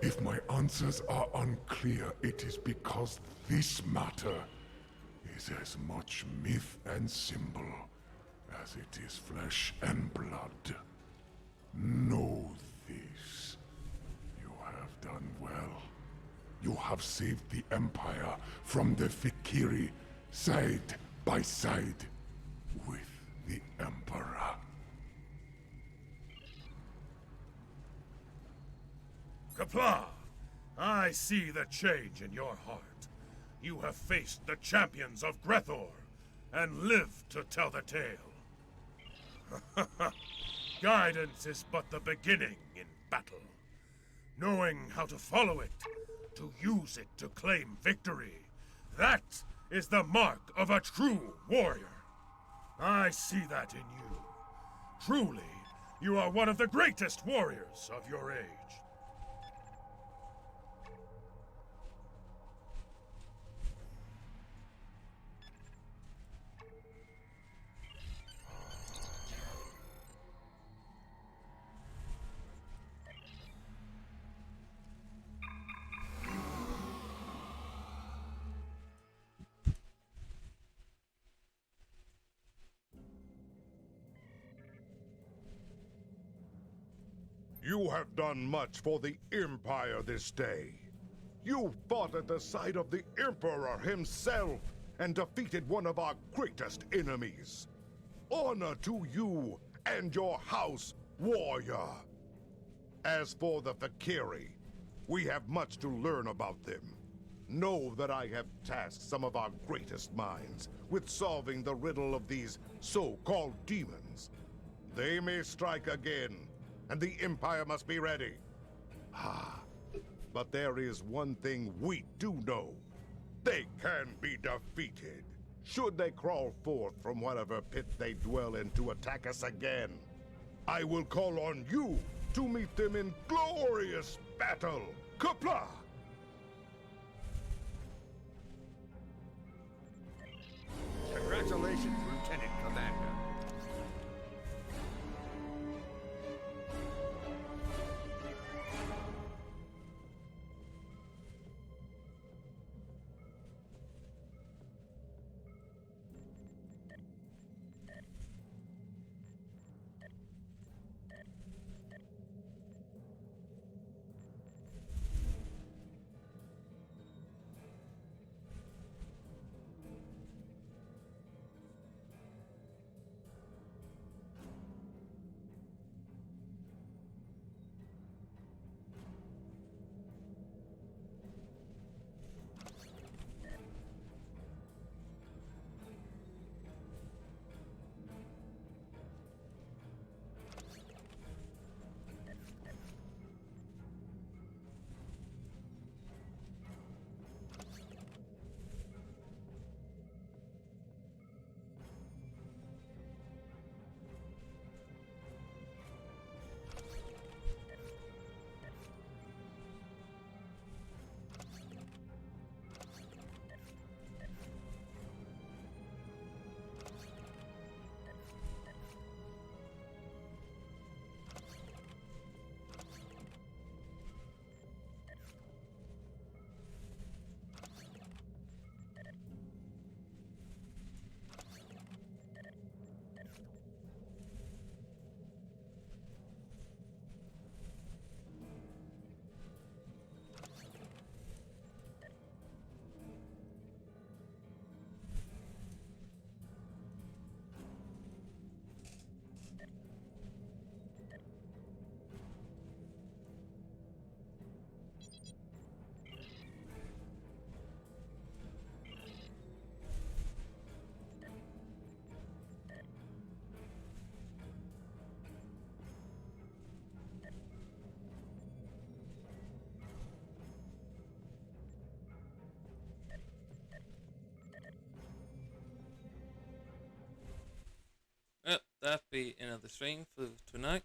If my answers are unclear, it is because this matter is as much myth and symbol as it is flesh and blood. Know this. You have done well. You have saved the Empire from the Fakiri side by side with the Emperor. Qapla', I see the change in your heart. You have faced the champions of Grethor and lived to tell the tale. Guidance is but the beginning in battle. Knowing how to follow it, to use it to claim victory, that is the mark of a true warrior. I see that in you. Truly, you are one of the greatest warriors of your age. You have done much for the Empire this day. You fought at the side of the Emperor himself and defeated one of our greatest enemies. Honor to you and your house, warrior. As for the Fakiri, we have much to learn about them. Know that I have tasked some of our greatest minds with solving the riddle of these so-called demons. They may strike again, and the Empire must be ready. But there is one thing we do know. They can be defeated, should they crawl forth from whatever pit they dwell in to attack us again. I will call on you to meet them in glorious battle. Qapla'! Congratulations, Lieutenant Commander. that be another stream for tonight.